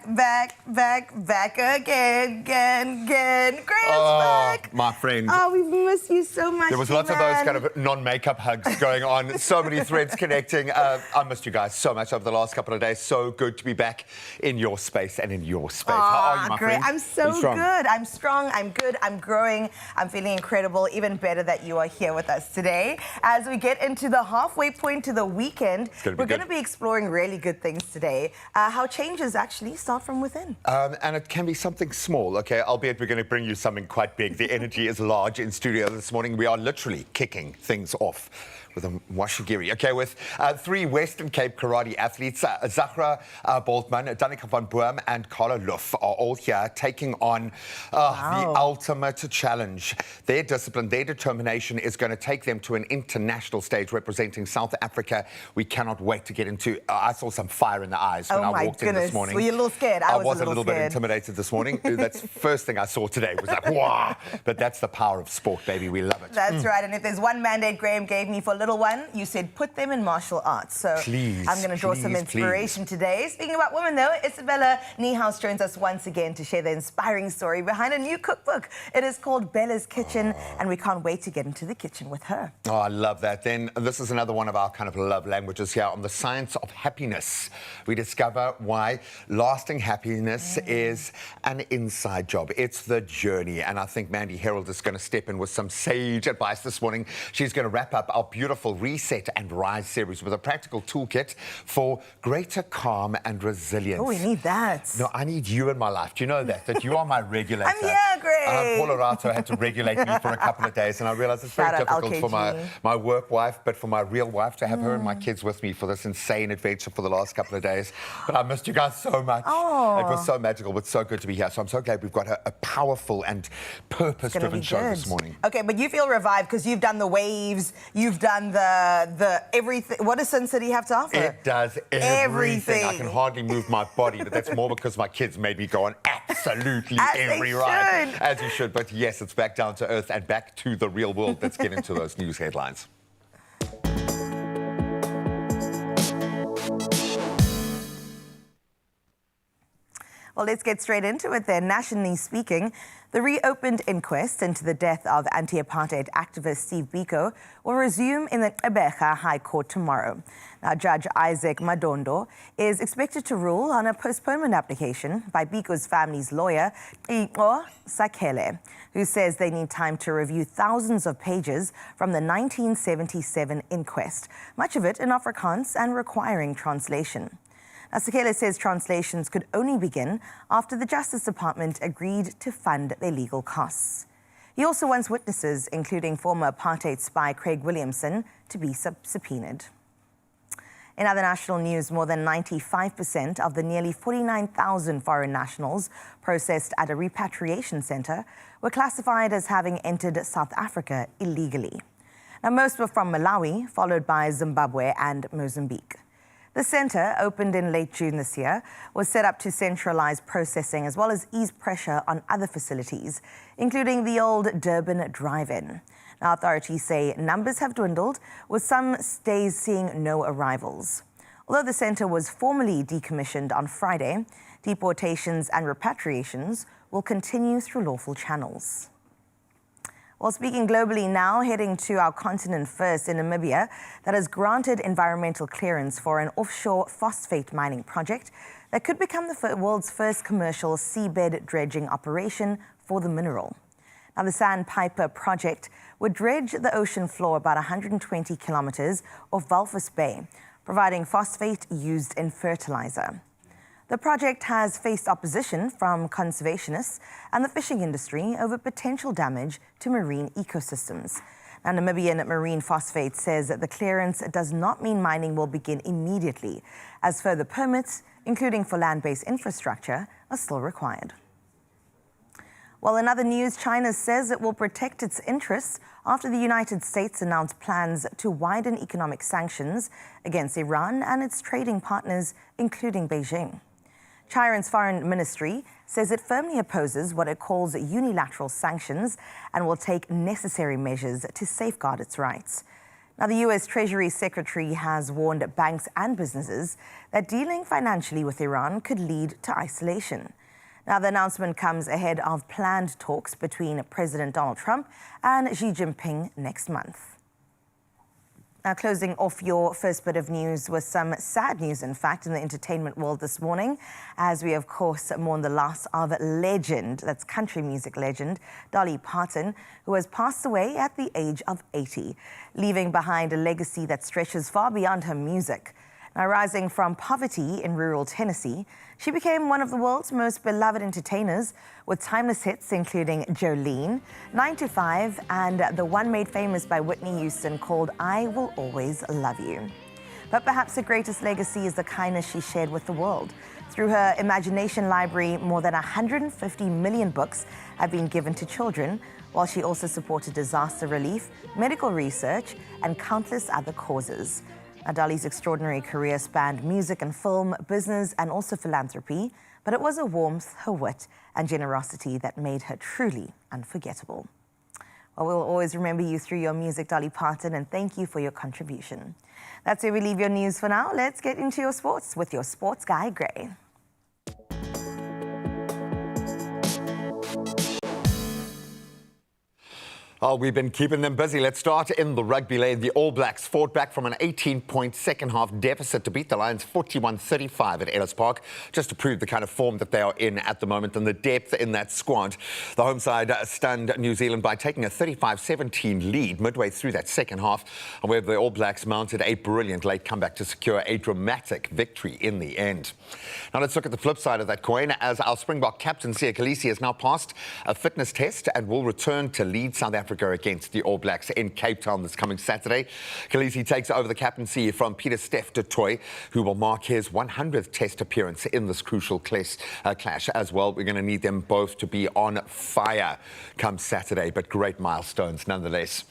back again. Graham's back. My friend. Oh, we've missed you so much. There was lots of those kind of non-makeup hugs going on. So many threads connecting. I missed you guys so much over the last couple of days. So good to be back in your space and in your space. How are you, my friend? I'm so good. I'm strong. I'm good. I'm growing. I'm feeling incredible. Even better that you are here with us today. As we get into the halfway point to the weekend, we're going to be exploring really good things today. How changes actually start from within. And it can be something small, okay? Albeit we're going to bring you something quite big. The energy is large in studio this morning. We are literally kicking things off with a washigiri, okay, with three Western Cape karate athletes, Zahra Boltman, Danica van Boom and Carla Luff are all here taking on the ultimate challenge. Their discipline, their determination is going to take them to an international stage representing South Africa. We cannot wait to get into... I saw some fire in the eyes when I walked in this morning. Were you a little scared? I was a little bit intimidated this morning. That's the first thing I saw today was like, wow. But that's the power of sport, baby. We love it. That's right. And if there's one mandate Graham gave me for little one, you said put them in martial arts. So I'm going to draw some inspiration today. Speaking about women, though, Isabella Niehaus joins us once again to share the inspiring story behind a new cookbook. It is called Bella's Kitchen, and we can't wait to get into the kitchen with her. Oh, I love that. Then this is another one of our kind of love languages here on the science of happiness. We discover why lasting happiness is an inside job. It's the journey. And I think Mandy Herald is going to step in with some sage advice this morning. She's going to wrap up our beautiful Reset and Rise series with a practical toolkit for greater calm and resilience. Oh, we need that. No, I need you in my life. Do you know that you are my regulator? I'm here, Greg. Paula Rato had to regulate me for a couple of days, and I realized it's very difficult for my work wife, but for my real wife to have her and my kids with me for this insane adventure for the last couple of days. But I missed you guys so much. Oh. It was so magical, but so good to be here. So I'm so glad we've got a powerful and purpose-driven show this morning. Okay, but you feel revived because you've done the waves, you've done the everything. What does Sin City have to offer? It does everything. I can hardly move my body, but that's more because my kids made me go on absolutely every ride. As you should. But yes, it's back down to earth and back to the real world. Let's get into those news headlines. Well, let's get straight into it then. Nationally speaking, the reopened inquest into the death of anti-apartheid activist Steve Biko will resume in the Gqeberha High Court tomorrow. Now, Judge Isaac Madondo is expected to rule on a postponement application by Biko's family's lawyer, Iko Sakele, who says they need time to review thousands of pages from the 1977 inquest, much of it in Afrikaans and requiring translation. Now, Sakele says translations could only begin after the Justice Department agreed to fund their legal costs. He also wants witnesses, including former apartheid spy Craig Williamson, to be subpoenaed. In other national news, more than 95% of the nearly 49,000 foreign nationals processed at a repatriation center were classified as having entered South Africa illegally. Now, most were from Malawi, followed by Zimbabwe and Mozambique. The centre, opened in late June this year, was set up to centralise processing as well as ease pressure on other facilities, including the old Durban drive-in. Now, authorities say numbers have dwindled, with some days seeing no arrivals. Although the centre was formally decommissioned on Friday, deportations and repatriations will continue through lawful channels. Well, speaking globally now, heading to our continent first in Namibia, that has granted environmental clearance for an offshore phosphate mining project that could become the world's first commercial seabed dredging operation for the mineral. Now, the Sandpiper project would dredge the ocean floor about 120 kilometers off Walvis Bay, providing phosphate used in fertilizer. The project has faced opposition from conservationists and the fishing industry over potential damage to marine ecosystems. Now, Namibian Marine Phosphate says that the clearance does not mean mining will begin immediately, as further permits, including for land-based infrastructure, are still required. Well, in other news, China says it will protect its interests after the United States announced plans to widen economic sanctions against Iran and its trading partners, including Beijing. China's foreign ministry says it firmly opposes what it calls unilateral sanctions and will take necessary measures to safeguard its rights. Now, the U.S. Treasury Secretary has warned banks and businesses that dealing financially with Iran could lead to isolation. Now, the announcement comes ahead of planned talks between President Donald Trump and Xi Jinping next month. Now, closing off your first bit of news with some sad news, in fact, in the entertainment world this morning, as we, of course, mourn the loss of legend, that's country music legend, Dolly Parton, who has passed away at the age of 80, leaving behind a legacy that stretches far beyond her music. Now, rising from poverty in rural Tennessee, she became one of the world's most beloved entertainers, with timeless hits including Jolene, 9 to 5, and the one made famous by Whitney Houston called I Will Always Love You. But perhaps her greatest legacy is the kindness she shared with the world. Through her imagination library, more than 150 million books have been given to children, while she also supported disaster relief, medical research, and countless other causes. Dolly's extraordinary career spanned music and film, business, and also philanthropy, but it was her warmth, her wit, and generosity that made her truly unforgettable. Well, we'll always remember you through your music, Dolly Parton, and thank you for your contribution. That's where we leave your news for now. Let's get into your sports with your sports guy, Gray. Oh, we've been keeping them busy. Let's start in the rugby lane. The All Blacks fought back from an 18-point second-half deficit to beat the Lions 41-35 at Ellis Park, just to prove the kind of form that they are in at the moment and the depth in that squad. The home side stunned New Zealand by taking a 35-17 lead midway through that second half. However, the All Blacks mounted a brilliant late comeback to secure a dramatic victory in the end. Now let's look at the flip side of that coin, as our Springbok captain, Siya Kolisi, has now passed a fitness test and will return to lead South Africa against the All Blacks in Cape Town this coming Saturday. Kolisi takes over the captaincy from Peter Steph du Toit, who will mark his 100th test appearance in this crucial clash as well. We're going to need them both to be on fire come Saturday, but great milestones nonetheless.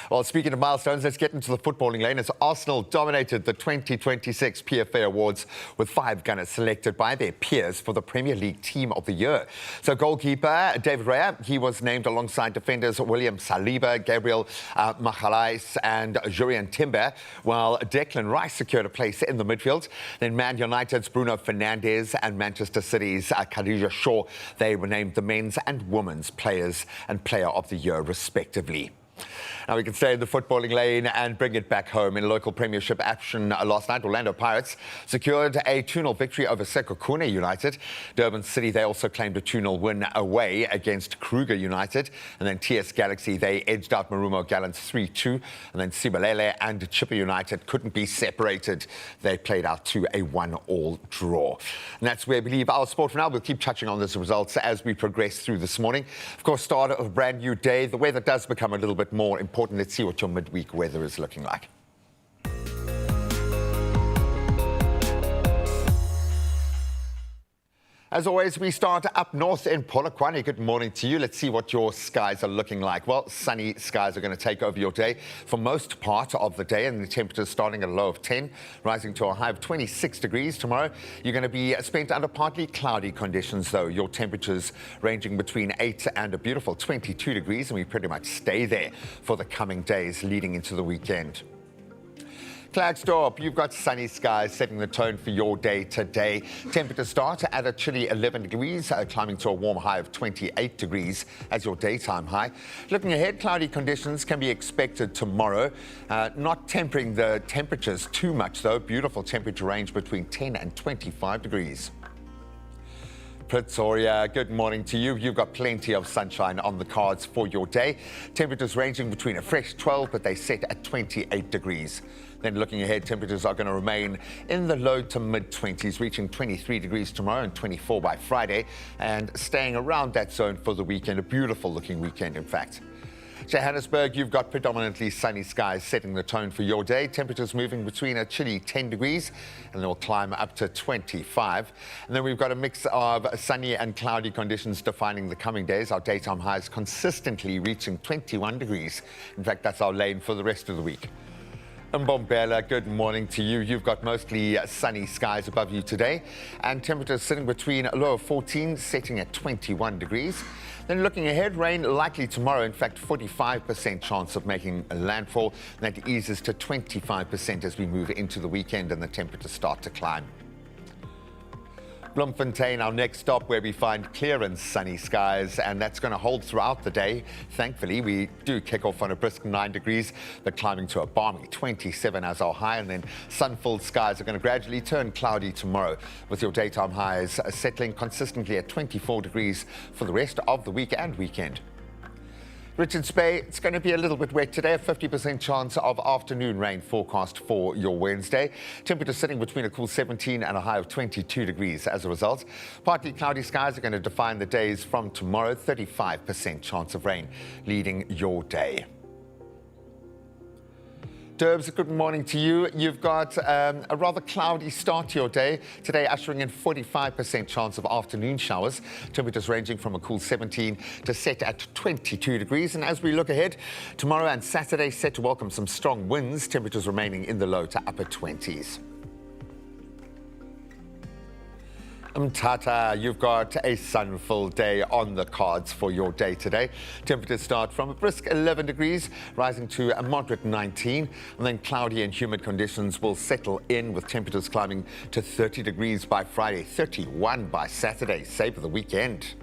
Well, speaking of milestones, let's get into the footballing lane as Arsenal dominated the 2026 PFA Awards with 5 gunners selected by their peers for the Premier League Team of the Year. So goalkeeper David Raya, he was named alongside defenders William Saliba, Gabriel Magalhaes and Jurriën Timber, while Declan Rice secured a place in the midfield. Then Man United's Bruno Fernandes and Manchester City's Khadija Shaw, they were named the men's and women's players and player of the year respectively. Now we can stay in the footballing lane and bring it back home. In local premiership action last night, Orlando Pirates secured a 2-0 victory over Sekhukhune United. Durban City, they also claimed a 2-0 win away against Kruger United. And then TS Galaxy, they edged out Marumo Gallants 3-2. And then Sibalele and Chippa United couldn't be separated. They played out to a 1-1 draw. And that's where we leave our sport for now. We'll keep touching on these results as we progress through this morning. Of course, start of a brand new day. The weather does become a little bit more important. Let's see what your midweek weather is looking like. As always, we start up north in Polokwane. Good morning to you. Let's see what your skies are looking like. Well, sunny skies are going to take over your day for most part of the day, and the temperatures starting at a low of 10, rising to a high of 26 degrees. Tomorrow, you're going to be spent under partly cloudy conditions, though. Your temperatures ranging between 8 and a beautiful 22 degrees, and we pretty much stay there for the coming days leading into the weekend. Klerksdorp, you've got sunny skies setting the tone for your day today. Temperatures start at a chilly 11 degrees, climbing to a warm high of 28 degrees as your daytime high. Looking ahead, cloudy conditions can be expected tomorrow. Not tempering the temperatures too much, though. Beautiful temperature range between 10 and 25 degrees. Pretoria, good morning to you. You've got plenty of sunshine on the cards for your day. Temperatures ranging between a fresh 12, but they set at 28 degrees. Then looking ahead, temperatures are going to remain in the low to mid-20s, reaching 23 degrees tomorrow and 24 by Friday, and staying around that zone for the weekend. A beautiful looking weekend, in fact. Johannesburg, you've got predominantly sunny skies setting the tone for your day. Temperatures moving between a chilly 10 degrees and they'll climb up to 25. And then we've got a mix of sunny and cloudy conditions defining the coming days. Our daytime highs consistently reaching 21 degrees. In fact, that's our lane for the rest of the week. Mbombela, good morning to you. You've got mostly sunny skies above you today, and temperatures sitting between a low of 14, setting at 21 degrees. Then looking ahead, rain likely tomorrow. In fact, 45% chance of making a landfall. That eases to 25% as we move into the weekend and the temperatures start to climb. Bloemfontein, our next stop, where we find clear and sunny skies, and that's going to hold throughout the day. Thankfully, we do kick off on a brisk 9 degrees, but climbing to a balmy 27 as our high, and then sun-filled skies are going to gradually turn cloudy tomorrow, with your daytime highs settling consistently at 24 degrees for the rest of the week and weekend. Richards Bay, it's going to be a little bit wet today, a 50% chance of afternoon rain forecast for your Wednesday. Temperature sitting between a cool 17 and a high of 22 degrees as a result. Partly cloudy skies are going to define the days from tomorrow, 35% chance of rain leading your day. Derbs, good morning to you. You've got a rather cloudy start to your day. Today, ushering in 45% chance of afternoon showers. Temperatures ranging from a cool 17 to set at 22 degrees. And as we look ahead, tomorrow and Saturday set to welcome some strong winds. Temperatures remaining in the low to upper 20s. Mthatha, you've got a sun-filled day on the cards for your day today. Temperatures start from a brisk 11 degrees, rising to a moderate 19, and then cloudy and humid conditions will settle in, with temperatures climbing to 30 degrees by Friday, 31 by Saturday. Savor the weekend.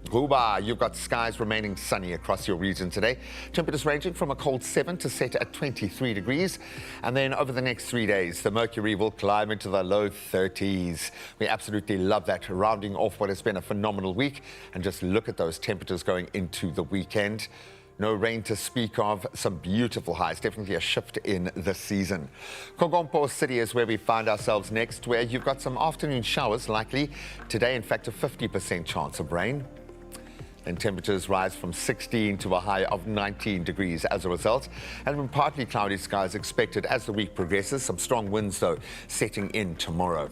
Guba, you've got skies remaining sunny across your region today. Temperatures ranging from a cold 7 to set at 23 degrees. And then over the next 3 days, the mercury will climb into the low 30s. We absolutely love that, rounding off what has been a phenomenal week. And just look at those temperatures going into the weekend. No rain to speak of, some beautiful highs, definitely a shift in the season. Kogompo City is where we find ourselves next, where you've got some afternoon showers likely. Today, in fact, a 50% chance of rain. And temperatures rise from 16 to a high of 19 degrees as a result. And partly cloudy skies expected as the week progresses. Some strong winds, though, setting in tomorrow.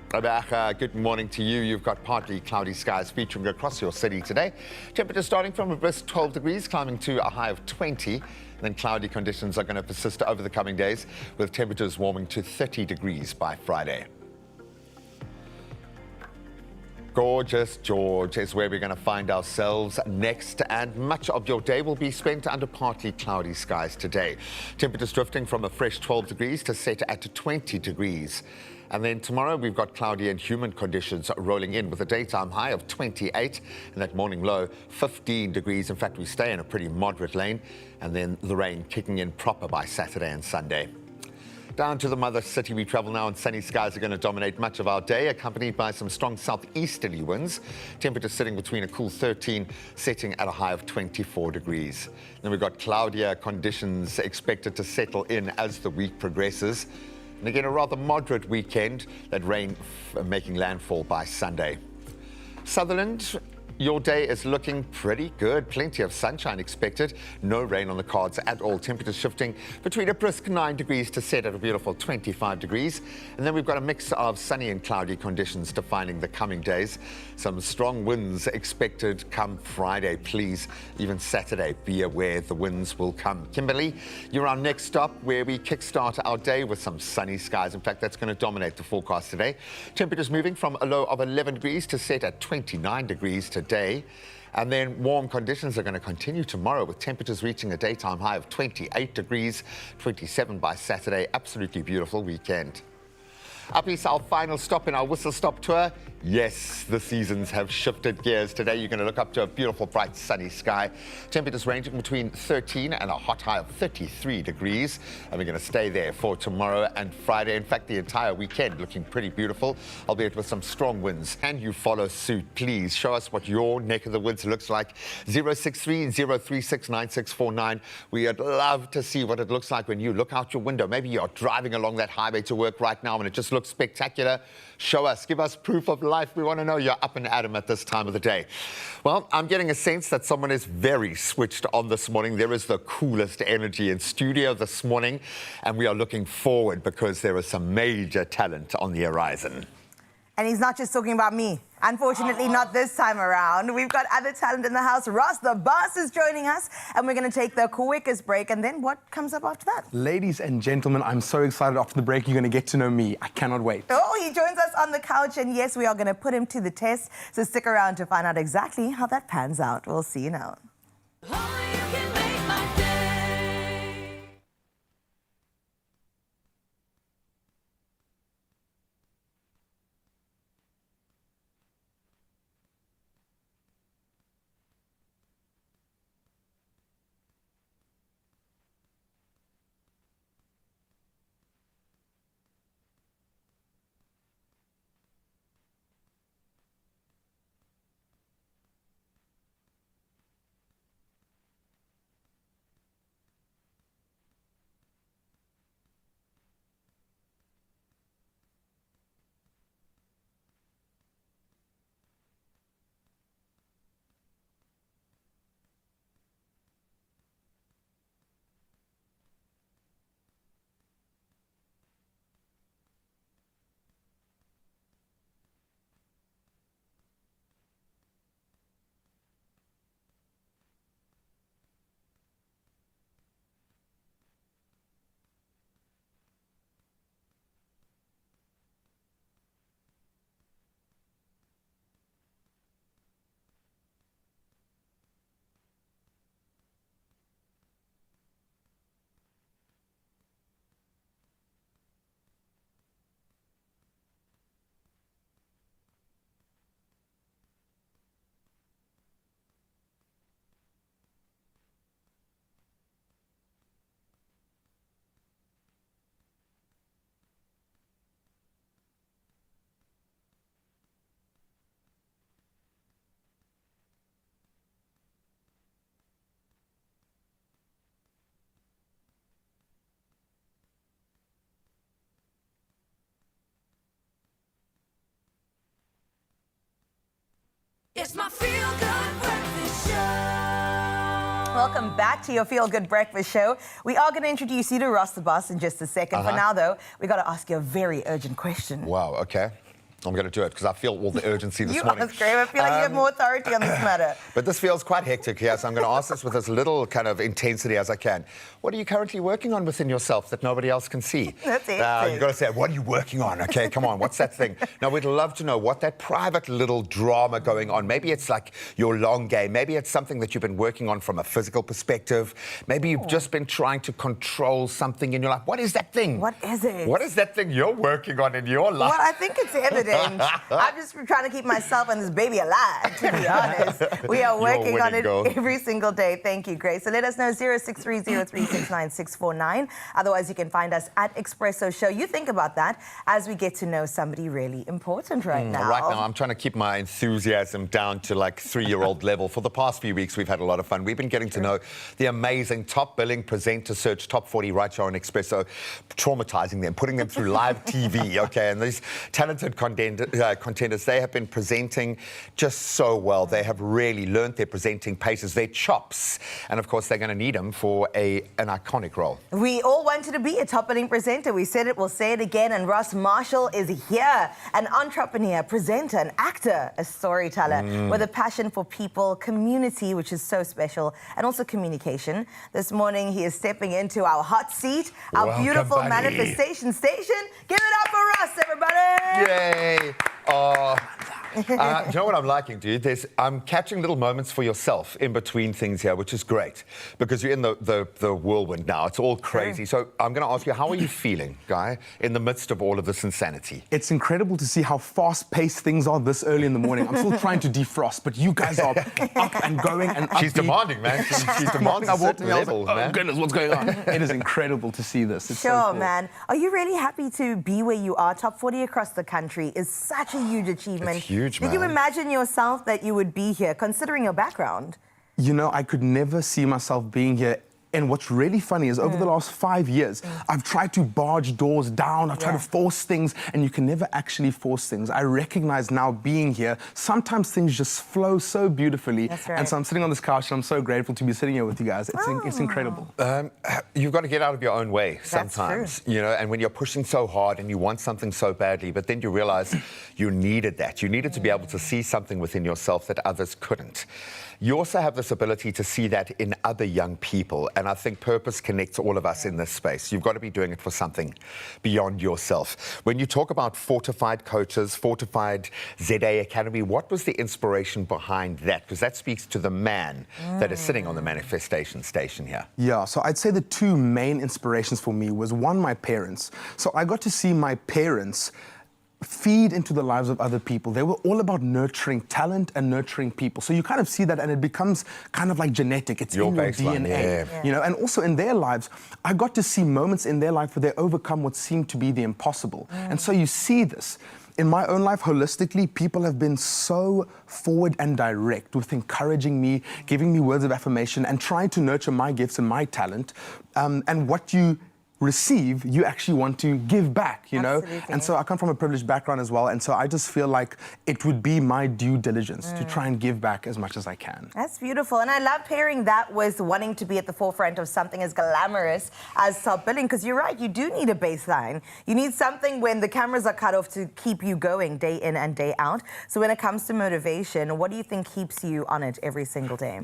Good morning to you. You've got partly cloudy skies featuring across your city today. Temperatures starting from a brisk 12 degrees, climbing to a high of 20. Then cloudy conditions are going to persist over the coming days, with temperatures warming to 30 degrees by Friday. Gorgeous George is where we're going to find ourselves next, and much of your day will be spent under partly cloudy skies today. Temperatures drifting from a fresh 12 degrees to set at 20 degrees. And then tomorrow we've got cloudy and humid conditions rolling in, with a daytime high of 28 and that morning low 15 degrees. In fact, we stay in a pretty moderate lane, and then the rain kicking in proper by Saturday and Sunday. Down to the mother city we travel now, and sunny skies are going to dominate much of our day, accompanied by some strong southeasterly winds. Temperatures sitting between a cool 13, setting at a high of 24 degrees. Then we've got cloudier conditions expected to settle in as the week progresses. And again, a rather moderate weekend, that rain making landfall by Sunday. Sutherland, your day is looking pretty good. Plenty of sunshine expected. No rain on the cards at all. Temperatures shifting between a brisk 9 degrees to set at a beautiful 25 degrees. And then we've got a mix of sunny and cloudy conditions defining the coming days. Some strong winds expected come Friday. Please, even Saturday, be aware the winds will come. Kimberley, you're our next stop, where we kickstart our day with some sunny skies. In fact, that's going to dominate the forecast today. Temperatures moving from a low of 11 degrees to set at 29 degrees today. And then warm conditions are going to continue tomorrow, with temperatures reaching a daytime high of 28 degrees, 27 by Saturday. Absolutely beautiful weekend. Up east, our final stop in our whistle stop tour. Yes, the seasons have shifted gears. Today, you're going to look up to a beautiful, bright, sunny sky. Temperatures ranging between 13 and a hot high of 33 degrees. And we're going to stay there for tomorrow and Friday. In fact, the entire weekend looking pretty beautiful, albeit with some strong winds. And you follow suit. Please show us what your neck of the woods looks like. 063 036 9649. We'd love to see what it looks like when you look out your window. Maybe you're driving along that highway to work right now and it just looks spectacular. Show us, give us proof of life. We want to know you're up and at 'em at this time of the day. Well, I'm getting a sense that someone is very switched on this morning. There is the coolest energy in studio this morning, and we are looking forward because there is some major talent on the horizon. And he's not just talking about me. Unfortunately, not this time around. We've got other talent in the house. Ross the Boss is joining us, and we're going to take the quickest break. And then what comes up after that? Ladies and gentlemen, I'm so excited. After the break, you're going to get to know me. I cannot wait. Oh, he joins us on the couch, and yes, we are going to put him to the test. So stick around to find out exactly how that pans out. We'll see you now. It's my feel-good breakfast show. Welcome back to your Feel Good Breakfast Show. We are going to introduce you to Ross the Boss in just a second. For now, though, we got to ask you a very urgent question. Wow, okay. I'm going to do it because I feel all the urgency this You morning. ask, Graham. I feel like you have more authority on this matter. But this feels quite hectic here, so I'm going to ask this with as little kind of intensity as I can. What are you currently working on within yourself that nobody else can see? That's it. You've got to say, what are you working on? Okay, come on, what's that thing? Now, we'd love to know what that private little drama going on. Maybe it's like your long game. Maybe it's something that you've been working on from a physical perspective. Maybe you've just been trying to control something in your life. What is that thing? What is it? What is that thing you're working on in your life? Well, I think it's evident. I'm just trying to keep myself and this baby alive, to be honest. We are working on it every single day. Thank you, Grace. So let us know 0630369649. Otherwise, you can find us at Expresso Show. You think about that as we get to know somebody really important right now. Right now, I'm trying to keep my enthusiasm down to like 3-year-old level. For the past few weeks, we've had a lot of fun. We've been getting to know the amazing top billing presenter search top 40 right here on Expresso, traumatizing them, putting them through live TV, okay? And these talented contenders, they have been presenting just so well. They have really learned their presenting paces, their chops. And of course, they're going to need them for an iconic role. We all wanted to be a top billing presenter. We said it, we'll say it again. And Ross Marshall is here, an entrepreneur, presenter, an actor, a storyteller with a passion for people, community, which is so special, and also communication. This morning, he is stepping into our hot seat, our Welcome, beautiful buddy. manifestation station. Give it up for Ross, everybody! Yay! Do you know what I'm liking, dude? I'm catching little moments for yourself in between things here, which is great, because you're in the whirlwind now. It's all crazy. So I'm going to ask you, how are you feeling, Guy, in the midst of all of this insanity? It's incredible to see how fast-paced things are this early in the morning. I'm still trying to defrost, but you guys are up and going and She's upbeat. demanding, man. She's demanding I a walked certain in, I was level, like, oh man. goodness, what's going on? It is incredible to see this. It's so Sure, cool. man. Are you really happy to be where you are? Top 40 across the country is such a huge achievement. It's huge, Did you man. imagine yourself that you would be here, considering your background? You know, I could never see myself being here And what's really funny is over the last 5 years, I've tried to barge doors down, I've tried to force things, and you can never actually force things. I recognize now being here, sometimes things just flow so beautifully. That's right. And so I'm sitting on this couch and I'm so grateful to be sitting here with you guys. It's incredible. You've got to get out of your own way That's sometimes, you know, and when you're pushing so hard and you want something so badly, but then you realize you needed that. You needed to be able to see something within yourself that others couldn't. You also have this ability to see that in other young people, and I think purpose connects all of us in this space. You've got to be doing it for something beyond yourself. When you talk about fortified coaches, fortified ZA Academy, what was the inspiration behind that? Because that speaks to the man that is sitting on the manifestation station here. Yeah, so I'd say the two main inspirations for me was one, my parents. So I got to see my parents feed into the lives of other people. They were all about nurturing talent and nurturing people. So you kind of see that and it becomes kind of like genetic. It's Your in your baseline, DNA. You know, and also in their lives, I got to see moments in their life where they overcome what seemed to be the impossible. And so you see this. In my own life, holistically, people have been so forward and direct with encouraging me, giving me words of affirmation, and trying to nurture my gifts and my talent. And what you receive, you actually want to give back, you know? Absolutely. And so I come from a privileged background as well, and so I just feel like it would be my due diligence to try and give back as much as I can. That's beautiful. And I love pairing that with wanting to be at the forefront of something as glamorous as top billing, because you're right, you do need a baseline. You need something when the cameras are cut off to keep you going day in and day out. So when it comes to motivation, what do you think keeps you on it every single day?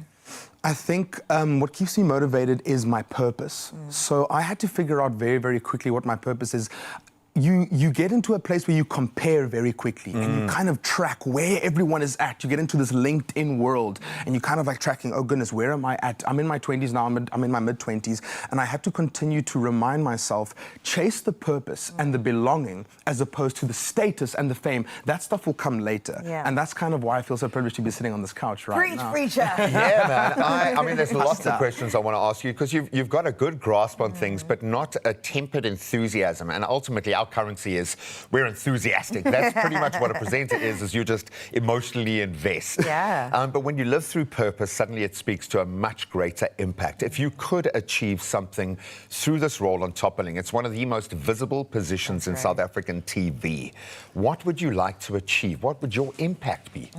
I think what keeps me motivated is my purpose. So I had to figure out very, very quickly what my purpose is. You get into a place where you compare very quickly and you kind of track where everyone is at. You get into this LinkedIn world and you kind of like tracking, oh goodness, where am I at? I'm in my 20s now, I'm in my mid-20s, and I had to continue to remind myself, chase the purpose and the belonging as opposed to the status and the fame. That stuff will come later. Yeah. And that's kind of why I feel so privileged to be sitting on this couch right now. Preach, preacher. Yeah, man. I mean, there's lots of questions I want to ask you because you've got a good grasp on things, but not a tempered enthusiasm. And ultimately, our currency is we're enthusiastic. That's pretty much what a presenter is you just emotionally invest. Yeah. But when you live through purpose, suddenly it speaks to a much greater impact. If you could achieve something through this role on Top Billing, it's one of the most visible positions in South African TV. What would you like to achieve? What would your impact be?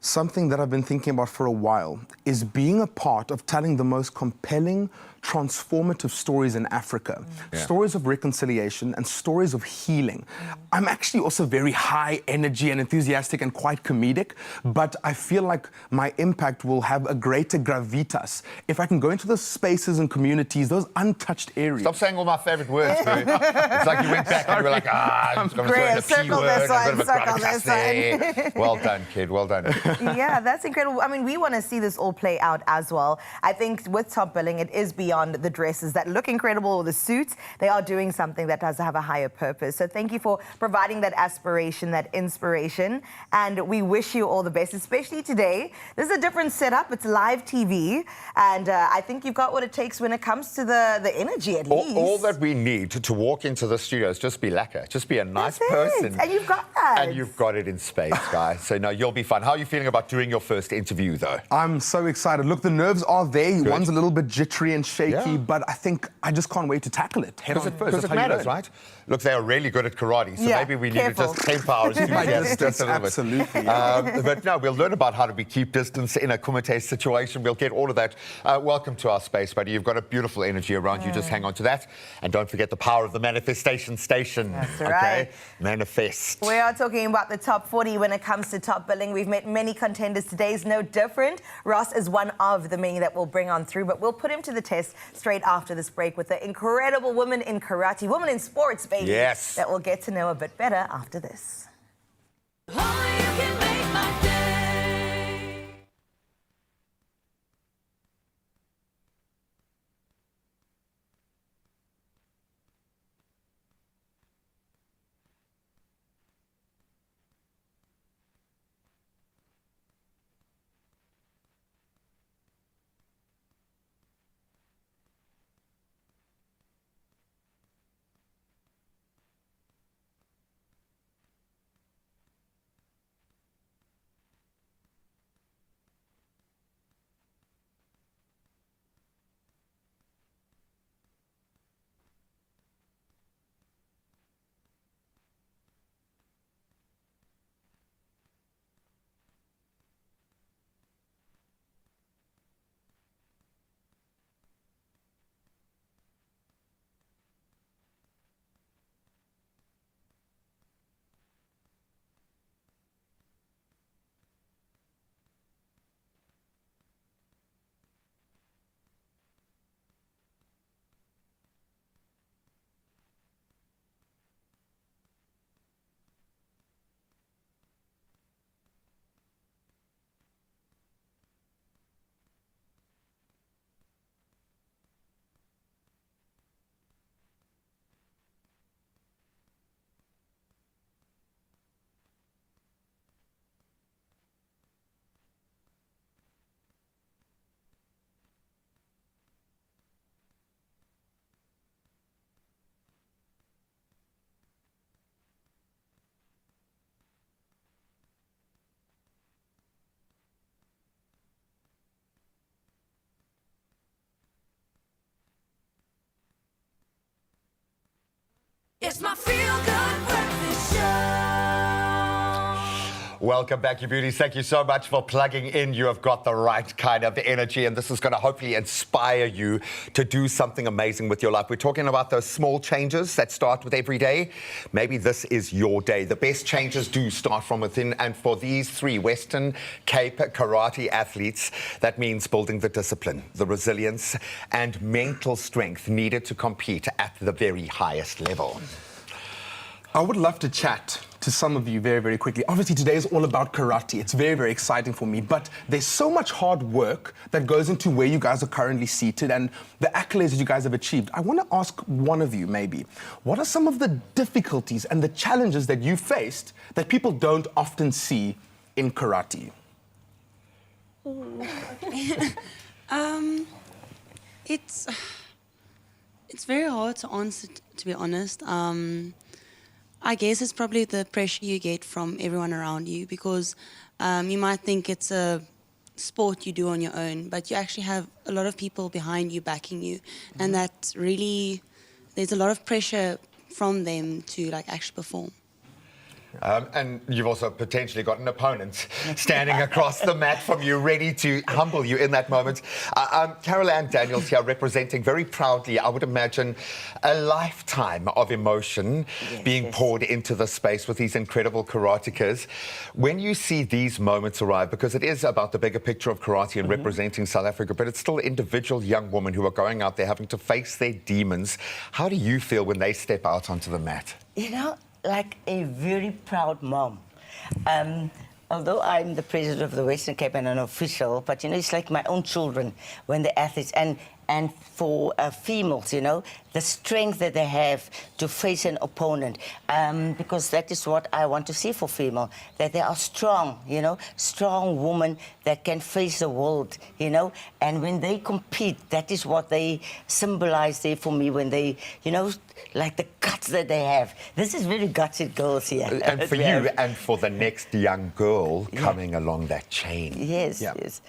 Something that I've been thinking about for a while is being a part of telling the most compelling, transformative stories in Africa. Stories of reconciliation and stories of healing. I'm actually also very high energy and enthusiastic and quite comedic, but I feel like my impact will have a greater gravitas if I can go into those spaces and communities, those untouched areas. Stop saying all my favorite words, bro. It's like you went back and you were like, I'm going to throw in a P circle word, this a bit one, of a circle this gravitas. Well done, kid, well done. Yeah, that's incredible. I mean, we want to see this all play out as well. I think with Top Billing, it is beyond the dresses that look incredible or the suits. They are doing something that does have a higher purpose. So thank you for providing that aspiration, that inspiration. And we wish you all the best, especially today. This is a different setup. It's live TV. And I think you've got what it takes when it comes to the energy, at least. All that we need to walk into the studio is just be lekker. Just be a nice That's person. it. And you've got that. And you've got it in spades, guys. So, no, you'll be fine. How are you feeling about doing your first interview, though? I'm so excited. Look, the nerves are there. Good. One's a little bit jittery and shaky, Yeah. but I think I just can't wait to tackle it head on first. Because That's it how you matters, learn. right? Look, they are really good at karate, so Yeah, maybe we need careful. to just temper our enthusiasm just a little bit. Absolutely. But no, we'll learn about how to keep distance in a kumite situation. We'll get all of that. Welcome to our space, buddy. You've got a beautiful energy around you. Just hang on to that. And don't forget the power of the manifestation station. That's okay? right. Manifest. We are talking about the top 40 when it comes to Top Billing. We've met many contenders. Today is no different. Ross is one of the many that we'll bring on through, but we'll put him to the test straight after this break with the incredible woman in karate, woman in sports, baby. Yes. That we'll get to know a bit better after this. Only you can make my day. It's my feel-good breakfast show. Welcome back, you beauties. Thank you so much for plugging in. You have got the right kind of energy, and this is going to hopefully inspire you to do something amazing with your life. We're talking about those small changes that start with every day. Maybe this is your day. The best changes do start from within, and for these three Western Cape karate athletes, that means building the discipline, the resilience, and mental strength needed to compete at the very highest level. I would love to chat to some of you very, very quickly. Obviously, today is all about karate. It's very, very exciting for me, but there's so much hard work that goes into where you guys are currently seated and the accolades that you guys have achieved. I want to ask one of you, maybe, what are some of the difficulties and the challenges that you faced that people don't often see in karate? It's very hard to answer, to be honest. I guess it's probably the pressure you get from everyone around you, because you might think it's a sport you do on your own, but you actually have a lot of people behind you backing you, and that really, there's a lot of pressure from them to like actually perform. And you've also potentially got an opponent standing across the mat from you, ready to humble you in that moment. Carol Ann Daniels here, representing very proudly, I would imagine, a lifetime of emotion being poured into the space with these incredible karatekas. When you see these moments arrive, because it is about the bigger picture of karate and representing South Africa, but it's still individual young women who are going out there having to face their demons. How do you feel when they step out onto the mat? You know, like a very proud mom. Although I'm the president of the Western Cape and an official, but you know, it's like my own children when the athletes, and for females, you know, the strength that they have to face an opponent, because that is what I want to see for female, that they are strong, you know, strong women that can face the world, you know, and when they compete, that is what they symbolize there for me when they, you know, like the guts that they have. This is very gutsy girls here. And for you and for the next young girl coming along that chain. Yes, Yeah. yes.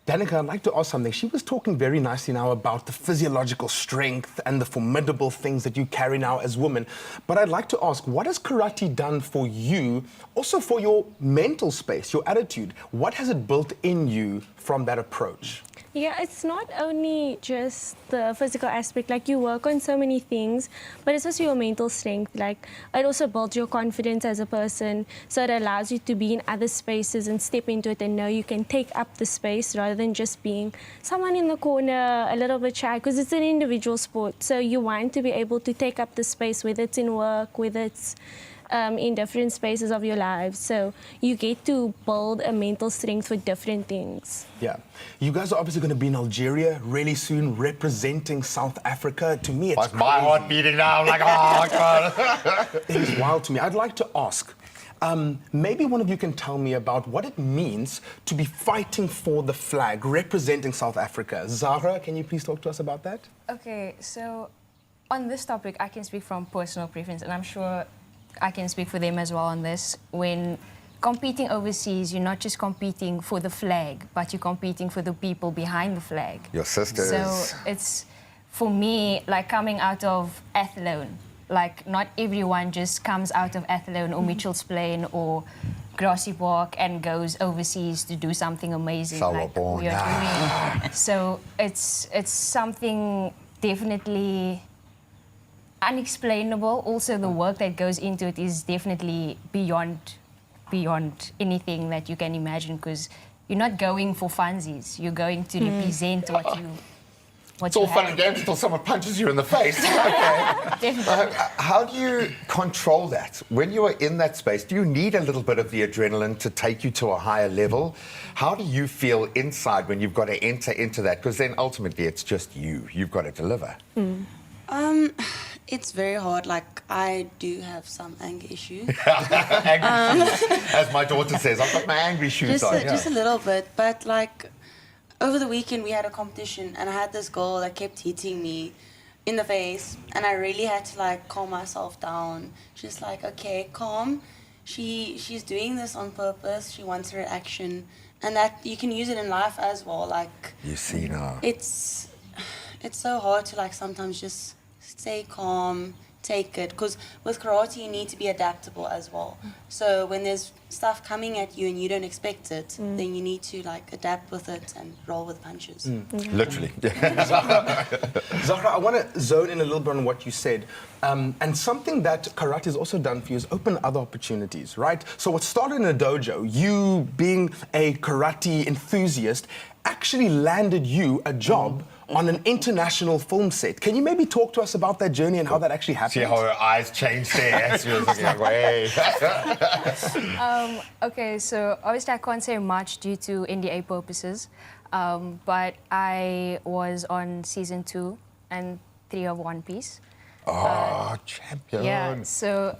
Danica, I'd like to ask something. She was talking very nicely now about the physiological strength and the formidable things that you carry now as women. But I'd like to ask, what has karate done for you, also for your mental space, your attitude? What has it built in you from that approach? Yeah, it's not only just the physical aspect, like you work on so many things, but it's also your mental strength. Like it also builds your confidence as a person, so it allows you to be in other spaces and step into it and know you can take up the space rather than just being someone in the corner, a little bit shy, because it's an individual sport. So you want to be able to take up the space, whether it's in work, whether it's in different spaces of your lives. So you get to build a mental strength for different things. Yeah. You guys are obviously going to be in Algeria really soon, representing South Africa. To me, it's What's my heart beating now? I'm like, oh, God. It is wild to me. I'd like to ask, maybe one of you can tell me about what it means to be fighting for the flag, representing South Africa. Zara, can you please talk to us about that? Okay, so on this topic, I can speak from personal preference, and I'm sure I can speak for them as well on this. When competing overseas, you're not just competing for the flag, but you're competing for the people behind the flag. Your sisters. So it's, for me, like coming out of Athlone. Like, not everyone just comes out of Athlone or Mitchell's Plain or Grassy Park and goes overseas to do something amazing like we are doing. So it's something definitely unexplainable. Also, the work that goes into it is definitely beyond anything that you can imagine, because you're not going for funsies. You're going to represent what you It's all fun and games until someone punches you in the face. Okay. How do you control that? When you are in that space, do you need a little bit of the adrenaline to take you to a higher level? How do you feel inside when you've got to enter into that? Because then ultimately it's just you. You've got to deliver. It's very hard. Like, I do have some anger issues. Angry shoes. As my daughter says, I've got my angry shoes on. Just a little bit. But, like, over the weekend we had a competition and I had this girl that kept hitting me in the face, and I really had to, like, calm myself down. She's like, okay, calm. She's doing this on purpose. She wants her reaction. And that you can use it in life as well. Like, You see now. it's so hard to, like, sometimes just stay calm, take it, because with karate you need to be adaptable as well. So when there's stuff coming at you and you don't expect it, then you need to like adapt with it and roll with punches. Literally. Zahra, I want to zone in a little bit on what you said. And something that karate has also done for you is open other opportunities, right? So what started in a dojo, you being a karate enthusiast, actually landed you a job on an international film set. Can you maybe talk to us about that journey and how that actually happened? See how her eyes changed there? She was looking like, wait. Okay, so obviously I can't say much due to NDA purposes, but I was on season 2 and 3 of One Piece. Oh, champion. Yeah, so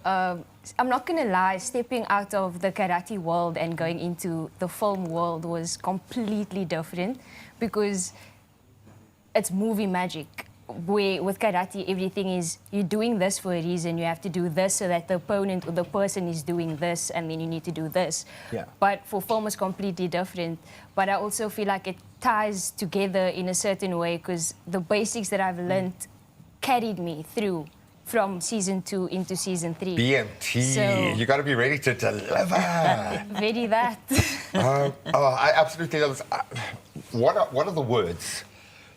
I'm not gonna lie, stepping out of the karate world and going into the film world was completely different because it's movie magic. Where with karate, everything is you're doing this for a reason. You have to do this so that the opponent or the person is doing this, and then you need to do this. Yeah. But for film, it's completely different. But I also feel like it ties together in a certain way because the basics that I've learned carried me through from season 2 into season 3. BMT, So- you got to be ready to deliver. Very that. I absolutely love this. What are the words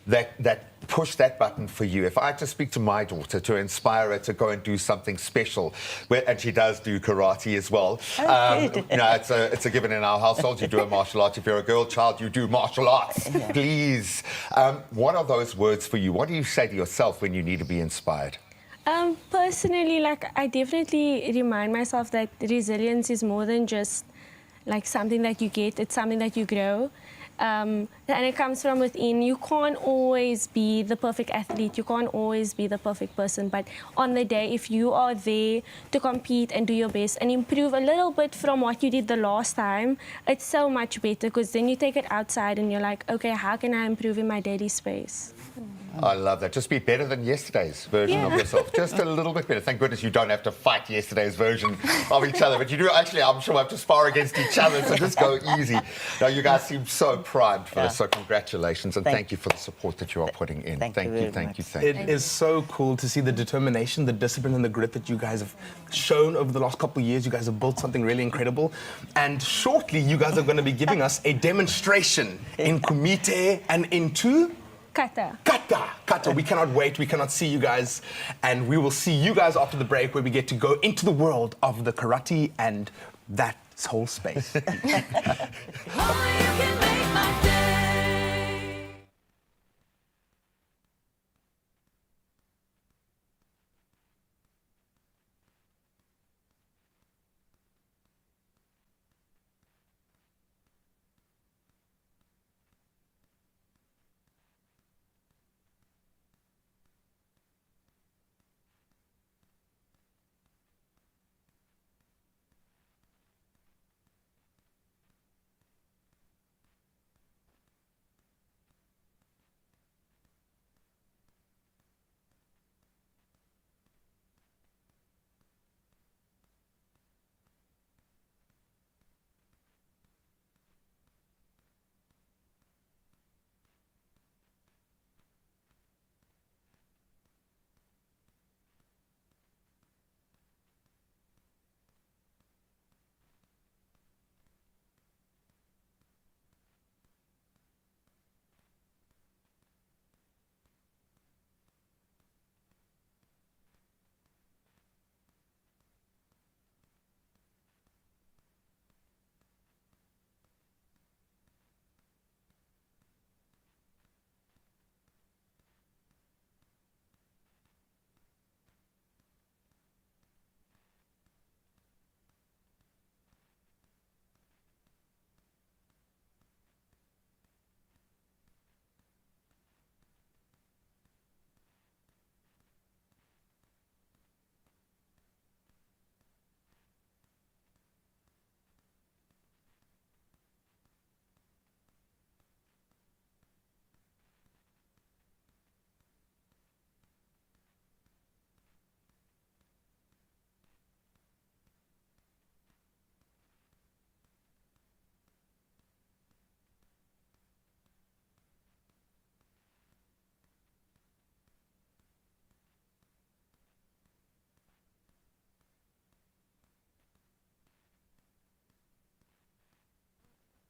that push that button for you? If I had to speak to my daughter to inspire her to go and do something special, and she does do karate as well. It's a given in our household. You do a martial art. If you're a girl child, you do martial arts. Please. What are those words for you? What do you say to yourself when you need to be inspired? Personally, like I definitely remind myself that resilience is more than just like something that you get, it's something that you grow. And it comes from within. You can't always be the perfect athlete. You can't always be the perfect person. But on the day, if you are there to compete and do your best and improve a little bit from what you did the last time, it's so much better because then you take it outside and you're like, okay, how can I improve in my daily space? I love that. Just be better than yesterday's version of yourself. Just a little bit better. Thank goodness you don't have to fight yesterday's version of each other. But you do actually, I'm sure, have to spar against each other. So just go easy. Now, you guys seem so primed for this. So congratulations. And thank you for the support that you are putting in. Thank you very Thank you. much. It is so cool to see the determination, the discipline, and the grit that you guys have shown over the last couple of years. You guys have built something really incredible. And shortly, you guys are going to be giving us a demonstration in kumite and into Kata. kata. We cannot wait. We cannot see you guys. And we will see you guys after the break where we get to go into the world of the karate and that whole space. Oh, you can make my day.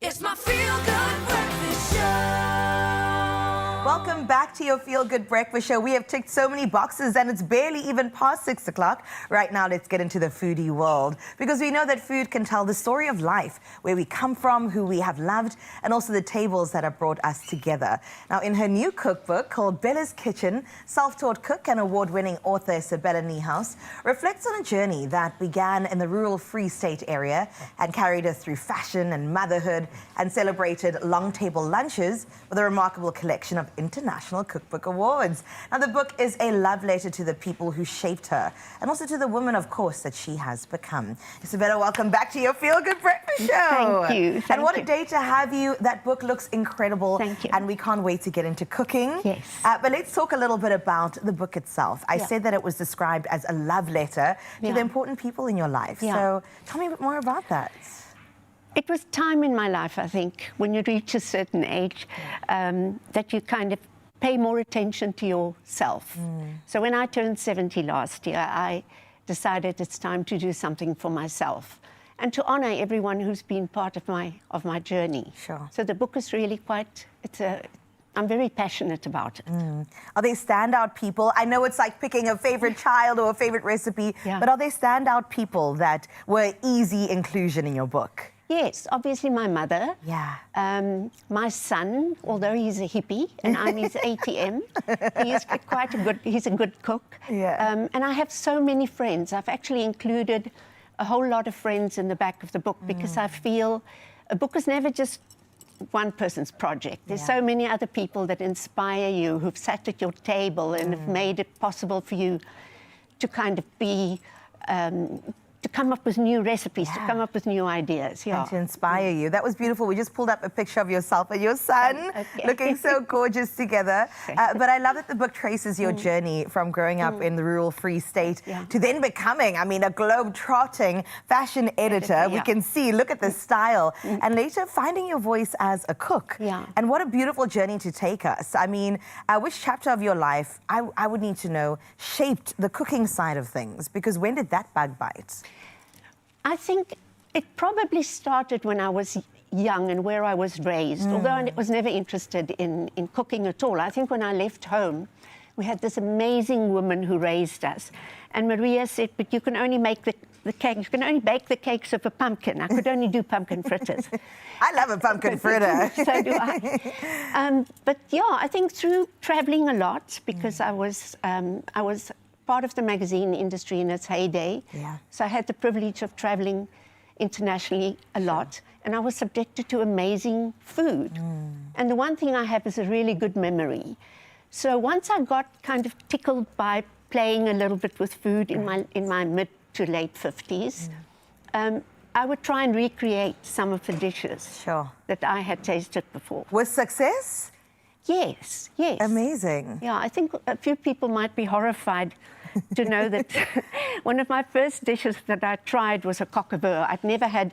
It's my feel-good breakfast show. Welcome back to your Feel Good Breakfast Show. We have ticked so many boxes and it's barely even past 6 o'clock. Right now, let's get into the foodie world because we know that food can tell the story of life, where we come from, who we have loved, and also the tables that have brought us together. Now, in her new cookbook called Bella's Kitchen, self-taught cook and award-winning author Sabella Niehaus reflects on a journey that began in the rural Free State area and carried her through fashion and motherhood and celebrated long table lunches with a remarkable collection of international cookbook awards. Now, the book is a love letter to the people who shaped her and also to the woman, of course, that she has become. Isabella, welcome back to your Feel Good Breakfast Show. Thank you. And what a day to have you. That book looks incredible. Thank you. And we can't wait to get into cooking. Yes. But let's talk a little bit about the book itself. I said that it was described as a love letter to the important people in your life. Yeah. So tell me a bit more about that. It was time in my life, I think, when you reach a certain age, that you kind of pay more attention to yourself. So when I turned 70 last year, I decided it's time to do something for myself and to honor everyone who's been part of my journey. Sure. So the book is really I'm very passionate about it. Are they standout people? I know it's like picking a favorite child or a favorite recipe, but are they standout people that were easy inclusion in your book? Yes, obviously my mother. Yeah. My son, although he's a hippie and I'm his ATM, he's a good cook. Yeah. And I have so many friends. I've actually included a whole lot of friends in the back of the book because I feel a book is never just one person's project. There's so many other people that inspire you, who've sat at your table and have made it possible for you to kind of be to come up with new recipes, to come up with new ideas. And to inspire you. That was beautiful. We just pulled up a picture of yourself and your son looking so gorgeous together. But I love that the book traces your journey from growing up in the rural Free State to then becoming, a globe-trotting fashion editor. We can see, look at the style. And later finding your voice as a cook. And what a beautiful journey to take us. Which chapter of your life, I would need to know, shaped the cooking side of things? Because when did that bug bite? I think it probably started when I was young and where I was raised, although I was never interested in cooking at all. I think when I left home, we had this amazing woman who raised us. And Maria said, but you can only make the cake, you can only bake the cakes of a pumpkin. I could only do pumpkin fritters. I love a pumpkin fritter. So do I. But yeah, I think through traveling a lot, because I was part of the magazine industry in its heyday. So I had the privilege of traveling internationally a lot, and I was subjected to amazing food. And the one thing I have is a really good memory. So once I got kind of tickled by playing a little bit with food in my mid to late 50s, I would try and recreate some of the dishes that I had tasted before. With success? Yes, yes. Amazing. Yeah, I think a few people might be horrified to know that one of my first dishes that I tried was a coq au vin. I'd never had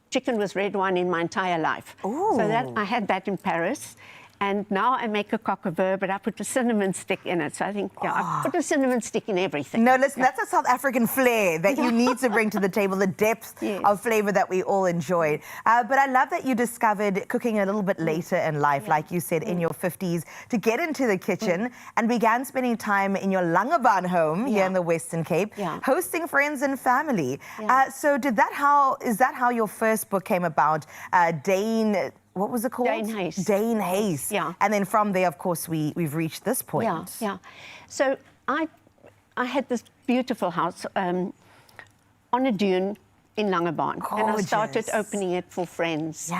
chicken with red wine in my entire life. So I had that in Paris. And now I make a coq au vin, but I put a cinnamon stick in it. So I think, I put a cinnamon stick in everything. No, listen, that's a South African flair that you need to bring to the table, the depth of flavor that we all enjoyed. But I love that you discovered cooking a little bit later in life, like you said, in your 50s, to get into the kitchen and began spending time in your Langebaan home here in the Western Cape, hosting friends and family. So is that how your first book came about? Dane... What was it called? Dane Hayes. Dane Hayes. Yeah. And then from there, of course, we've reached this point. Yeah. So I had this beautiful house on a dune in Langebaan. And I started opening it for friends.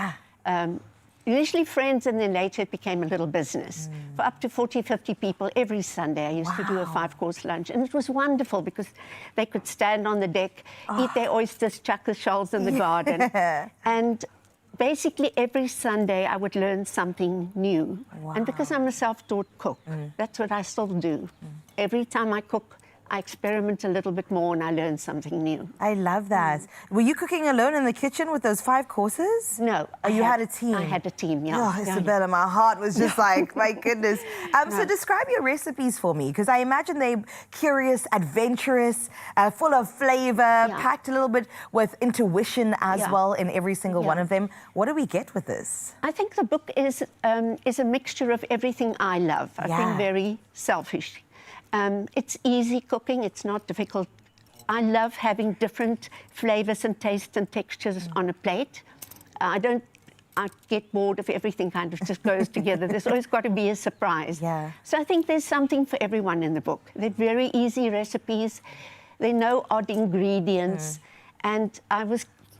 Initially friends, and then later it became a little business. For up to 40, 50 people every Sunday, I used to do a 5-course lunch. And it was wonderful because they could stand on the deck, eat their oysters, chuck the shells in the garden. And basically, every Sunday, I would learn something new. And because I'm a self-taught cook, that's what I still do. Every time I cook, I experiment a little bit more and I learn something new. I love that. Were you cooking alone in the kitchen with those 5 courses? No. Oh, you had a team? I had a team, yeah. Oh, Yeah. Isabella, my heart was just like, my goodness. So describe your recipes for me, because I imagine they're curious, adventurous, full of flavor, packed a little bit with intuition as well in every single one of them. What do we get with this? I think the book is a mixture of everything I love. I've been very selfish. It's easy cooking, it's not difficult. I love having different flavors and tastes and textures on a plate. I get bored if everything kind of just goes together. There's always got to be a surprise. Yeah. So I think there's something for everyone in the book. They're very easy recipes. There are no odd ingredients. And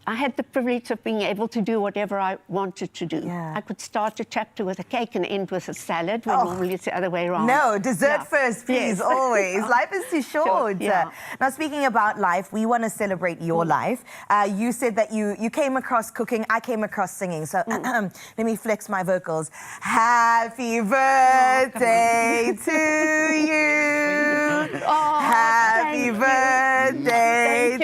I had the privilege of being able to do whatever I wanted to do. I could start a chapter with a cake and end with a salad, when normally it's the other way around. No, dessert first, please, always. Life is too short. Now, speaking about life, we want to celebrate your life. You said that you came across cooking, I came across singing. So let me flex my vocals. Happy birthday to you. Happy birthday to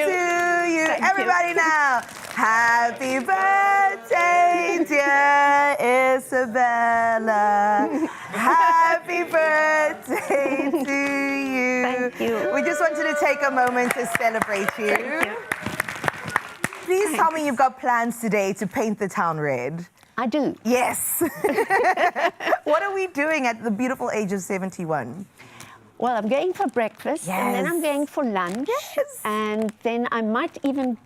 you. Everybody now. Happy birthday, dear Isabella. Happy birthday to you. Thank you. We just wanted to take a moment to celebrate you. Thank you. Please tell me you've got plans today to paint the town red. I do. Yes. What are we doing at the beautiful age of 71? Well, I'm going for breakfast, and then I'm going for lunch, and then I might even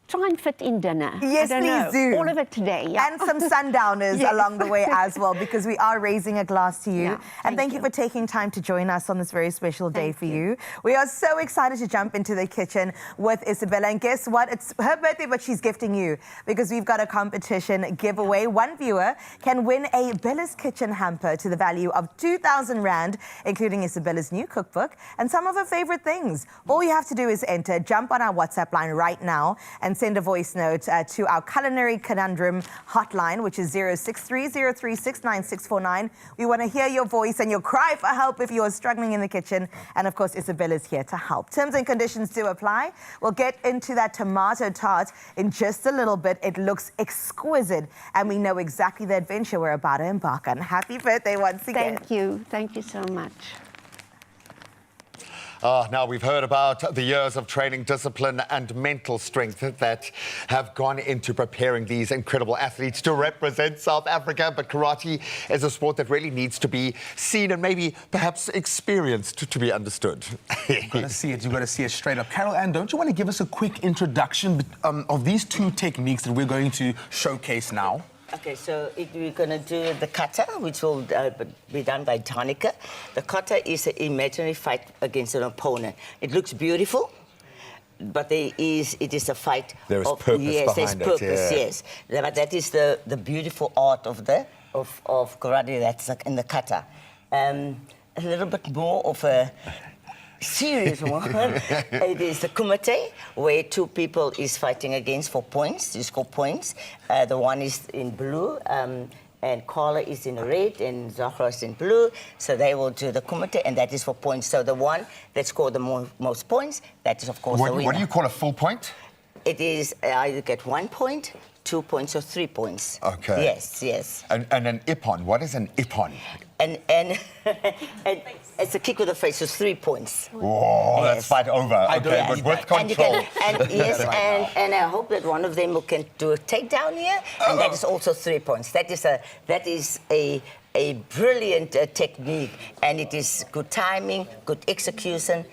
try and fit in dinner. Yes, I don't know. please do. All of it today. Yeah. And some sundowners along the way as well, because we are raising a glass to you. Yeah, and thank you for taking time to join us on this very special day for you. We are so excited to jump into the kitchen with Isabella. And guess what? It's her birthday, but she's gifting you, because we've got a competition giveaway. One viewer can win a Bella's Kitchen hamper to the value of 2,000 Rand, including Isabella's new cookbook and some of her favorite things. All you have to do is enter, jump on our WhatsApp line right now and send a voice note to our Culinary Conundrum hotline, which is 0630369649. We want to hear your voice and your cry for help if you are struggling in the kitchen. And of course, Isabella's here to help. Terms and conditions do apply. We'll get into that tomato tart in just a little bit. It looks exquisite, and we know exactly the adventure we're about to embark on. Happy birthday once again. Thank you. Thank you so much. Now, we've heard about the years of training, discipline and mental strength that have gone into preparing these incredible athletes to represent South Africa. But karate is a sport that really needs to be seen and maybe perhaps experienced to be understood. You've got to see it. You've got to see it straight up. Carol Ann, don't you want to give us a quick introduction of these 2 techniques that we're going to showcase now? Okay, so we're going to do the kata, which will be done by Tonica. The kata is an imaginary fight against an opponent. It looks beautiful, but it is a fight. There is purpose behind it. Yes, there's purpose, yes. But that is the beautiful art of karate that's in the kata. A little bit more of a serious one. It is the kumite, where 2 people is fighting against for points. You score points. The one is in blue, and Carla is in red, and Zahra is in blue. So they will do the kumite, and that is for points. So the one that scored the most points, that is, of course, the winner. What do you call a full point? It is either get 1 point, 2 points, or 3 points. Okay. Yes. And an ippon. What is an ippon? And it's a kick with the face, so 3 points. Oh, that's fight over. Okay, but with control. And I hope that one of them can do a takedown here, and that is also 3 points. That is a brilliant technique, and it is good timing, good execution.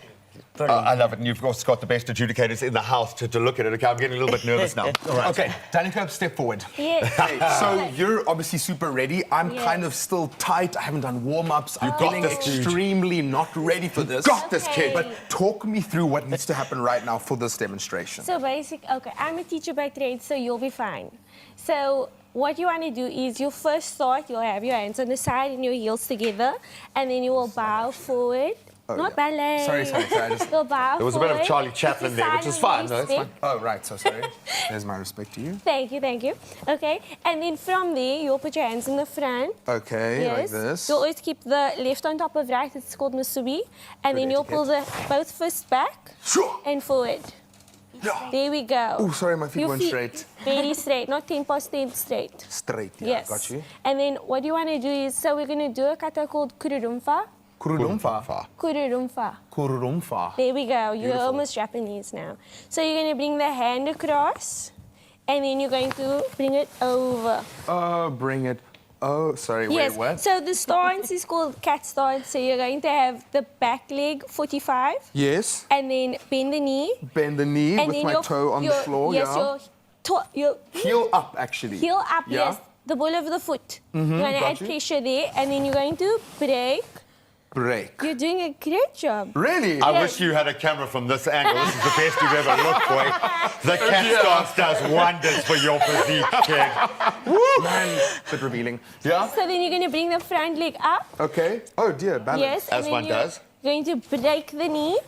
I love it, and you've also got the best adjudicators in the house to look at it. Okay, I'm getting a little bit nervous now. All right. Okay, Danica, step forward. Yes. So you're obviously super ready. I'm kind of still tight. I haven't done warm-ups. I'm feeling extremely not ready for this. Got this, kid. But talk me through what needs to happen right now for this demonstration. So I'm a teacher by trade, so you'll be fine. So what you want to do is you'll first start, you'll have your hands on the side and your heels together, and then you will bow forward Not ballet. Sorry. I just... Go bow There was a bit of forward. Charlie Chaplin It's a there, which sign is of fine. No, it's respect. fine. Oh, right. So sorry. There's my respect to you. Thank you. Okay, and then from there, you'll put your hands in the front. Okay, like Yes. this. You'll always keep the left on top of right. It's called musubi. And then you'll pull the both fists back Sure. and forward. Yeah. There we go. Oh, sorry, my feet Your weren't straight. Very straight, not 10 past 10 straight. Straight. Yeah, Yes. got you. And then what you want to do is, so we're going to do a kata called kururumfa. Kururumfa. Kururumfa. There we go. You're Beautiful. almost Japanese now. So you're going to bring the hand across, and then you're going to bring it over. Oh, bring it. Oh, sorry. Yes. Wait, what? So the stance is called cat stance. So you're going to have the back leg 45, Yes. and then bend the knee. Bend the knee And with then my your, toe on your, the floor. Yes, yeah. your Heel up, actually. heel up. Yeah. Yes, the ball of the foot. You're going to got add you. pressure there, and then you're going to break. Break. You're doing a great job. Really? I Yes. wish you had a camera from this angle. This is the best you've ever looked, boy. The cat stance does wonders for your physique, kid. Man, bit revealing. Yeah. So then you're going to bring the front leg up. Okay. Oh dear, balance. Yes, As and then one you're does. going to break the knee.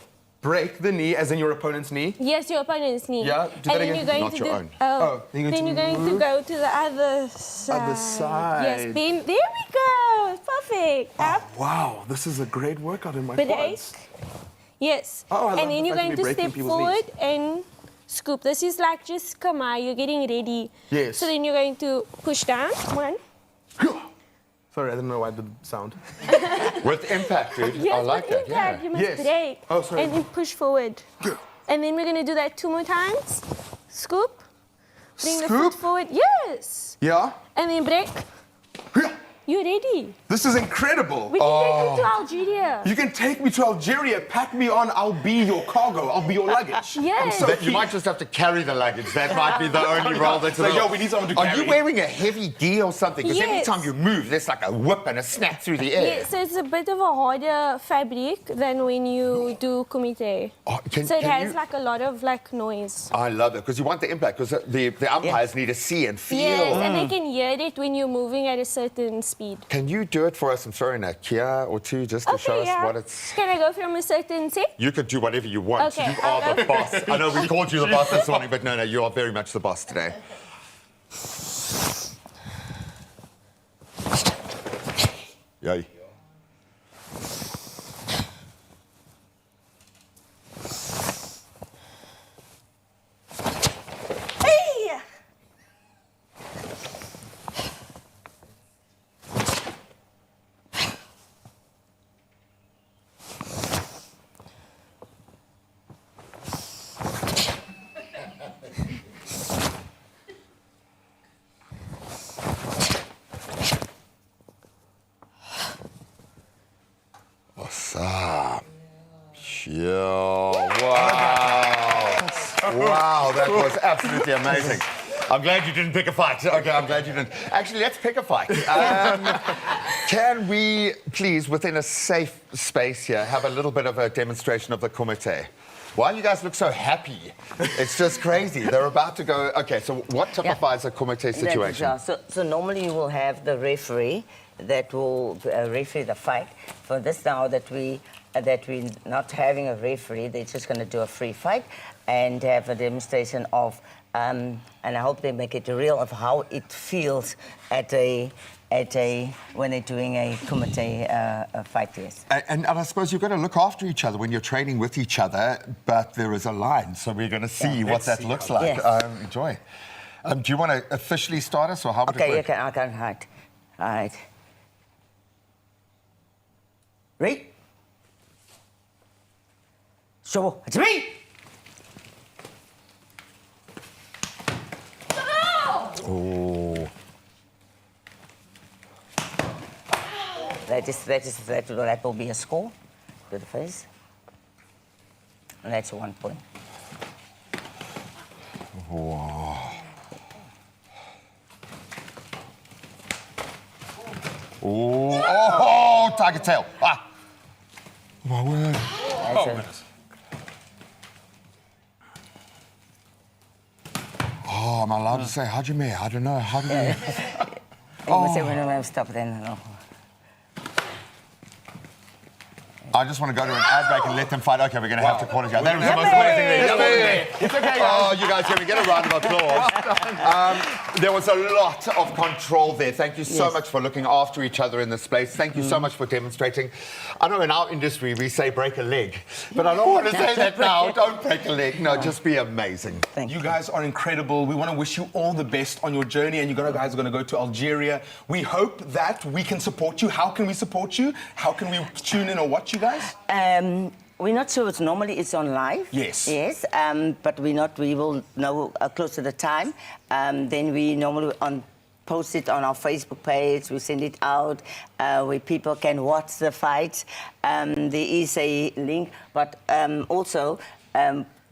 Break the knee, as in your opponent's knee. Yes, your opponent's knee. Yeah, do that and then again. you're going Not to your do, own. Oh, then you're then going you're to going to move. go to the other side. side. Yes, bend. There we go. Perfect. Up, Wow, this is a great workout in my break. quads. Yes. Oh, I love and then the you're fact going that to we're breaking step people's forward knees. and scoop. This is like just come on, you're getting ready. Yes. So then you're going to push down. One. Sorry, I didn't know why I did sound. With impact, dude. Yes, I like with that. impact, Yeah. you must Yes. break. Oh, sorry. And then push forward. And then we're going to do that 2 more times. Scoop. Bring the foot Scoop? forward. Yes. Yeah? And then break. You're ready. This is incredible. We can take you to Algeria. You can take me to Algeria, pack me on, I'll be your cargo, I'll be your luggage. Yes. I'm so But you keen. might just have to carry the luggage. That might be the only role that's Like, available. yo, we need someone to Are carry. you wearing a heavy gi or something? Because every Yes. time you move, there's like a whip and a snap through the air. Yeah, so it's a bit of a harder fabric than when you do kumite. Oh, So it has you- like a lot of like noise. I love it because you want the impact because the umpires need to see and feel. Yes, and they can hear it when you're moving at a certain speed. Can you do it for us and throw in a kia or two just to show us what it's... Can I go from a certain set? You can do whatever you want. Okay, You I'll are the go. boss. I know we called you the boss this morning, but no, you are very much the boss today. Yay. Hey! Awesome. Yo, wow. Wow, that was absolutely amazing. I'm glad you didn't pick a fight. Okay, I'm glad you didn't. Actually, let's pick a fight. Can we, please, within a safe space here, have a little bit of a demonstration of the kumite? Why you guys look so happy? It's just crazy. They're about to go... Okay, so what typifies a kumite situation? So normally you will have the referee that will referee the fight. For this now that we're not having a referee, they're just going to do a free fight and have a demonstration of, and I hope they make it real, of how it feels when they're doing a kumite fight, yes. And I suppose you've got to look after each other when you're training with each other, but there is a line, so we're going to see what that looks like. Yes. Enjoy. Do you want to officially start us, or how would it Okay, work? I can hide. All right. Ready? So, it's me! Oh. That will be a score to the face. And that's 1 point. Whoa. Oh, tiger tail. Ah. My word. That's Oh, am I allowed to say Hajime? I don't know. Hajime. You must say when I stop then. No. I just want to go to an ad break and let them fight. Okay, we're going to have to call it out. That was the most amazing thing. It's okay, oh, you guys, can we get a round of applause? There was a lot of control there. Thank you so much for looking after each other in this place. Thank you so much for demonstrating. I know in our industry we say break a leg, but I don't want to say that now. Don't break a leg. No, just be amazing. Thank you. You guys are incredible. We want to wish you all the best on your journey, and you guys are going to go to Algeria. We hope that we can support you. How can we support you? How can we tune in or watch you guys? We're not sure. Normally it's on live. Yes. Yes, but we're not. We will know close to the time. Then we normally post it on our Facebook page. We send it out where people can watch the fights. There is a link, but also.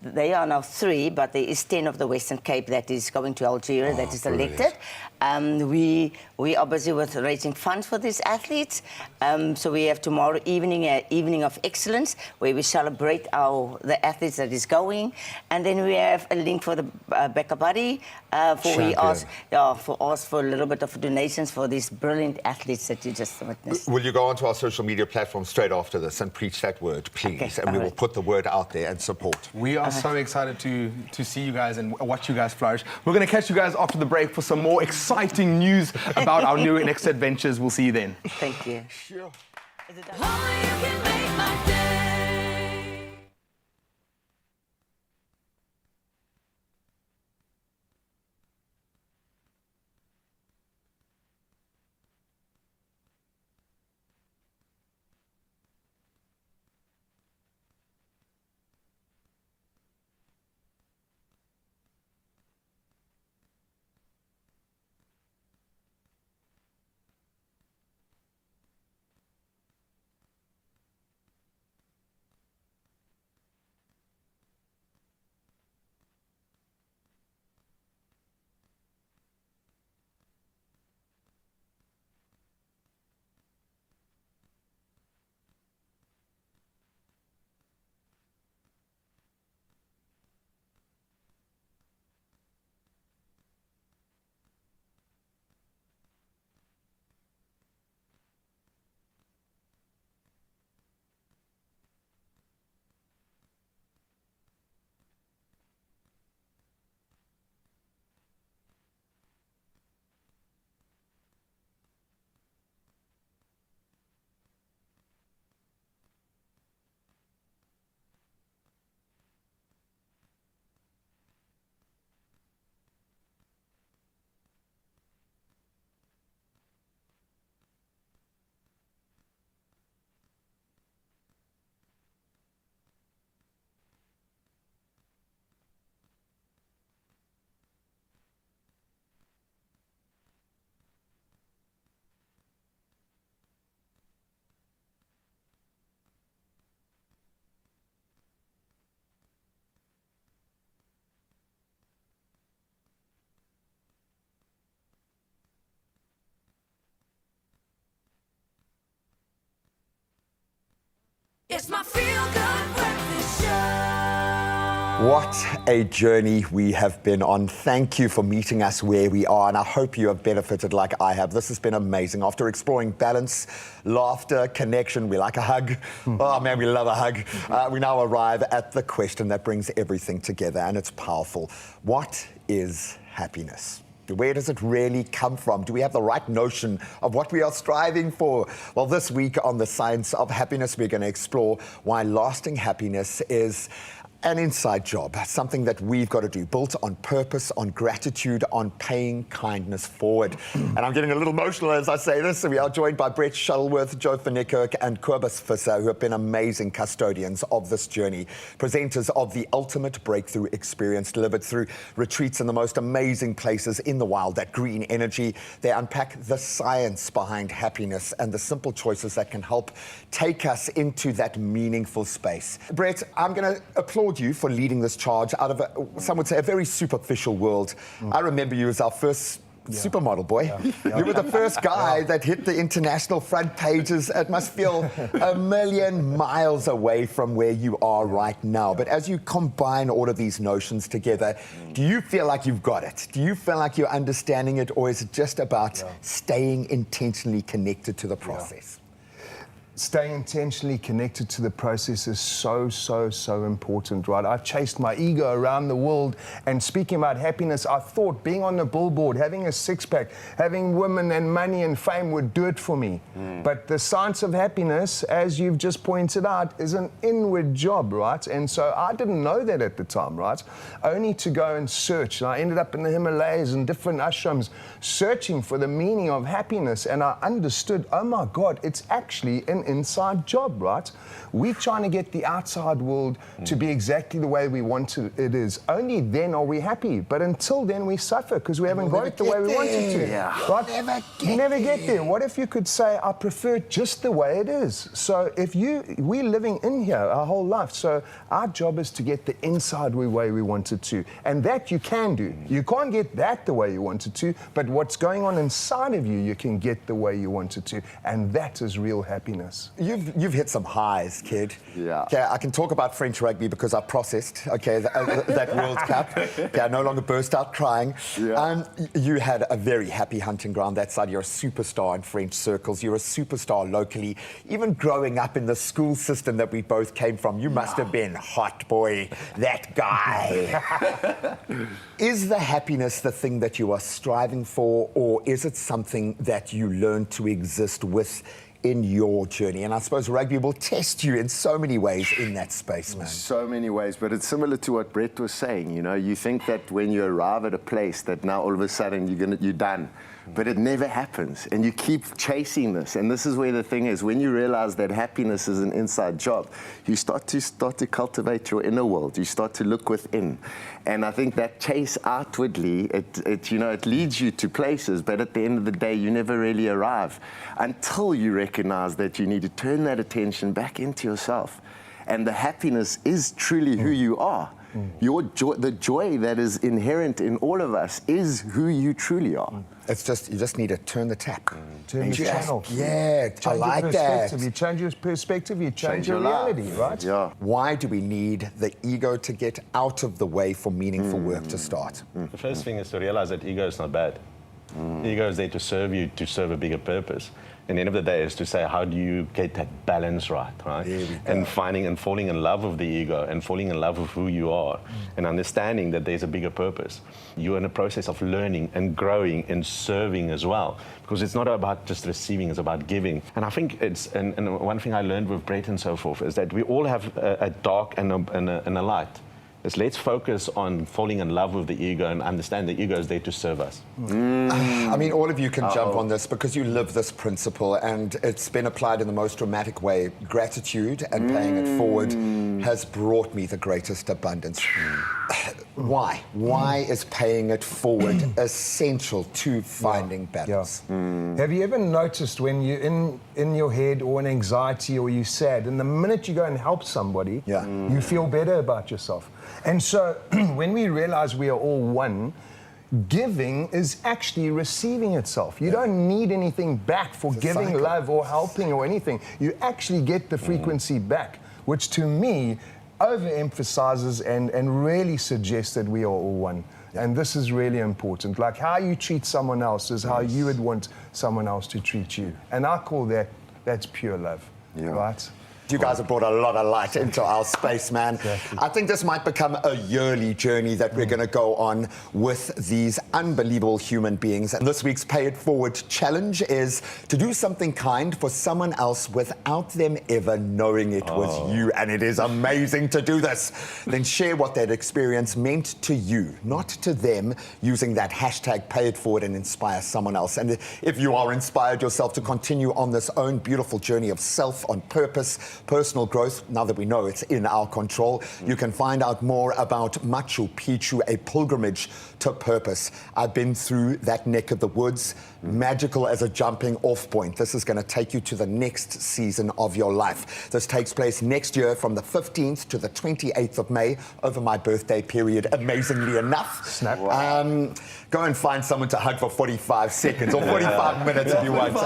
They are now 3, but there is 10 of the Western Cape that is going to Algeria that is selected. We are busy with raising funds for these athletes. So we have tomorrow evening an evening of excellence where we celebrate the athletes that is going, and then we have a link for the Becca Buddy we ask for a little bit of donations for these brilliant athletes that you just witnessed. Will you go onto our social media platform straight after this and preach that word, please? Okay, and we will put the word out there and support. We are so excited to see you guys and watch you guys flourish. We're going to catch you guys after the break for some more exciting news about our new next adventures. We'll see you then. Thank you. Sure. Only you can make my day. It's my feel-good breakfast show. What a journey we have been on. Thank you for meeting us where we are, and I hope you have benefited like I have. This has been amazing. After exploring balance, laughter, connection, we like a hug. Oh man, we love a hug. We now arrive at the question that brings everything together, and it's powerful. What is happiness? Where does it really come from? Do we have the right notion of what we are striving for? Well, this week on The Science of Happiness, we're going to explore why lasting happiness is an inside job, something that we've got to do, built on purpose, on gratitude, on paying kindness forward. And I'm getting a little emotional as I say this. So we are joined by Brett Shuttleworth, Joe van Niekerk, and Kobus Visser, who have been amazing custodians of this journey, presenters of the ultimate breakthrough experience delivered through retreats in the most amazing places in the wild, that green energy. They unpack the science behind happiness and the simple choices that can help take us into that meaningful space. Brett, I'm going to applaud you for leading this charge out of, some would say, a very superficial world. I remember you as our first supermodel boy. You were the first guy that hit the international front pages. It must feel a million miles away from where you are right now. But as you combine all of these notions together, do you feel like you've got it? Do you feel like you're understanding it, or is it just about staying intentionally connected to the process? staying intentionally connected to the process is so important, right? I've chased my ego around the world, and speaking about happiness, I thought being on the billboard, having a six-pack, having women and money and fame would do it for me. But the science of happiness, as you've just pointed out, is an inward job, right? And so I didn't know that at the time, right? Only to go and search. And I ended up in the Himalayas and different ashrams searching for the meaning of happiness, and I understood, oh my God, it's actually an inside job, right? We're trying to get the outside world to be exactly the way we want it is. Only then are we happy. But until then, we suffer because we haven't got it the way we want it to. Yeah. Right? You never get there. What if you could say, I prefer it just the way it is? So if we're living in here our whole life, so our job is to get the inside way we want it to. And that you can do. You can't get that the way you want it to, but what's going on inside of you, you can get the way you want it to. And that is real happiness. You've hit some highs, kid. Yeah. Okay, I can talk about French rugby because I processed, that World Cup. Okay, I no longer burst out crying. Yeah. You had a very happy hunting ground that side. You're a superstar in French circles. You're a superstar locally. Even growing up in the school system that we both came from, you must have been hot boy, that guy. Is the happiness the thing that you are striving for, or is it something that you learn to exist with in your journey? And I suppose rugby will test you in so many ways in that space, man. So many ways, but it's similar to what Brett was saying. You know, you think that when you arrive at a place that now all of a sudden you're done. But it never happens, and you keep chasing this. And this is where the thing is, when you realize that happiness is an inside job, you start to cultivate your inner world. You start to look within. And I think that chase outwardly, it leads you to places, but at the end of the day, you never really arrive until you recognize that you need to turn that attention back into yourself. And the happiness is truly who you are. Your joy, the joy that is inherent in all of us is who you truly are. It's just, you just need to turn the tap. Turn the channel. Yeah, I like that. You change your perspective, you change your reality, right? Yeah. Why do we need the ego to get out of the way for meaningful work to start? The first thing is to realize that ego is not bad. Ego is there to serve you, to serve a bigger purpose. And the end of the day is to say, how do you get that balance right? And finding and falling in love with the ego and falling in love with who you are and understanding that there's a bigger purpose. You're in a process of learning and growing and serving as well, because it's not about just receiving, it's about giving. And I think and one thing I learned with Brett and so forth is that we all have a dark and a light. Let's focus on falling in love with the ego and understand the ego is there to serve us. I mean, all of you can jump on this because you live this principle, and it's been applied in the most dramatic way. Gratitude and paying it forward has brought me the greatest abundance. Why? Why is paying it forward essential to finding balance? Have you ever noticed when you're in your head or in anxiety or you're sad, and the minute you go and help somebody, you feel better about yourself? And so when we realize we are all one, giving is actually receiving itself. You don't need anything back for giving love or helping or anything. You actually get the frequency back, which to me overemphasizes and really suggests that we are all one. And this is really important. Like how you treat someone else is how you would want someone else to treat you. And I call that's pure love, right? You guys have brought a lot of light into our space, man. Exactly. I think this might become a yearly journey that we're going to go on with these unbelievable human beings. And this week's Pay It Forward challenge is to do something kind for someone else without them ever knowing it was you. And it is amazing to do this. Then share what that experience meant to you, not to them, using that hashtag Pay It Forward and inspire someone else. And if you are inspired yourself to continue on this own beautiful journey of self on purpose, personal growth, now that we know it's in our control, you can find out more about Machu Picchu, a pilgrimage to purpose. I've been through that neck of the woods, magical as a jumping off point. This is going to take you to the next season of your life. This takes place next year from the 15th to the 28th of May over my birthday period, amazingly enough. Go and find someone to hug for 45 seconds or 45 minutes if you want.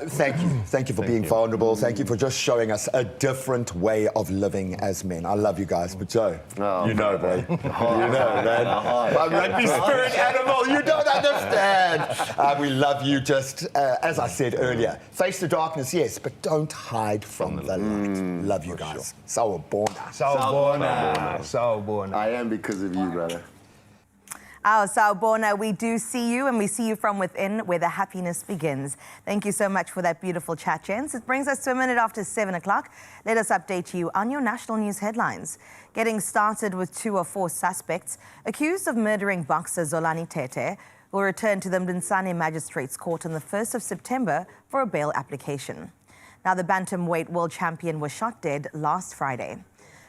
Thank you for being vulnerable. Thank you for just showing us a different way of living as men. I love you guys, but Joe, you know, bro. You know, man. My rugby spirit animal, you don't understand. We love you just, as I said earlier, face the darkness, yes, but don't hide from the light. Love you guys. Sawubona. Sawubona. Sawubona. I am because of you, brother. Our Sawubona, we do see you and we see you from within where the happiness begins. Thank you so much for that beautiful chat, gents. It brings us to a minute after 7 o'clock. Let us update you on your national news headlines. Getting started with 2 of 4 suspects accused of murdering boxer Zolani Tete will return to the Mdinsane Magistrates Court on the 1st of September for a bail application. Now, the bantamweight world champion was shot dead last Friday.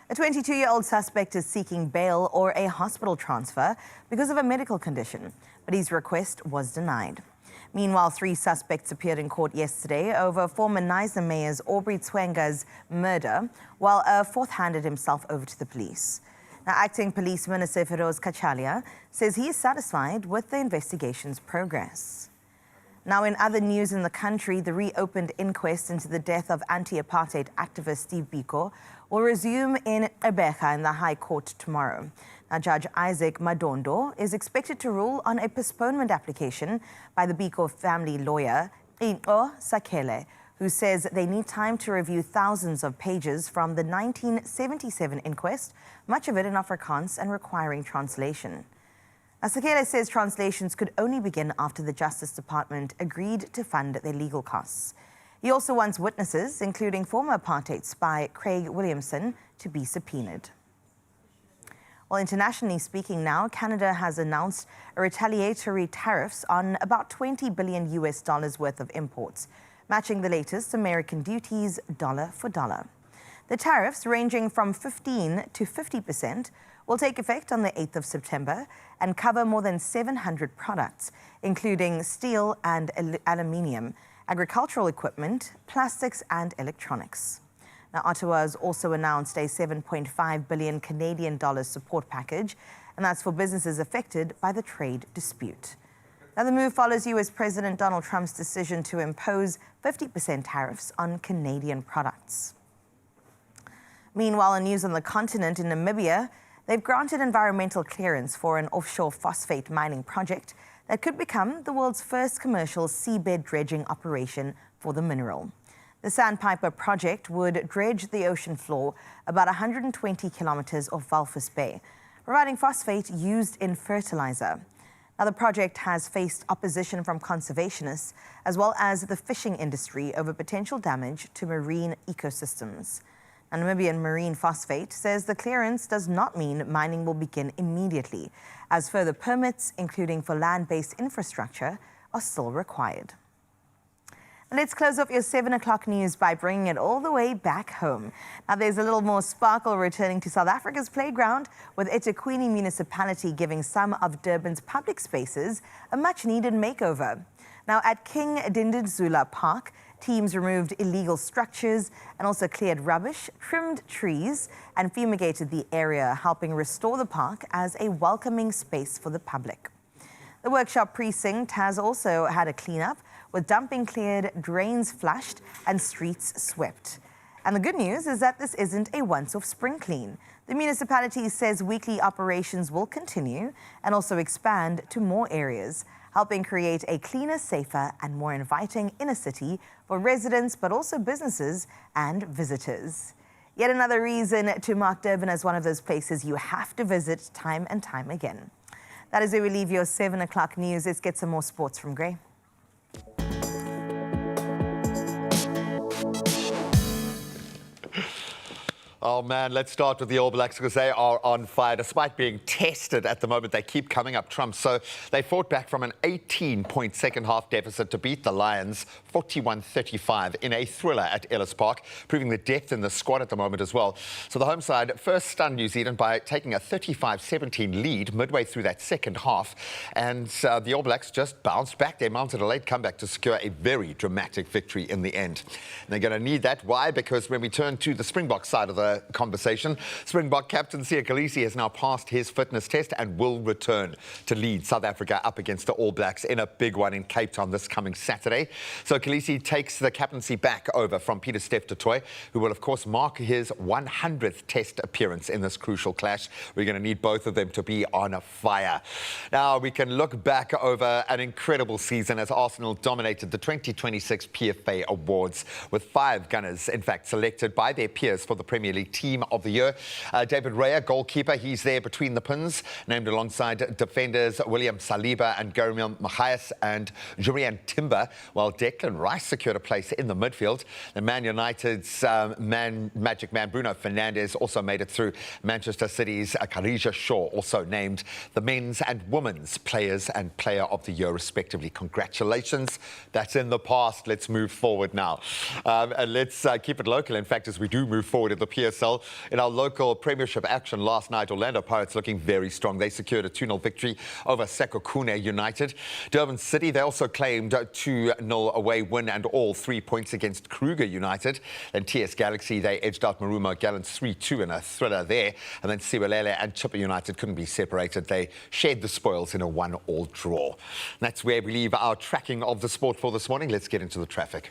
A 22-year-old suspect is seeking bail or a hospital transfer because of a medical condition, but his request was denied. Meanwhile, 3 suspects appeared in court yesterday over former Knysna Mayor's Aubrey Tswenga's murder, while a 4th handed himself over to the police. Now, Acting Police Minister Feroz Kachalia says he is satisfied with the investigation's progress. Now, in other news in the country, the reopened inquest into the death of anti-apartheid activist Steve Biko will resume in Gqeberha in the High Court tomorrow. Now, Judge Isaac Madondo is expected to rule on a postponement application by the Biko family lawyer, Inko Sakele, who says they need time to review thousands of pages from the 1977 inquest, much of it in Afrikaans and requiring translation. Sakele says translations could only begin after the Justice Department agreed to fund their legal costs. He also wants witnesses, including former apartheid spy Craig Williamson, to be subpoenaed. Well, internationally speaking now, Canada has announced a retaliatory tariffs on about $20 billion worth of imports, matching the latest American duties dollar for dollar. The tariffs, ranging from 15% to 50%, will take effect on the 8th of September and cover more than 700 products, including steel and aluminium, agricultural equipment, plastics and electronics. Now, Ottawa has also announced a $7.5 billion Canadian dollars support package, and that's for businesses affected by the trade dispute. Now, the move follows US President Donald Trump's decision to impose 50% tariffs on Canadian products. Meanwhile, in news on the continent, in Namibia, they've granted environmental clearance for an offshore phosphate mining project that could become the world's first commercial seabed dredging operation for the mineral. The Sandpiper project would dredge the ocean floor about 120 kilometers off Walvis Bay, providing phosphate used in fertilizer. Now, the project has faced opposition from conservationists as well as the fishing industry over potential damage to marine ecosystems. And Namibian Marine Phosphate says the clearance does not mean mining will begin immediately, as further permits, including for land-based infrastructure, are still required. And let's close off your 7 o'clock news by bringing it all the way back home. Now, there's a little more sparkle returning to South Africa's playground, with eThekwini municipality giving some of Durban's public spaces a much-needed makeover. Now, at King Dindinzula Park, teams removed illegal structures and also cleared rubbish, trimmed trees, and fumigated the area, helping restore the park as a welcoming space for the public. The workshop precinct has also had a cleanup, with dumping cleared, drains flushed, and streets swept. And the good news is that this isn't a once-off spring clean. The municipality says weekly operations will continue and also expand to more areas, helping create a cleaner, safer, and more inviting inner city for residents, but also businesses and visitors. Yet another reason to mark Durban as one of those places you have to visit time and time again. That is where we leave your 7 o'clock news. Let's get some more sports from Gray. Oh, man, let's start with the All Blacks because they are on fire. Despite being tested at the moment, they keep coming up trumps. So they fought back from an 18-point second-half deficit to beat the Lions 41-35 in a thriller at Ellis Park, proving the depth in the squad at the moment as well. So the home side first stunned New Zealand by taking a 35-17 lead midway through that second half. And the All Blacks just bounced back. They mounted a late comeback to secure a very dramatic victory in the end. And they're going to need that. Why? Because when we turn to the Springbok side of the the conversation. Springbok captain Siya Kolisi has now passed his fitness test and will return to lead South Africa up against the All Blacks in a big one in Cape Town this coming Saturday. So Kolisi takes the captaincy back over from Peter Steph du Toit, who will of course mark his 100th test appearance in this crucial clash. We're going to need both of them to be on fire. Now we can look back over an incredible season as Arsenal dominated the 2026 PFA Awards with 5 Gunners, in fact, selected by their peers for the Premier League Team of the Year. David Raya, goalkeeper, he's there between the pins, named alongside defenders William Saliba and Gabriel Magalhaes and Jurian Timber, while Declan Rice secured a place in the midfield. The Man United's magic man Bruno Fernandes also made it through. Manchester City's Kharisha Shaw also named the men's and women's players and player of the year respectively. Congratulations. That's in the past. Let's move forward now. And let's keep it local. In fact, as we do move forward in the PSL, in our local Premiership action last night, Orlando Pirates looking very strong. They secured a 2-0 victory over Sekhukhune United. Durban City, they also claimed a 2-0 away win and all 3 points against Kruger United. Then TS Galaxy, they edged out Marumo Gallants 3-2 in a thriller there. And then Siwelele and Chippa United couldn't be separated. They shared the spoils in a 1-1 draw. That's where we leave our tracking of the sport for this morning. Let's get into the traffic.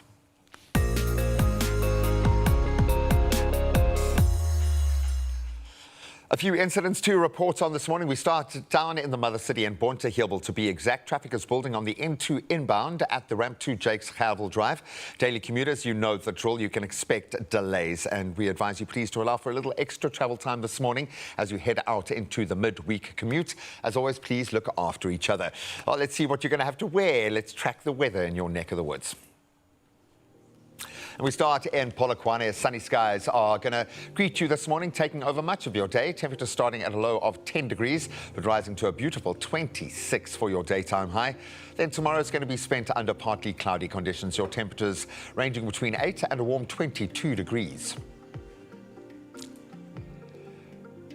A few incidents to report on this morning. We start down in the mother city in Bonteheuwel to be exact. Traffic is building on the N2 inbound at the ramp to Jakes Gerwel Drive. Daily commuters, you know the drill. You can expect delays, and we advise you please to allow for a little extra travel time this morning as you head out into the midweek commute. As always, please look after each other. Well, let's see what you're going to have to wear. Let's track the weather in your neck of the woods. And we start in Polokwane. Sunny skies are going to greet you this morning, taking over much of your day. Temperature starting at a low of 10 degrees, but rising to a beautiful 26 for your daytime high. Then tomorrow is going to be spent under partly cloudy conditions. Your temperatures ranging between 8 and a warm 22 degrees.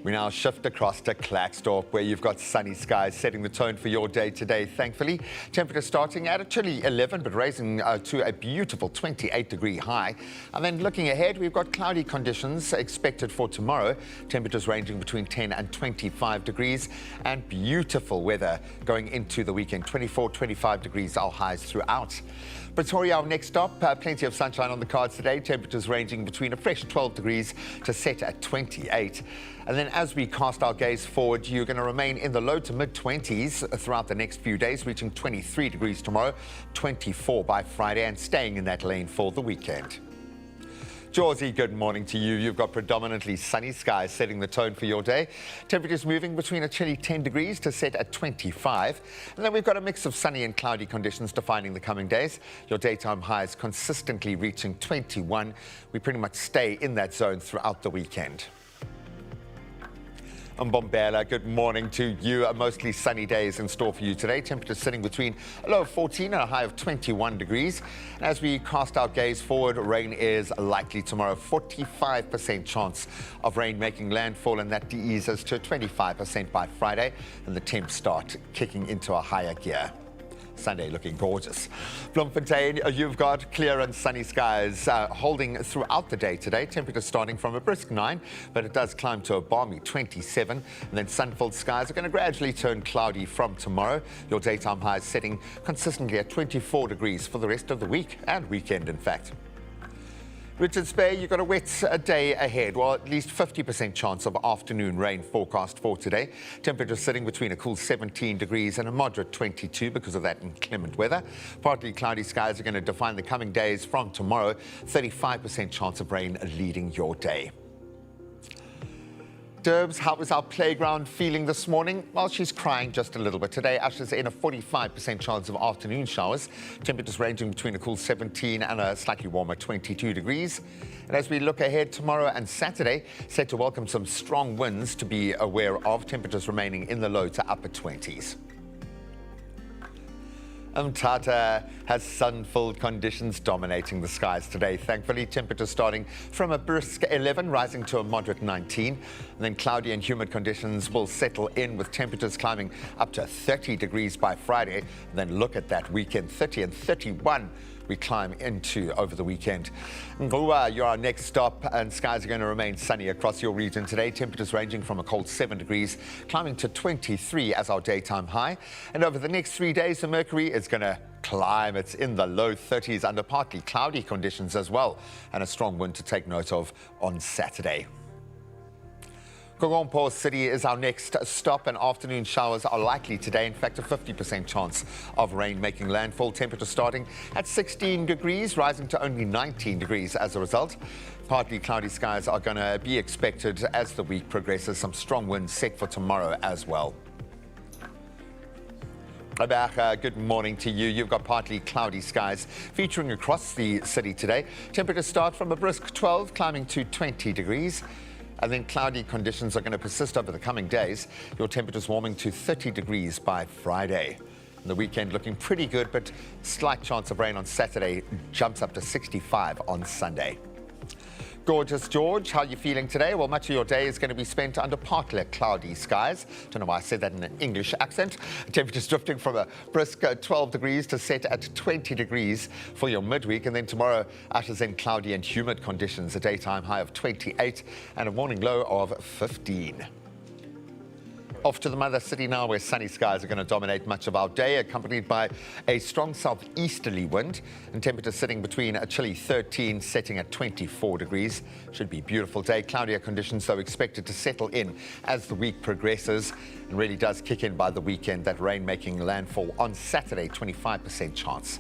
We now shift across to Klerksdorp, where you've got sunny skies setting the tone for your day today, thankfully. Temperature starting at a chilly 11, but raising to a beautiful 28-degree high. And then looking ahead, we've got cloudy conditions expected for tomorrow. Temperatures ranging between 10 and 25 degrees. And beautiful weather going into the weekend. 24, 25 degrees, our highs throughout. Pretoria, our next stop, plenty of sunshine on the cards today. Temperatures ranging between a fresh 12 degrees to set at 28. And then as we cast our gaze forward, you're going to remain in the low to mid-20s throughout the next few days, reaching 23 degrees tomorrow, 24 by Friday, and staying in that lane for the weekend. Georgie, good morning to you. You've got predominantly sunny skies setting the tone for your day. Temperatures moving between a chilly 10 degrees to set at 25. And then we've got a mix of sunny and cloudy conditions defining the coming days. Your daytime highs consistently reaching 21. We pretty much stay in that zone throughout the weekend. Mbombela, good morning to you. Mostly sunny days in store for you today. Temperatures sitting between a low of 14 and a high of 21 degrees. And as we cast our gaze forward, rain is likely tomorrow. 45% chance of rain making landfall, and that eases to 25% by Friday. And the temps start kicking into a higher gear. Sunday looking gorgeous. Bloemfontein, you've got clear and sunny skies holding throughout the day today. Temperature starting from a brisk 9, but it does climb to a balmy 27. And then sun-filled skies are going to gradually turn cloudy from tomorrow. Your daytime highs setting consistently at 24 degrees for the rest of the week and weekend, in fact. Richards Bay, you've got a wet day ahead. Well, at least 50% chance of afternoon rain forecast for today. Temperature sitting between a cool 17 degrees and a moderate 22 because of that inclement weather. Partly cloudy skies are going to define the coming days from tomorrow. 35% chance of rain leading your day. Derbs, how was our playground feeling this morning? Well, she's crying just a little bit. Today ushers in a 45% chance of afternoon showers. Temperatures ranging between a cool 17 and a slightly warmer 22 degrees. And as we look ahead tomorrow and Saturday, set to welcome some strong winds to be aware of. Temperatures remaining in the low to upper 20s. Umtata has sun-filled conditions dominating the skies today. Thankfully, temperatures starting from a brisk 11, rising to a moderate 19. And then cloudy and humid conditions will settle in with temperatures climbing up to 30 degrees by Friday. And then look at that weekend, 30 and 31 we climb into over the weekend. Ngua, you're our next stop, and skies are going to remain sunny across your region today. Temperatures ranging from a cold 7 degrees, climbing to 23 as our daytime high. And over the next 3 days, the mercury is going to climb. It's in the low 30s under partly cloudy conditions as well, and a strong wind to take note of on Saturday. Gogompo City is our next stop, and afternoon showers are likely today. In fact, a 50% chance of rain making landfall. Temperature starting at 16 degrees, rising to only 19 degrees as a result. Partly cloudy skies are going to be expected as the week progresses. Some strong winds set for tomorrow as well. Good morning to you. You've got partly cloudy skies featuring across the city today. Temperatures start from a brisk 12, climbing to 20 degrees. And then cloudy conditions are going to persist over the coming days. Your temperatures warming to 30 degrees by Friday. And the weekend looking pretty good, but slight chance of rain on Saturday, jumps up to 65 on Sunday. Gorgeous George, how are you feeling today? Well, much of your day is going to be spent under partly cloudy skies. Don't know why I said that in an English accent. Temperatures drifting from a brisk 12 degrees to set at 20 degrees for your midweek. And then tomorrow ushers in cloudy and humid conditions, a daytime high of 28 and a morning low of 15. Off to the mother city now, where sunny skies are going to dominate much of our day, accompanied by a strong southeasterly wind, and temperatures sitting between a chilly 13, setting at 24 degrees. Should be a beautiful day. Cloudier conditions, though, expected to settle in as the week progresses, and really does kick in by the weekend. That rain making landfall on Saturday, 25% chance.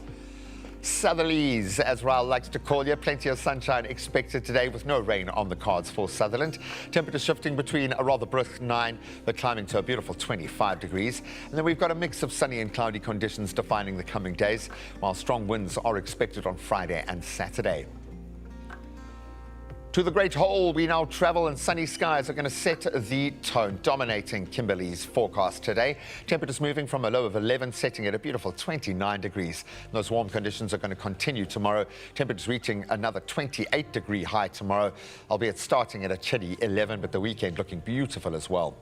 Southerlies, as Raul likes to call you. Plenty of sunshine expected today with no rain on the cards for Sutherland. Temperatures shifting between a rather brisk 9 but climbing to a beautiful 25 degrees. And then we've got a mix of sunny and cloudy conditions defining the coming days, while strong winds are expected on Friday and Saturday. To the Great Hole we now travel, and sunny skies are going to set the tone, dominating Kimberley's forecast today. Temperatures moving from a low of 11, setting at a beautiful 29 degrees. And those warm conditions are going to continue tomorrow. Temperatures reaching another 28-degree high tomorrow, albeit starting at a chilly 11, but the weekend looking beautiful as well.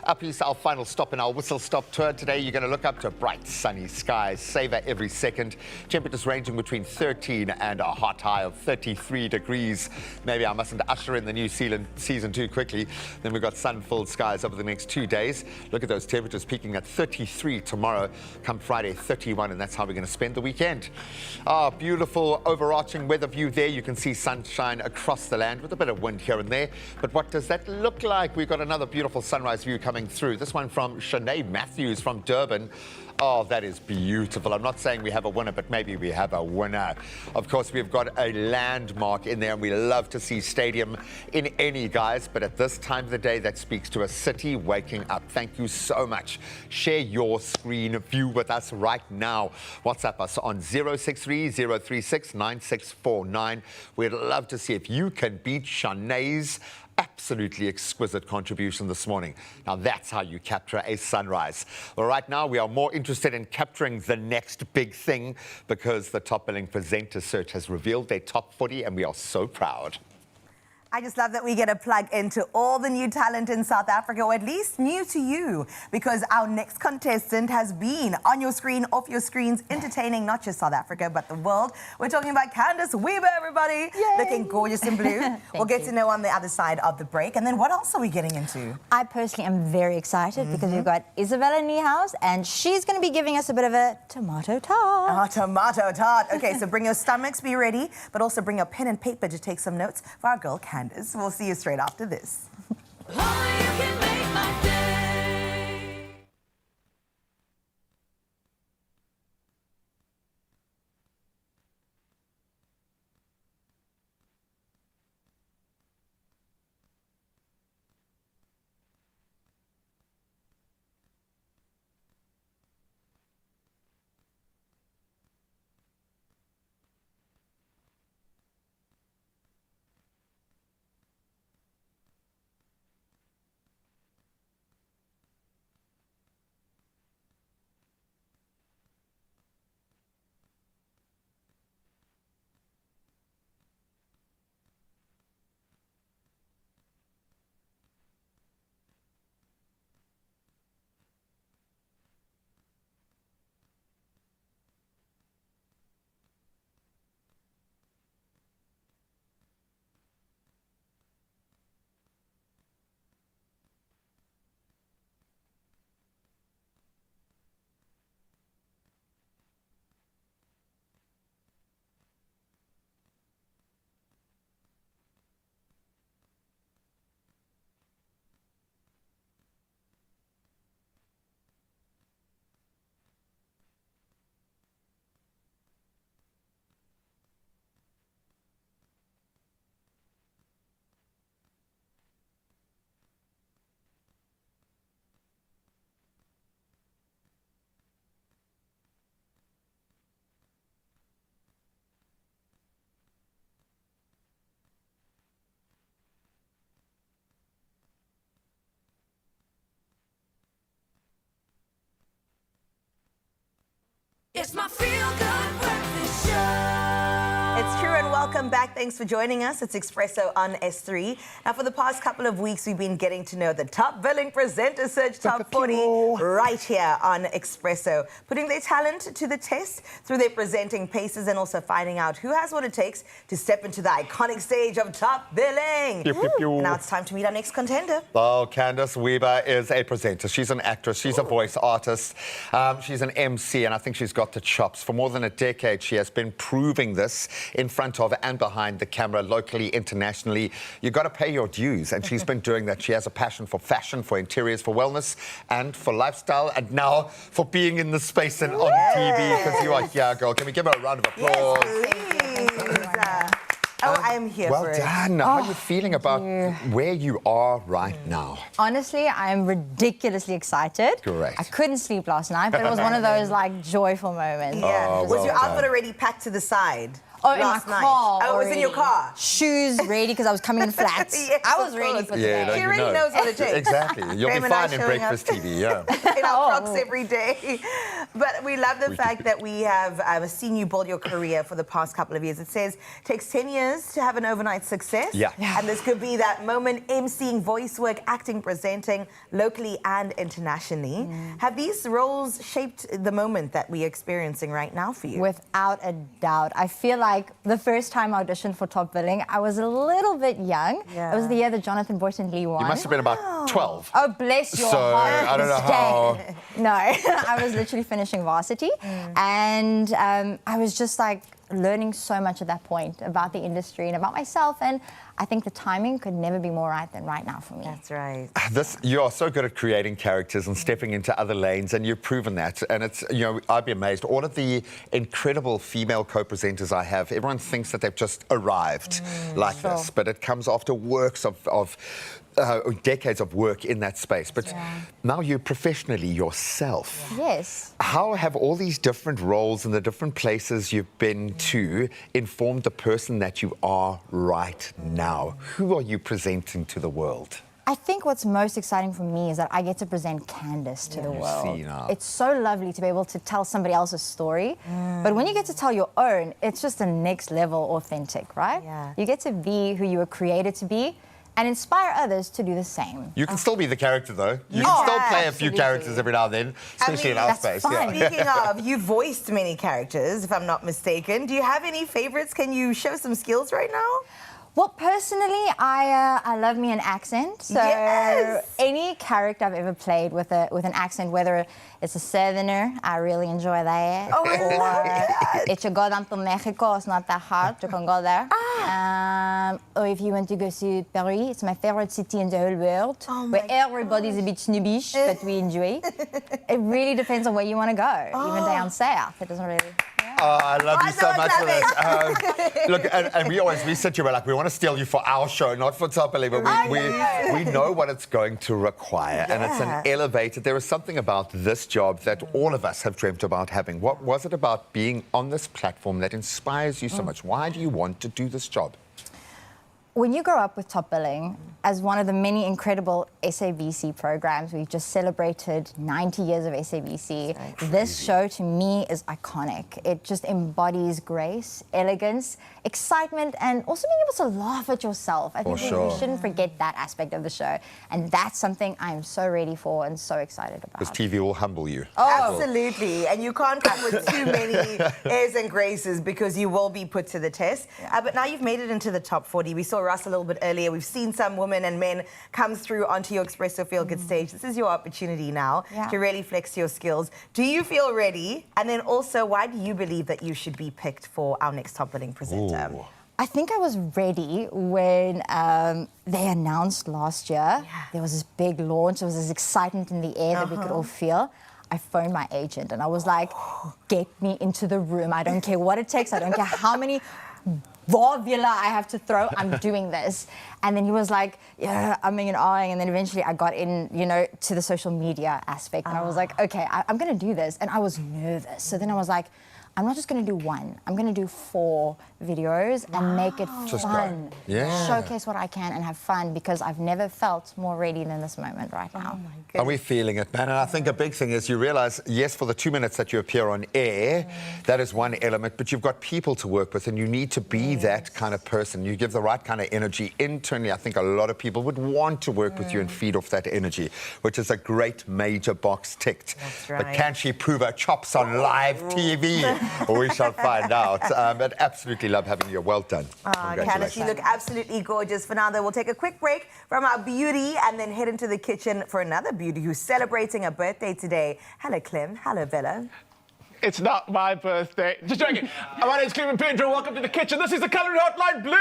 Up east, our final stop in our whistle-stop tour today. You're going to look up to bright, sunny skies, savor every second. Temperatures ranging between 13 and a hot high of 33 degrees. Maybe I mustn't usher in the new season too quickly. Then we've got sun-filled skies over the next 2 days. Look at those temperatures peaking at 33 tomorrow. Come Friday, 31, and that's how we're going to spend the weekend. Ah, beautiful overarching weather view there. You can see sunshine across the land with a bit of wind here and there. But what does that look like? We've got another beautiful sunrise view coming through. This one from Sinead Matthews from Durban. Oh, that is beautiful. I'm not saying we have a winner, but maybe we have a winner. Of course, we've got a landmark in there, and we love to see stadium in any guise, but at this time of the day, that speaks to a city waking up. Thank you so much. Share your screen view with us right now. WhatsApp us on 063-036-9649. We'd love to see if you can beat Sinead's absolutely exquisite contribution this morning. Now that's how you capture a sunrise. Well, right now we are more interested in capturing the next big thing, because the top billing presenter search has revealed their top 40, and we are so proud. I just love that we get a plug into all the new talent in South Africa, or at least new to you, because our next contestant has been on your screen, off your screens, entertaining not just South Africa, but the world. We're talking about Candice Weber, everybody. Yay. Looking gorgeous in blue. We'll get to know on the other side of the break. And then what else are we getting into? I personally am very excited because we've got Isabella Niehaus, and she's going to be giving us a bit of a tomato tart. Oh, tomato tart. Okay, so bring your stomachs, be ready, but also bring your pen and paper to take some notes for our girl, Candice. We'll see you straight after this. Only you can make my day. It's my feel-good breakfast show. It's true, and welcome back. Thanks for joining us. It's Expresso on S3. Now, for the past couple of weeks, we've been getting to know the top billing presenters search top 40 right here on Expresso, putting their talent to the test through their presenting paces and also finding out who has what it takes to step into the iconic stage of top billing. Pew, pew, pew. Now it's time to meet our next contender. Well, Candace Weber is a presenter. She's an actress. She's a voice artist. She's an MC, and I think she's got the chops. For more than a decade, she has been proving this in front of and behind the camera, locally, internationally. You've got to pay your dues, and she's been doing that. She has a passion for fashion, for interiors, for wellness, and for lifestyle, and now for being in the space and on TV, because you are here, girl. Can we give her a round of applause? Yes, please. I'm here Well for it. done. How are you feeling about where you are right now? Honestly, I'm ridiculously excited. Great. I couldn't sleep last night, but it was one of those like joyful moments. Yeah. Oh, Was well your outfit done. already packed to the side? Oh, in my last night? car. Oh, it was in your already. car. Shoes ready because I was coming in flats. Yes, I was of ready course. for Yeah, today. She you already know. knows what it takes. Exactly. You'll Graham be and I fine in showing up. breakfast TV, yeah. In our Crocs every day. But we love the fact that we have seen you build your career for the past couple of years. It says it takes 10 years to have an overnight success. Yeah. And this could be that moment, emceeing, voice work, acting, presenting, locally and internationally. Have these roles shaped the moment that we're experiencing right now for you? Without a doubt. I feel like the first time I auditioned for Top Billing, I was a little bit young. Yeah. It was the year that Jonathan Boyton Lee won. You must have been about 12. Oh, bless your So, heart. I don't know how- No, I was literally finishing varsity. And I was just like learning so much at that point about the industry and about myself. And I think the timing could never be more right than right now for me. That's right. You are so good at creating characters and stepping into other lanes, and you've proven that. And it's, I'd be amazed. All of the incredible female co-presenters I have, everyone thinks that they've just arrived like this, but it comes after works of decades of work in that space. But now you professionally yourself. Yes. How have all these different roles and the different places you've been to informed the person that you are right now? Who are you presenting to the world? I think what's most exciting for me is that I get to present Candace to the world. See now. It's so lovely to be able to tell somebody else's story. But when you get to tell your own, it's just the next level authentic, right? Yeah. You get to be who you were created to be and inspire others to do the same. You can still be the character, though. You can still play a few characters every now and then, especially in our that's space. fine. Speaking of, you voiced many characters, if I'm not mistaken. Do you have any favorites? Can you show some skills right now? Well, personally, I love me an accent. So any character I've ever played with an accent, whether it's a Southerner, I really enjoy that. Oh, I love that. If you go down to Mexico, it's not that hard. You can go there. Or if you want to go to Paris, it's my favorite city in the whole world, where everybody's a bit snobbish, but we enjoy. It really depends on where you want to go. Even down south, it doesn't really. Oh, I love you so much for this. Look, and we sit here, we're like, we want to steal you for our show, not for Top Billing, but we know what it's going to require, and it's an elevator. There is something about this job that all of us have dreamt about having. What was it about being on this platform that inspires you so much? Why do you want to do this job? When you grow up with Top Billing, as one of the many incredible SABC programs, we've just celebrated 90 years of SABC. This show, to me, is iconic. It just embodies grace, elegance, excitement, and also being able to laugh at yourself. I think we shouldn't forget that aspect of the show. And that's something I'm so ready for and so excited about. Because TV will humble you. Absolutely. And you can't come with too many airs and graces because you will be put to the test. But now you've made it into the top 40. We saw Russ a little bit earlier. We've seen some women and men come through onto your Expresso Feel Good stage. This is your opportunity now to really flex your skills. Do you feel ready? And then also, why do you believe that you should be picked for our next Top Billing presenter? I think I was ready when they announced last year. There was this big launch. There was this excitement in the air that we could all feel. I phoned my agent and I was like, get me into the room. I don't care what it takes. I don't care how many Vorvula I have to throw, I'm doing this. And then he was like, yeah, I'm and ahhing. And then eventually I got in, to the social media aspect. And I was like, okay, I'm going to do this. And I was nervous. So then I was like, I'm not just going to do one. I'm going to do 4 videos and make it Just fun. go. Yeah. Showcase what I can and have fun because I've never felt more ready than this moment right now. Are we feeling it, man? And I think a big thing is you realize, yes, for the 2 minutes that you appear on air, that is one element, but you've got people to work with and you need to be that kind of person. You give the right kind of energy internally. I think a lot of people would want to work with you and feed off that energy, which is a great major box ticked. That's But right. can she prove her chops on live TV? We shall find out. But absolutely love having you. Well done. Candice, you look absolutely gorgeous. For now, though, we'll take a quick break from our beauty and then head into the kitchen for another beauty who's celebrating a birthday today. Hello, Clem. Hello, Bella. It's not my birthday. Just joking. My name's Clement Pedro. Welcome to the kitchen. This is the Culinary Hotline. Bling!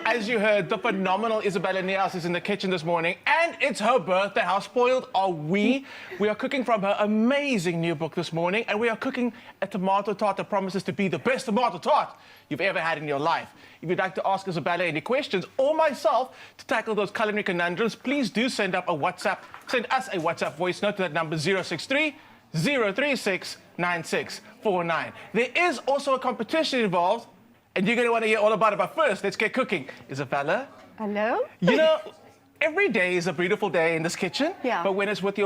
As you heard, the phenomenal Isabella Nias is in the kitchen this morning, and it's her birthday. How spoiled are we? We are cooking from her amazing new book this morning, and we are cooking a tomato tart that promises to be the best tomato tart you've ever had in your life. If you'd like to ask Isabella any questions or myself to tackle those culinary conundrums, please do send us a WhatsApp voice note to that number 063 036 9649. There is also a competition involved, and you're going to want to hear all about it. But first, let's get cooking. Isabella? Hello? You know, every day is a beautiful day in this kitchen. Yeah. But when it's with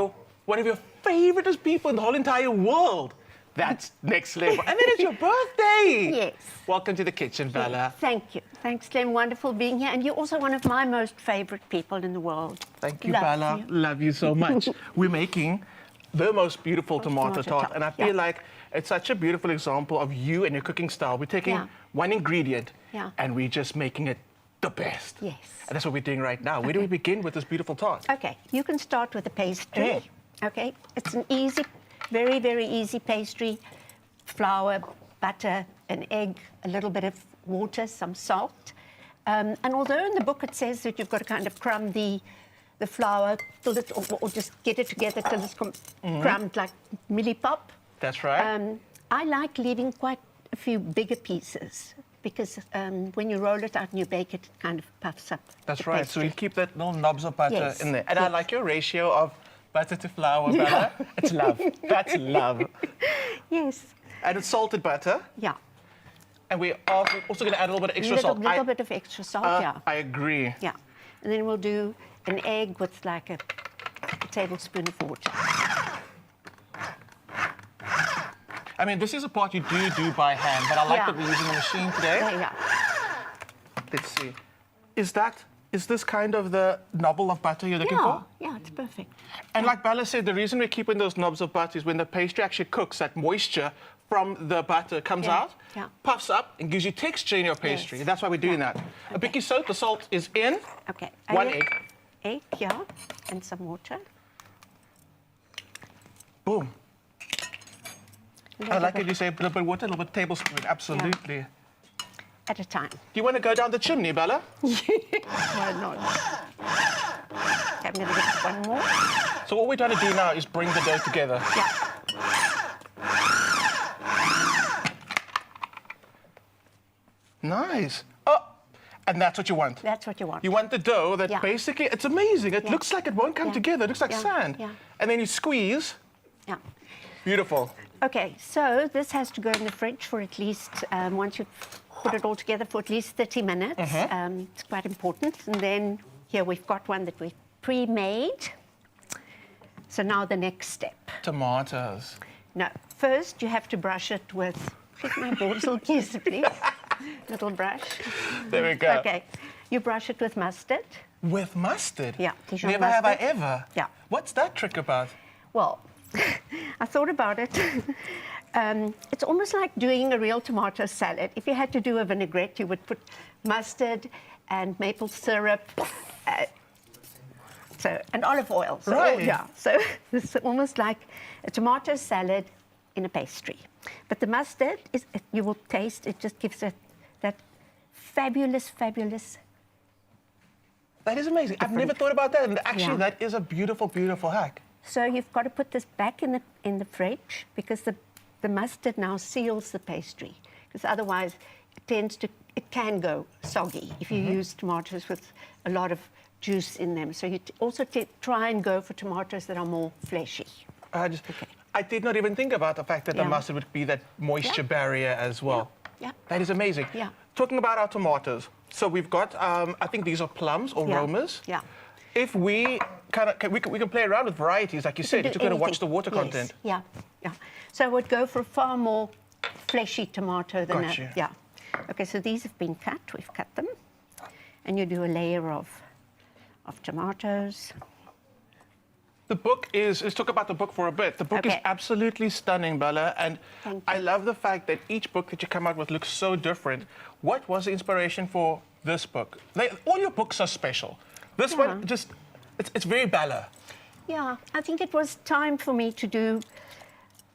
one of your favorite people in the whole entire world, that's next level. And then it's your birthday. Yes. Welcome to the kitchen, Bella. Thank you. Thanks, Clem. Wonderful being here. And you're also one of my most favorite people in the world. Thank you, Love Bella. you. Love you so much. We're making the most beautiful tomato tart. And I feel like it's such a beautiful example of you and your cooking style. We're taking one ingredient and we're just making it the best. Yes. And that's what we're doing right now. Where do we begin with this beautiful tart? Okay, you can start with the pastry. Okay, it's an easy, very, very easy pastry. Flour, butter, an egg, a little bit of water, some salt. And although in the book it says that you've got to kind of crumb the flour till it, or just get it together till it's crumbed like millipop. That's right. I like leaving quite a few bigger pieces because when you roll it out and you bake it, it kind of puffs up. That's right. So you keep that little knobs of butter in there. And I Yes. like your ratio of butter to flour, Bella. It's love. That's love. Yes. And it's salted butter. Yeah. And we are also going to add a little bit of extra salt. A little bit of extra salt, yeah. I agree. Yeah. And then we'll do an egg with like a tablespoon of water. I mean, this is a part you do by hand, but I like that we're using the machine today. Yeah. Let's see. Is this kind of the knobble of butter you're looking for? Yeah, it's perfect. And like Bella said, the reason we're keeping those knobs of butter is when the pastry actually cooks, that moisture from the butter comes out, puffs up, and gives you texture in your pastry. That's why we're doing that. A bit of salt, the salt is in. Okay. One egg. Egg, yeah, and some water. Boom. I like it, you say a little bit of water, a little bit of tablespoon, absolutely. At a time. Do you want to go down the chimney, Bella? Why not? Okay, I'm going to get one more. So what we're trying to do now is bring the dough together. Yeah. Nice. Oh, and that's what you want. That's what you want. You want the dough that basically, it's amazing. It looks like it won't come together. It looks like sand. Yeah. And then you squeeze. Yeah. Beautiful. Okay, so this has to go in the fridge for at least, once you've put it all together, for at least 30 minutes. It's quite important. And then here we've got one that we've pre-made. So now the next step. Tomatoes. No, first you have to brush it with, get my borsal kiss, please. Little brush. There we go. Okay, you brush it with mustard. With mustard? Yeah. Dijon Never have I mustard. ever. Yeah. What's that trick about? Well, I thought about it. It's almost like doing a real tomato salad. If you had to do a vinaigrette, you would put mustard and maple syrup, and olive oil. So, Right. Yeah. So it's almost like a tomato salad in a pastry. But the mustard is, you will taste, it just gives it that fabulous. That is amazing. I've never thought about that. And actually, that is a beautiful, beautiful hack. So you've got to put this back in the fridge because the mustard now seals the pastry. Because otherwise, it can go soggy if you use tomatoes with a lot of juice in them. So you also try and go for tomatoes that are more fleshy. I did not even think about the fact that the mustard would be that moisture barrier as well. Yeah. That is amazing. Yeah. Talking about our tomatoes, so we've got, I think these are plums or romas. Yeah. If we we can play around with varieties, like you said, you're just going to watch the water content. Yeah, yeah. So I would go for a far more fleshy tomato than Got you. yeah. Okay, so these have been cut. We've cut them, and you do a layer of tomatoes. The book is, let's talk about the book for a bit. The book is absolutely stunning, Bella, and I love the fact that each book that you come out with looks so different. What was the inspiration for this book? All your books are special. This one, just, it's very Bella. Yeah, I think it was time for me to do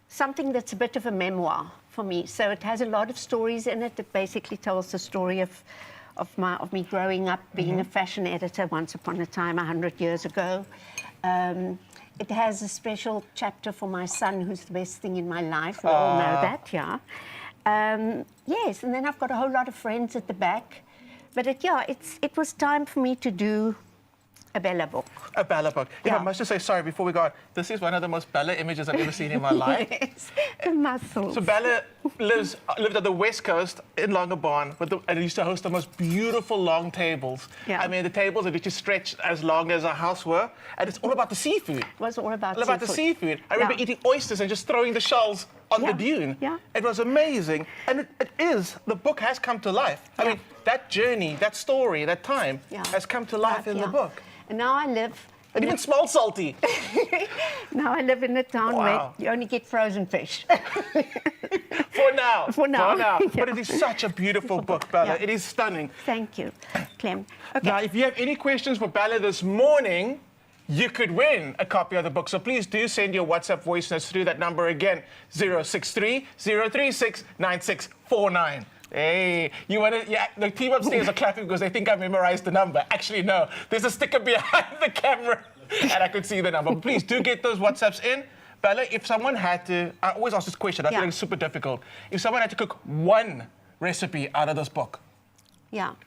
something that's a bit of a memoir for me. So it has a lot of stories in it. It basically tells the story of me growing up, being a fashion editor once upon a time, 100 years ago. It has a special chapter for my son, who's the best thing in my life. We all know that, yeah. Yes, and then I've got a whole lot of friends at the back. But it was time for me to do a Bella book. A Bella book. Yeah. I must just say, sorry, before we go on, this is one of the most Bella images I've ever seen in my life. Yes, the muscles. So Bella lived at the West Coast in Longabon, and used to host the most beautiful long tables. Yeah. I mean, the tables that just stretched as long as our house were, and it's all about the seafood. It was all about the seafood. I remember eating oysters and just throwing the shells on the dune. Yeah. It was amazing, and the book has come to life. I mean, that journey, that story, that time has come to life in the book. And now I live... It even smells salty. Now I live in a town where you only get frozen fish. For now. For now. Yeah. But it is such a beautiful book, Bella. It is stunning. Thank you, Clem. Okay. Now, if you have any questions for Bella this morning, you could win a copy of the book. So please do send your WhatsApp voice notes through that number again, 063 036 9649. Hey, you want to? Yeah, the team upstairs are clapping because they think I memorized the number. Actually, no. There's a sticker behind the camera, and I could see the number. But please do get those WhatsApps in. Bella, if someone had to, I always ask this question. I feel like it's super difficult. If someone had to cook one recipe out of this book,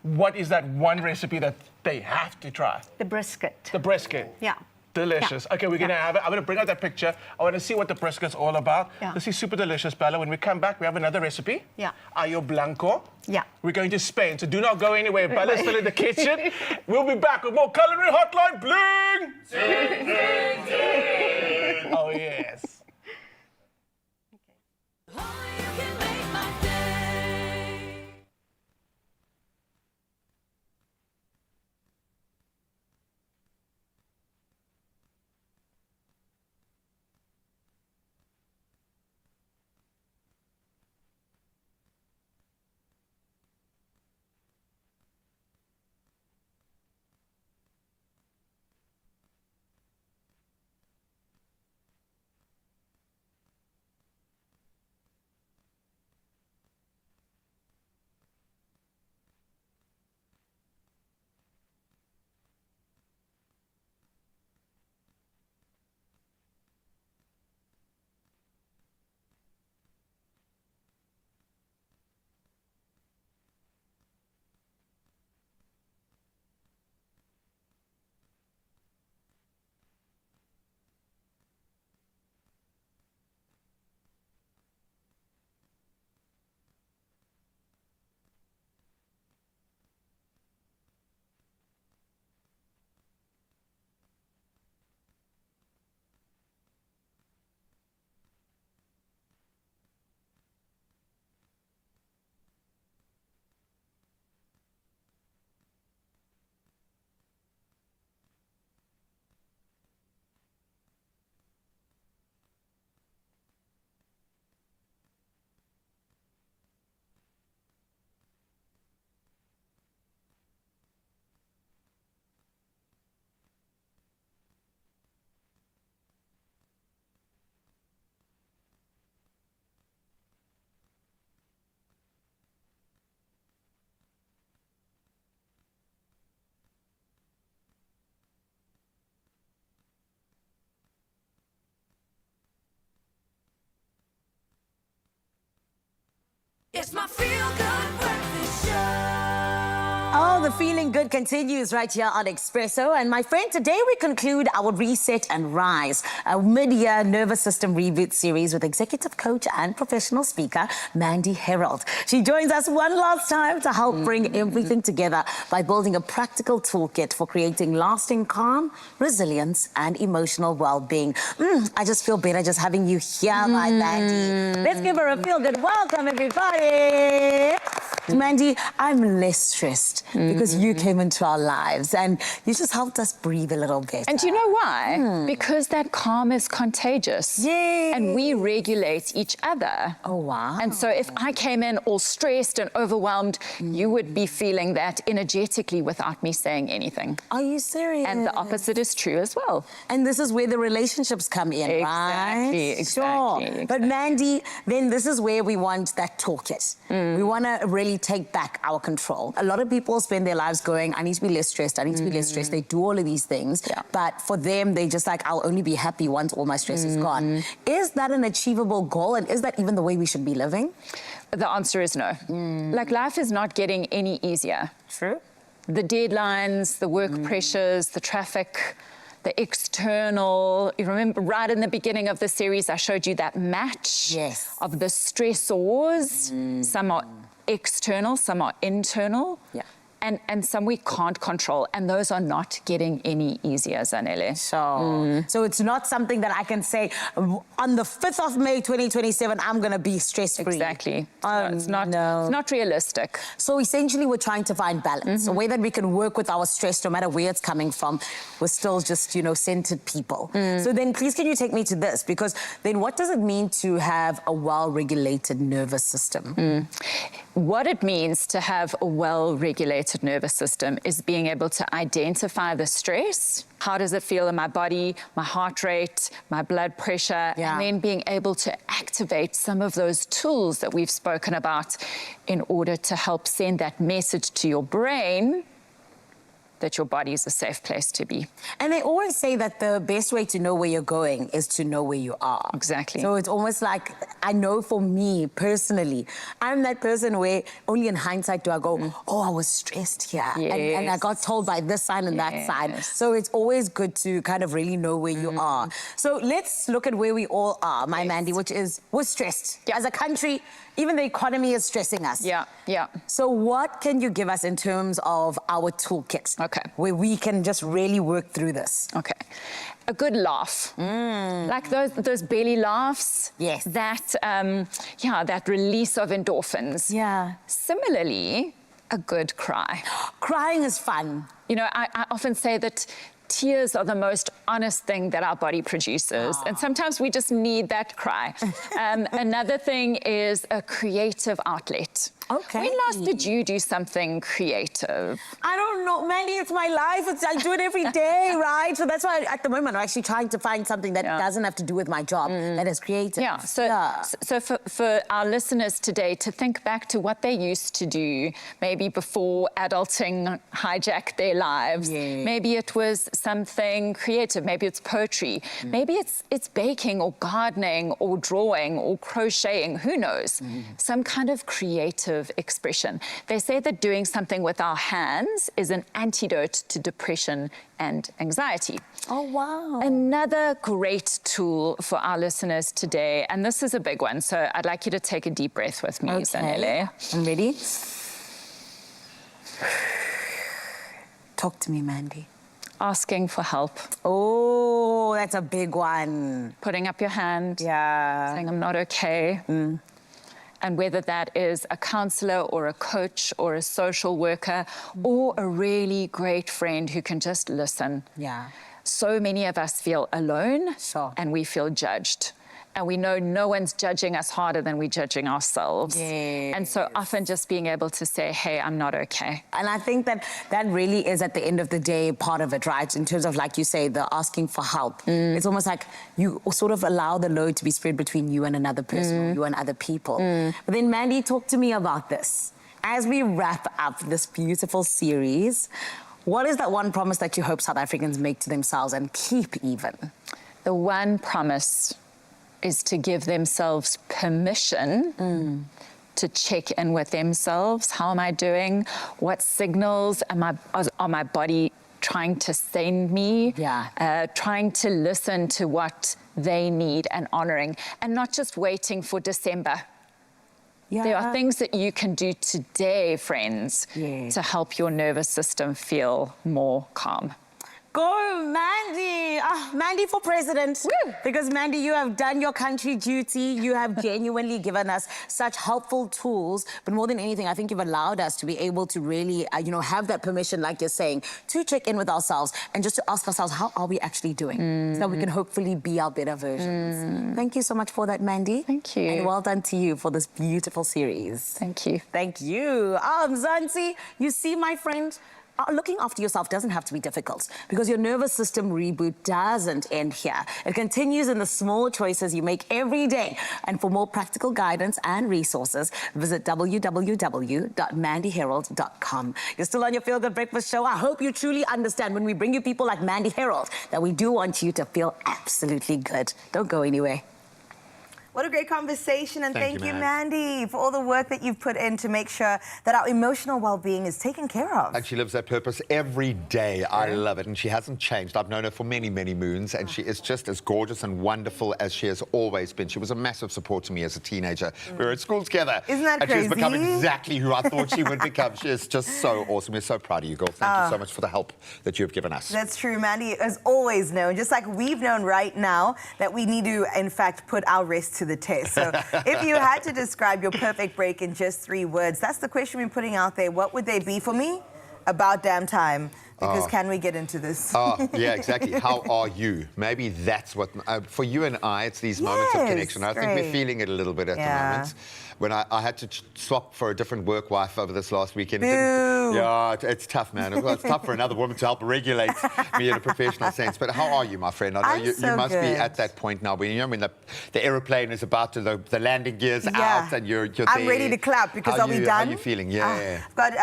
what is that one recipe that they have to try? The brisket. The brisket. Yeah. Delicious. Okay, we're gonna have it. I'm gonna bring out that picture. I want to see what the brisket's all about. This is super delicious, Bella. When we come back, we have another recipe. Ayo Blanco. We're going to Spain, so do not go anywhere. Bella's still in the kitchen. We'll be back with more Culinary Hotline Bling! Ding, ding, ding. Oh, yes. It's my feel-good breakfast show. Oh, the feeling good continues right here on Expresso. And my friend, today we conclude our Reset and Rise, a mid-year nervous system reboot series with executive coach and professional speaker, Mandy Herald. She joins us one last time to help bring everything together by building a practical toolkit for creating lasting calm, resilience, and emotional well-being. I just feel better just having you here, my Mandy. Let's give her a feel-good welcome, everybody. Mandy, I'm less stressed because you came into our lives and you just helped us breathe a little bit. And do you know why? Because that calm is contagious. Yay. And we regulate each other. Oh, wow. And so if I came in all stressed and overwhelmed, you would be feeling that energetically without me saying anything. Are you serious? And the opposite is true as well. And this is where the relationships come in, right? Exactly. Sure. But Mandy, then this is where we want that toolkit. We want to really take back our control. A lot of people spend their lives going, I need to be less stressed, I need to be less stressed. They do all of these things. But for them, they just like, I'll only be happy once all my stress is gone. Is that an achievable goal? And is that even the way we should be living? The answer is no. Like, life is not getting any easier. True. The deadlines, the work pressures, the traffic, the external. You remember right in the beginning of the series, I showed you that match of the stressors. Some are external, some are internal. And some we can't control, and those are not getting any easier, Zanele. So it's not something that I can say, on the 5th of May, 2027, I'm going to be stress-free. Exactly. It's not realistic. So essentially, we're trying to find balance, a way that we can work with our stress, no matter where it's coming from. We're still just, centered people. So then please, can you take me to this? Because then what does it mean to have a well-regulated nervous system? What it means to have a well-regulated nervous system is being able to identify the stress. How does it feel in my body, my heart rate, my blood pressure, and then being able to activate some of those tools that we've spoken about in order to help send that message to your brain that your body is a safe place to be. And they always say that the best way to know where you're going is to know where you are. Exactly. So it's almost like, I know for me personally, I'm that person where only in hindsight do I go, oh, I was stressed here. And I got told by this sign and that sign. So it's always good to kind of really know where you are. So let's look at where we all are, my Mandy, which is, we're stressed. As a country, even the economy is stressing us. So what can you give us in terms of our toolkit? Where we can just really work through this. A good laugh. Like those belly laughs. That, that release of endorphins. Similarly, a good cry. Crying is fun. You know, I often say that tears are the most honest thing that our body produces. And sometimes we just need that cry. Another thing is a creative outlet. When last did you do something creative? I don't know, Mandy, it's my life. I do it every day, right? So that's why at the moment I'm actually trying to find something that doesn't have to do with my job, that is creative. So for our listeners today to think back to what they used to do, maybe before adulting hijacked their lives. Maybe it was something creative, maybe it's poetry, maybe it's baking or gardening or drawing or crocheting, who knows? Some kind of creative expression. They say that doing something with our hands is an antidote to depression and anxiety. Oh, wow. Another great tool for our listeners today, and this is a big one, so I'd like you to take a deep breath with me, Zanele. I'm ready. Talk to me, Mandy. Asking for help. Oh, that's a big one. Putting up your hand. Saying, I'm not okay. And whether that is a counselor or a coach or a social worker or a really great friend who can just listen. So many of us feel alone and we feel judged. And we know no one's judging us harder than we're judging ourselves. And so often just being able to say, hey, I'm not okay. And I think that that really is at the end of the day part of it, right? In terms of, like you say, the asking for help. It's almost like you sort of allow the load to be spread between you and another person, or you and other people. But then, Mandy, talk to me about this. As we wrap up this beautiful series, what is that one promise that you hope South Africans make to themselves and keep even? The one promise is to give themselves permission to check in with themselves. How am I doing? What signals are my body trying to send me? Trying to listen to what they need and honoring, and not just waiting for December. There are things that you can do today, friends, to help your nervous system feel more calm. Go, Mandy! Mandy for president. Woo! Because, Mandy, you have done your country duty. You have genuinely given us such helpful tools. But more than anything, I think you've allowed us to be able to really, have that permission, like you're saying, to check in with ourselves and just to ask ourselves, how are we actually doing? So that we can hopefully be our better versions. Thank you so much for that, Mandy. Thank you. And well done to you for this beautiful series. Thank you. Thank you. Zanzi, you see, my friend, looking after yourself doesn't have to be difficult because your nervous system reboot doesn't end here. It continues in the small choices you make every day. And for more practical guidance and resources, visit www.mandyherald.com. You're still on your Feel Good Breakfast show. I hope you truly understand when we bring you people like Mandy Herald that we do want you to feel absolutely good. Don't go anywhere. What a great conversation, and thank you, man. Mandy, for all the work that you've put in to make sure that our emotional well-being is taken care of. And she lives that purpose every day. I love it, and she hasn't changed. I've known her for many, many moons, and she is just as gorgeous and wonderful as she has always been. She was a massive support to me as a teenager. We were at school together. Isn't that and crazy? she's become exactly who I thought she would become. She is just so awesome. We're so proud of you, girl. Thank you so much for the help that you have given us. That's true. Mandy has always known, just like we've known right now, that we need to, in fact, put our rest to the test. So if you had to describe your perfect break in just 3 words, that's the question we're putting out there. What would they be for me? About damn time. Because can we get into this? Yeah, exactly. How are you? Maybe that's what... for you and I, it's these moments of connection. I think we're feeling it a little bit at the moment. When I had to swap for a different work wife over this last weekend. It's tough, man. It's tough for another woman to help regulate me in a professional sense. But how are you, my friend? I know you must be at that point now. When when the airplane is about to, the landing gears out and you're there. I'm ready to clap because are we done? How are you feeling? I've got,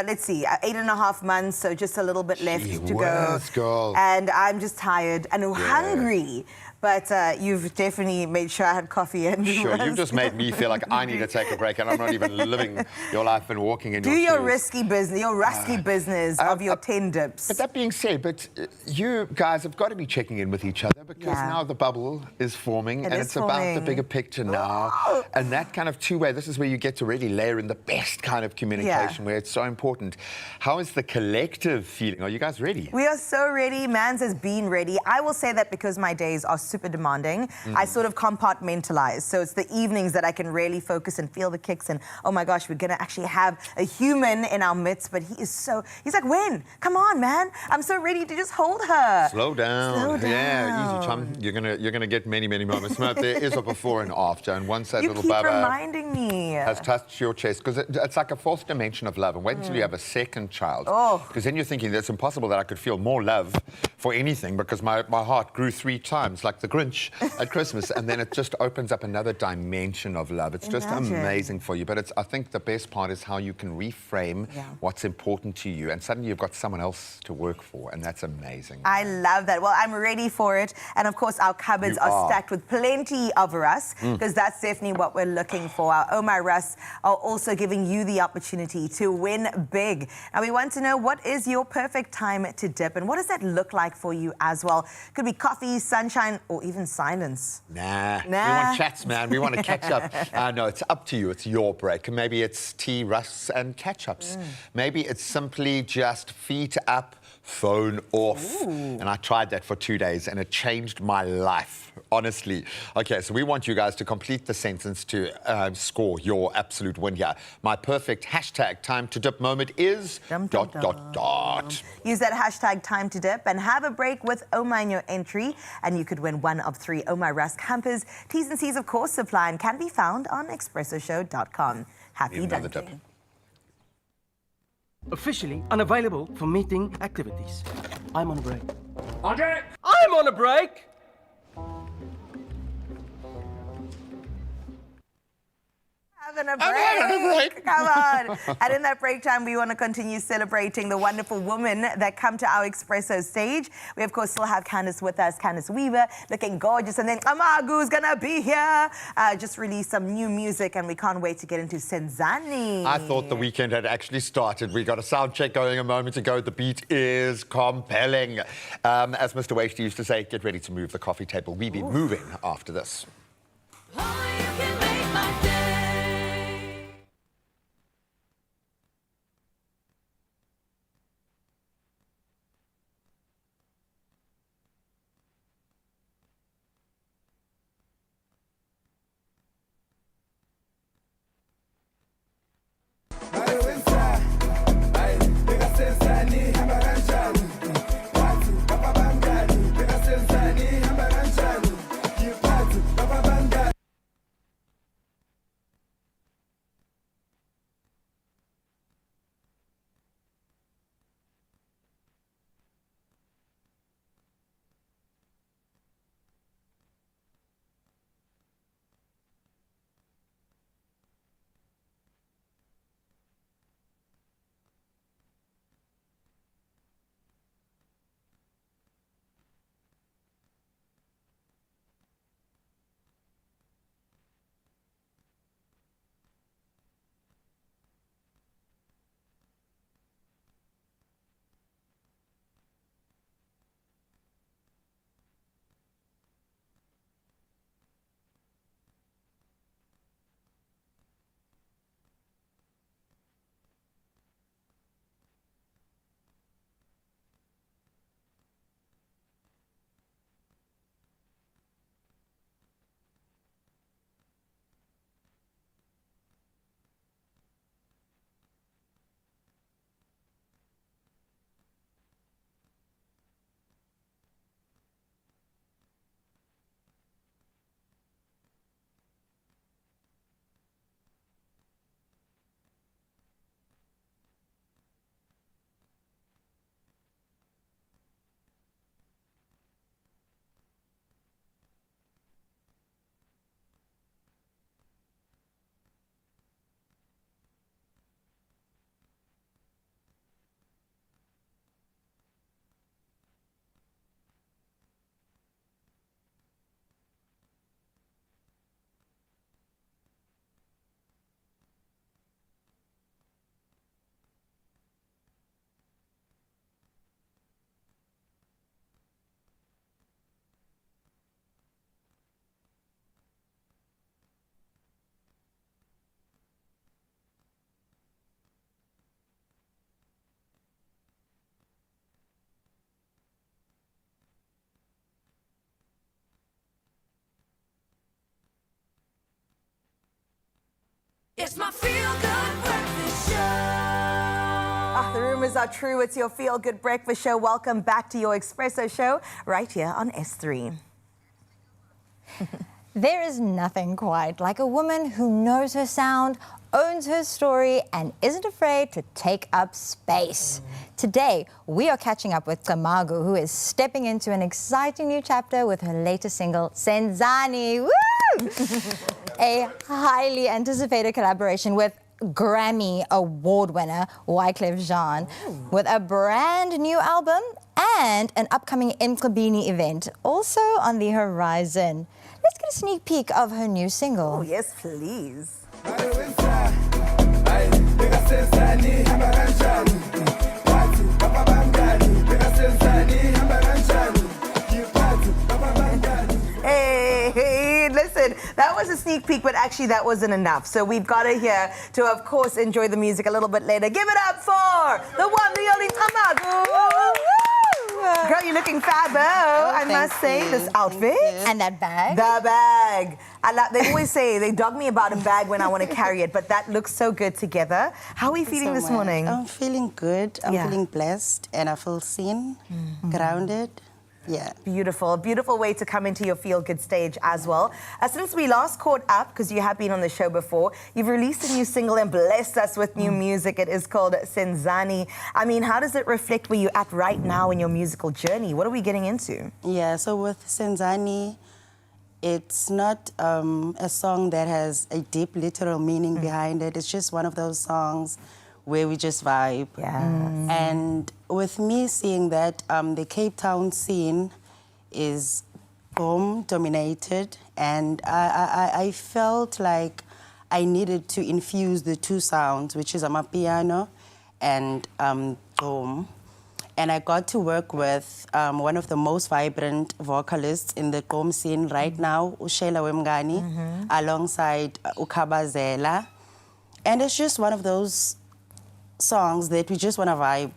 let's see, 8.5 months, so just a little bit left to go. Girl. And I'm just tired and hungry. But you've definitely made sure I had coffee and Sure, you've just made me feel like I need to take a break, and I'm not even living your life and walking in your shoes. Do your risky business, your rusty business of your 10 dips. But that being said, you guys have got to be checking in with each other because now the bubble is forming and it's about the bigger picture now. And that kind of two-way, this is where you get to really layer in the best kind of communication where it's so important. How is the collective feeling? Are you guys ready? We are so ready. Mans has been ready. I will say that because my days are super demanding, I sort of compartmentalize. So it's the evenings that I can really focus and feel the kicks and, oh my gosh, we're going to actually have a human in our midst, but he's like, when? Come on, man. I'm so ready to just hold her. Slow down. Slow down. Yeah, easy, chum. You're gonna get many, many moments. There is a before and after, and once that you little keep bubba reminding me has touched your chest, because it's like a fourth dimension of love. And wait until you have a second child. Because then you're thinking it's impossible that I could feel more love for anything, because my heart grew 3 times, like the Grinch at Christmas, and then it just opens up another dimension of love. It's just amazing for you. But I think the best part is how you can reframe what's important to you, and suddenly you've got someone else to work for, and that's amazing. I love that. Well, I'm ready for it. And of course, our cupboards are stacked with plenty of Russ, because that's definitely what we're looking for. Our Oh My Russ are also giving you the opportunity to win big. And we want to know, what is your perfect time to dip? And what does that look like for you as well? Could be coffee, sunshine, or even silence. Nah. We want chats, man. We want to catch up. No, it's up to you. It's your break. Maybe it's tea, Russ, and catch-ups. Maybe it's simply just feet up, phone off. And I tried that for 2 days, and it changed my life, honestly. Okay, so we want you guys to complete the sentence to score your absolute win here. My perfect hashtag time to dip moment is ... Use that hashtag time to dip and have a break with Oma in your entry, and you could win one of 3 Oma Russ campers. T's and C's, of course, supply and can be found on expressoshow.com. Happy dunking. Officially unavailable for meeting activities. I'm on a break. Andre! I'm on a break! Have having a break. Come on. And in that break time, we want to continue celebrating the wonderful women that come to our Expresso stage. We, of course, still have Candice with us, Candice Weaver, looking gorgeous. And then Amagu's going to be here. Just released some new music, and we can't wait to get into Senzani. I thought the weekend had actually started. We got a sound check going a moment ago. The beat is compelling. As Mr. Waste used to say, get ready to move the coffee table. We be moving after this. It's my feel-good breakfast show. The rumors are true. It's your feel-good breakfast show. Welcome back to your Expresso show right here on S3. There is nothing quite like a woman who knows her sound, owns her story, and isn't afraid to take up space. Today, we are catching up with Tamagu, who is stepping into an exciting new chapter with her latest single, Senzani. Woo! A highly anticipated collaboration with Grammy Award winner Wyclef Jean, with a brand new album and an upcoming Mqabini event also on the horizon. Let's get a sneak peek of her new single. Oh, yes, please. Hey, listen, that was a sneak peek, but actually that wasn't enough. So we've got her here to, of course, enjoy the music a little bit later. Give it up for the one, the only Tamagu. Girl, you're looking fab, I must say, this outfit. And that bag. The bag. They always say, they dog me about a bag when I want to carry it, but that looks so good together. How are you feeling this morning? I'm feeling good. I'm feeling blessed, and I feel seen, grounded. Yeah. Beautiful. Beautiful way to come into your feel-good stage as well. Since we last caught up, because you have been on the show before, you've released a new single and blessed us with new music. It is called Senzani. I mean, how does it reflect where you're at right now in your musical journey? What are we getting into? Yeah, so with Senzani, It's not a song that has a deep literal meaning behind it. It's just one of those songs where we just vibe. And with me seeing that the Cape Town scene is boom dominated, and I felt like I needed to infuse the two sounds, which is amapiano and boom. And I got to work with one of the most vibrant vocalists in the Gqom scene right now, uShela Wemngani, alongside uKhabazela. And it's just one of those songs that we just want to vibe.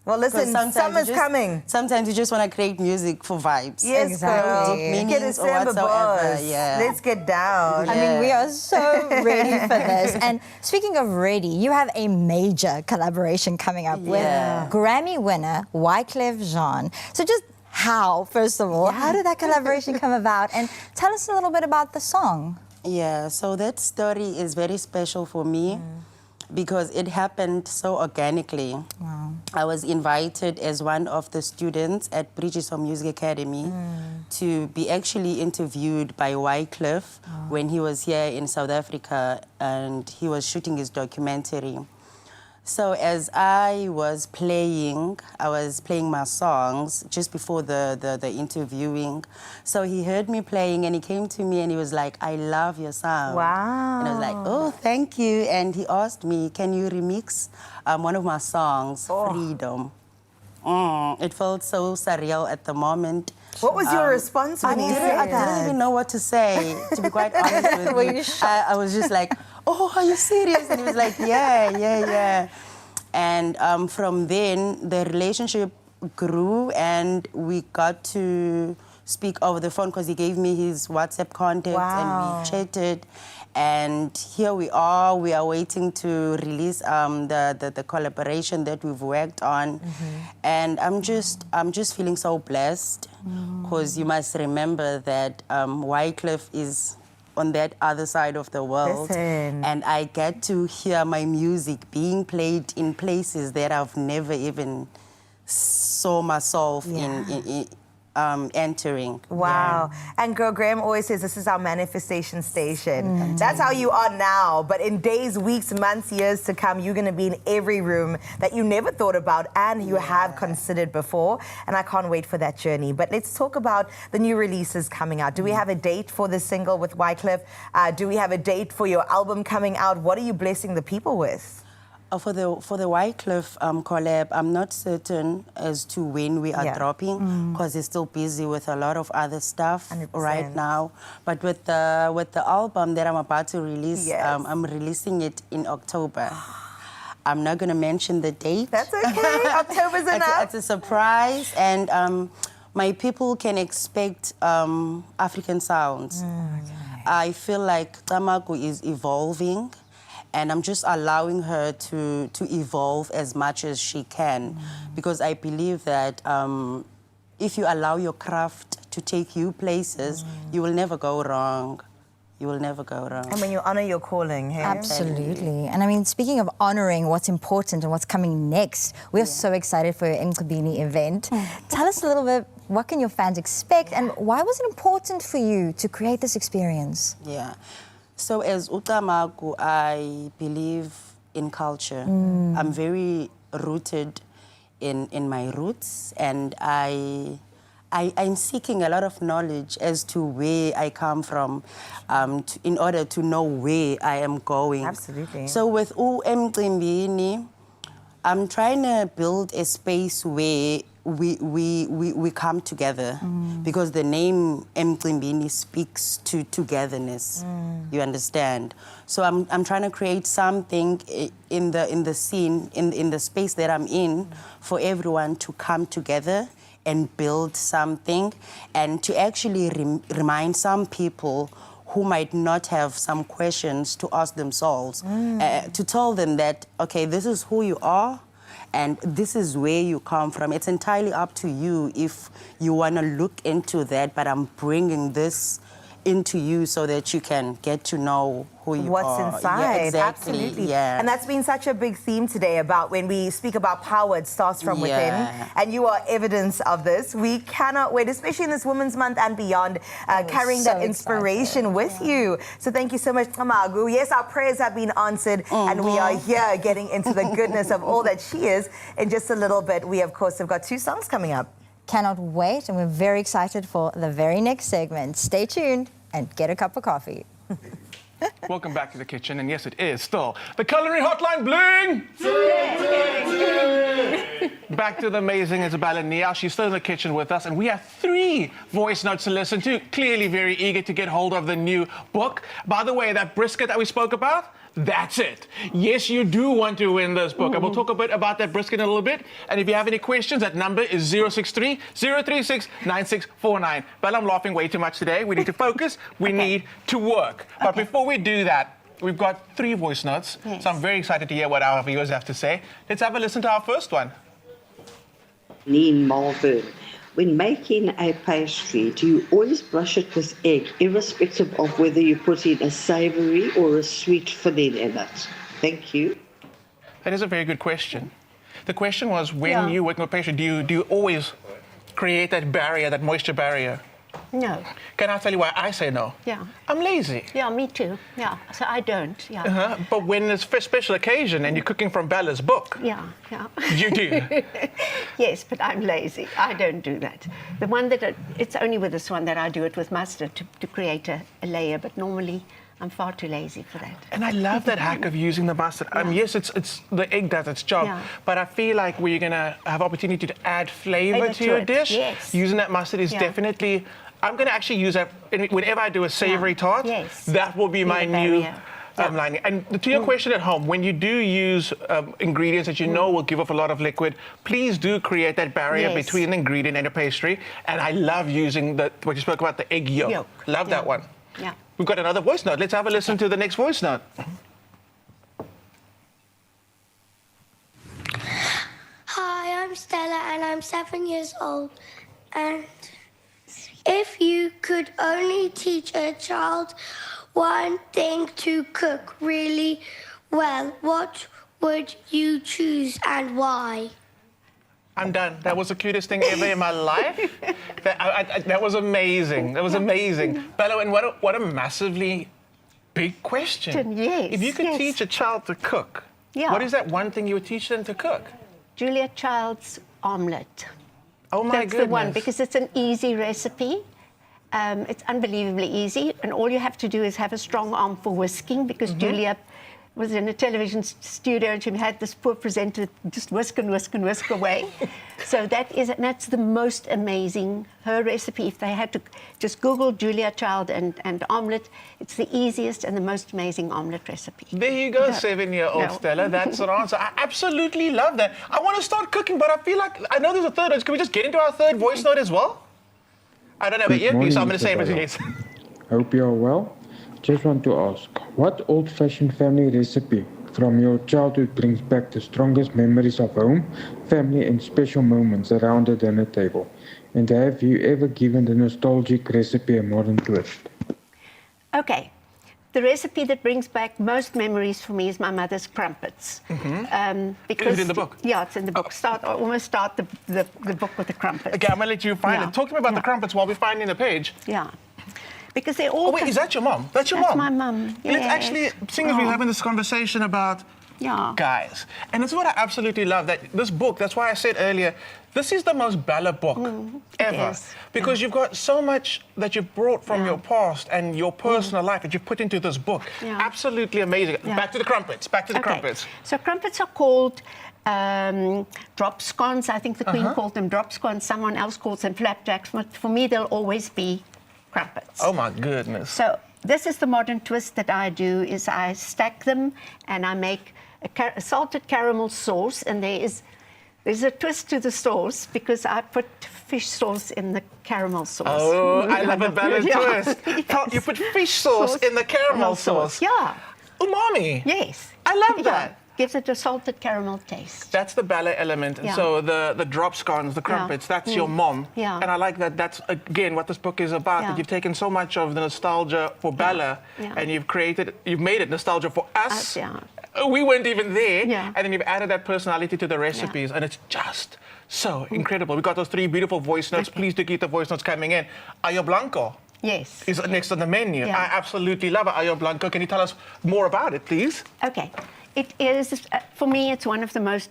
Well, listen, summer's coming. Sometimes you just want to create music for vibes. Yes, exactly. Deep meanings or whatsoever. Yeah. Let's get down. I mean, we are so ready for this. And speaking of ready, you have a major collaboration coming up with Grammy winner Wyclef Jean. So just how, first of all, how did that collaboration come about? And tell us a little bit about the song. Yeah, so that story is very special for me. Because it happened so organically. Wow. I was invited as one of the students at Bridgeson Music Academy to be actually interviewed by Wyclef when he was here in South Africa and he was shooting his documentary. So as I was playing my songs just before the interviewing. So he heard me playing and he came to me and he was like, I love your sound. Wow. And I was like, oh, thank you. And he asked me, can you remix one of my songs, Freedom? It felt so surreal at the moment. What was your response when he said I didn't even know what to say, to be quite honest with Were you. you shocked? I was just like, oh, are you serious? And he was like, yeah. And from then, the relationship grew and we got to speak over the phone because he gave me his WhatsApp contacts and we chatted. And here we are waiting to release the collaboration that we've worked on. And I'm just feeling so blessed because you must remember that Wyclef is on that other side of the world. And I get to hear my music being played in places that I've never even saw myself in entering. Wow. And Girl Graham always says this is our manifestation station. That's how you are now. But in days, weeks, months, years to come, you're going to be in every room that you never thought about and you have considered before. And I can't wait for that journey. But let's talk about the new releases coming out. Do we have a date for the single with Wyclef? Do we have a date for your album coming out? What are you blessing the people with? For the Wyclef collab, I'm not certain as to when we are dropping because he's still busy with a lot of other stuff right now. But with the album that I'm about to release, I'm releasing it in October. I'm not going to mention the date. That's okay. October's enough. It's a surprise, and my people can expect African sounds. I feel like Tamaku is evolving. And I'm just allowing her to evolve as much as she can. Because I believe that if you allow your craft to take you places, you will never go wrong. You will never go wrong. And when you honor your calling, hey? Absolutely. And I mean, speaking of honoring what's important and what's coming next, we're so excited for your Mqibini event. Tell us a little bit, what can your fans expect and why was it important for you to create this experience? Yeah. So as Utamaku, I believe in culture. I'm very rooted in my roots, and I'm seeking a lot of knowledge as to where I come from in order to know where I am going. Absolutely. So with Mqibini, I'm trying to build a space where we come together because the name Mqibini speaks to togetherness. You understand? So I'm trying to create something in the scene, in the space that I'm in, for everyone to come together and build something, and to actually remind some people who might not have some questions to ask themselves, to tell them that, okay, this is who you are, and this is where you come from. It's entirely up to you if you want to look into that, but I'm bringing this into you so that you can get to know who you What's are. inside. Yeah, exactly. Absolutely. Yeah. And that's been such a big theme today about when we speak about power, it starts from within. And you are evidence of this. We cannot wait, especially in this Women's Month and beyond, carrying that inspiration with you. So thank you so much, Tamagu. Yes, our prayers have been answered and we are here getting into the goodness of all that she is. In just a little bit, we of course have got 2 songs coming up. Cannot wait, and we're very excited for the very next segment. Stay tuned and get a cup of coffee. Welcome back to the kitchen, and yes, it is still the culinary hotline bling! Back to the amazing Isabella Nia. She's still in the kitchen with us, and we have 3 voice notes to listen to. Clearly very eager to get hold of the new book. By the way, that brisket that we spoke about, that's it. Yes, you do want to win this book. And we'll talk a bit about that brisket in a little bit. And if you have any questions, that number is 063 036 9649. But I'm laughing way too much today. We need to focus. We need to work. But before we do that, we've got 3 voice notes. Yes. So I'm very excited to hear what our viewers have to say. Let's have a listen to our first one. Neen Malvern. When making a pastry, do you always brush it with egg, irrespective of whether you put in a savoury or a sweet filling in it? Thank you. That is a very good question. The question was, when you work with pastry, do you always create that barrier, that moisture barrier? No. Can I tell you why I say no? Yeah. I'm lazy. Yeah, me too. Yeah. So I don't. Yeah. But when it's for a special occasion and you're cooking from Bella's book, Yeah. you do. Yes, but I'm lazy. I don't do that. The one that it's only with this one that I do it with mustard to create a layer, but normally I'm far too lazy for that. And I love that hack of using the mustard. Yes, it's the egg does its job, but I feel like we're gonna have opportunity to add flavor to your dish. Yes. Using that mustard is definitely. I'm going to actually use that whenever I do a savory tart. Yes. That will be my new line. And to your question at home, when you do use ingredients that you know will give off a lot of liquid, please do create that barrier between the ingredient and the pastry. And I love using what you spoke about, the egg yolk. Love that one. Yeah. We've got another voice note. Let's have a listen to the next voice note. Hi, I'm Stella and I'm 7 years old. And if you could only teach a child one thing to cook really well, what would you choose and why? I'm done. That was the cutest thing ever in my life. That was amazing. That was amazing. Bella, and what a massively big question. Yes. If you could teach a child to cook, what is that one thing you would teach them to cook? Julia Child's omelette. Oh my That's goodness. the one, because it's an easy recipe. It's unbelievably easy, and all you have to do is have a strong arm for whisking, because Julia was in a television studio and she had this poor presenter just whisk and whisk and whisk away. So that's the most amazing, her recipe. If they had to just Google Julia Child and omelette, it's the easiest and the most amazing omelette recipe. There you go, 7-year-old Stella. That's an answer. I absolutely love that. I want to start cooking, but I feel like I know there's a third. Can we just get into our third voice note as well? I don't have an earpiece, so I'm going to say it yes. Hope you are well. Just want to ask, what old-fashioned family recipe from your childhood brings back the strongest memories of home, family and special moments around the dinner table? And have you ever given the nostalgic recipe a modern twist? Okay. The recipe that brings back most memories for me is my mother's crumpets. Because is it in the book? Yeah, it's in the book. Almost start the book with the crumpets. Okay, I'm going to let you find it. Talk to me about the crumpets while we're finding the page. Yeah. Because they all... Oh, wait, is that your mom? That's your That's mom? my mum. Let's actually, seeing as we're having this conversation about guys, and it's what I absolutely love, that this book, that's why I said earlier, this is the most Bella book ever. Because you've got so much that you've brought from your past and your personal life that you've put into this book. Absolutely amazing. Back to the crumpets. Back to the crumpets. So crumpets are called drop scones. I think the Queen called them drop scones. Someone else calls them flapjacks. But for me, they'll always be crumpets. Oh my goodness. So this is the modern twist that I do, is I stack them and I make a salted caramel sauce, and there's a twist to the sauce because I put fish sauce in the caramel sauce. Oh, I love a Bella twist. Yes. You put fish sauce in the caramel sauce. Yeah. Umami. Yes. I love that. gives it a salted caramel taste. That's the Bella element. And Yeah. so the drop scones, the crumpets, that's your mom. Yeah. And I like that that's, again, what this book is about. Yeah. That you've taken so much of the nostalgia for Bella Yeah. and you've made it nostalgia for us. Yeah. We weren't even there. Yeah. And then you've added that personality to the recipes. And it's just so incredible. We got those 3 beautiful voice notes. Please do keep the voice notes coming in. Ayo Blanco. Yes. Is next on the menu. Yeah. I absolutely love it. Ayo Blanco. Can you tell us more about it, please? Okay. It is, for me, it's one of the most,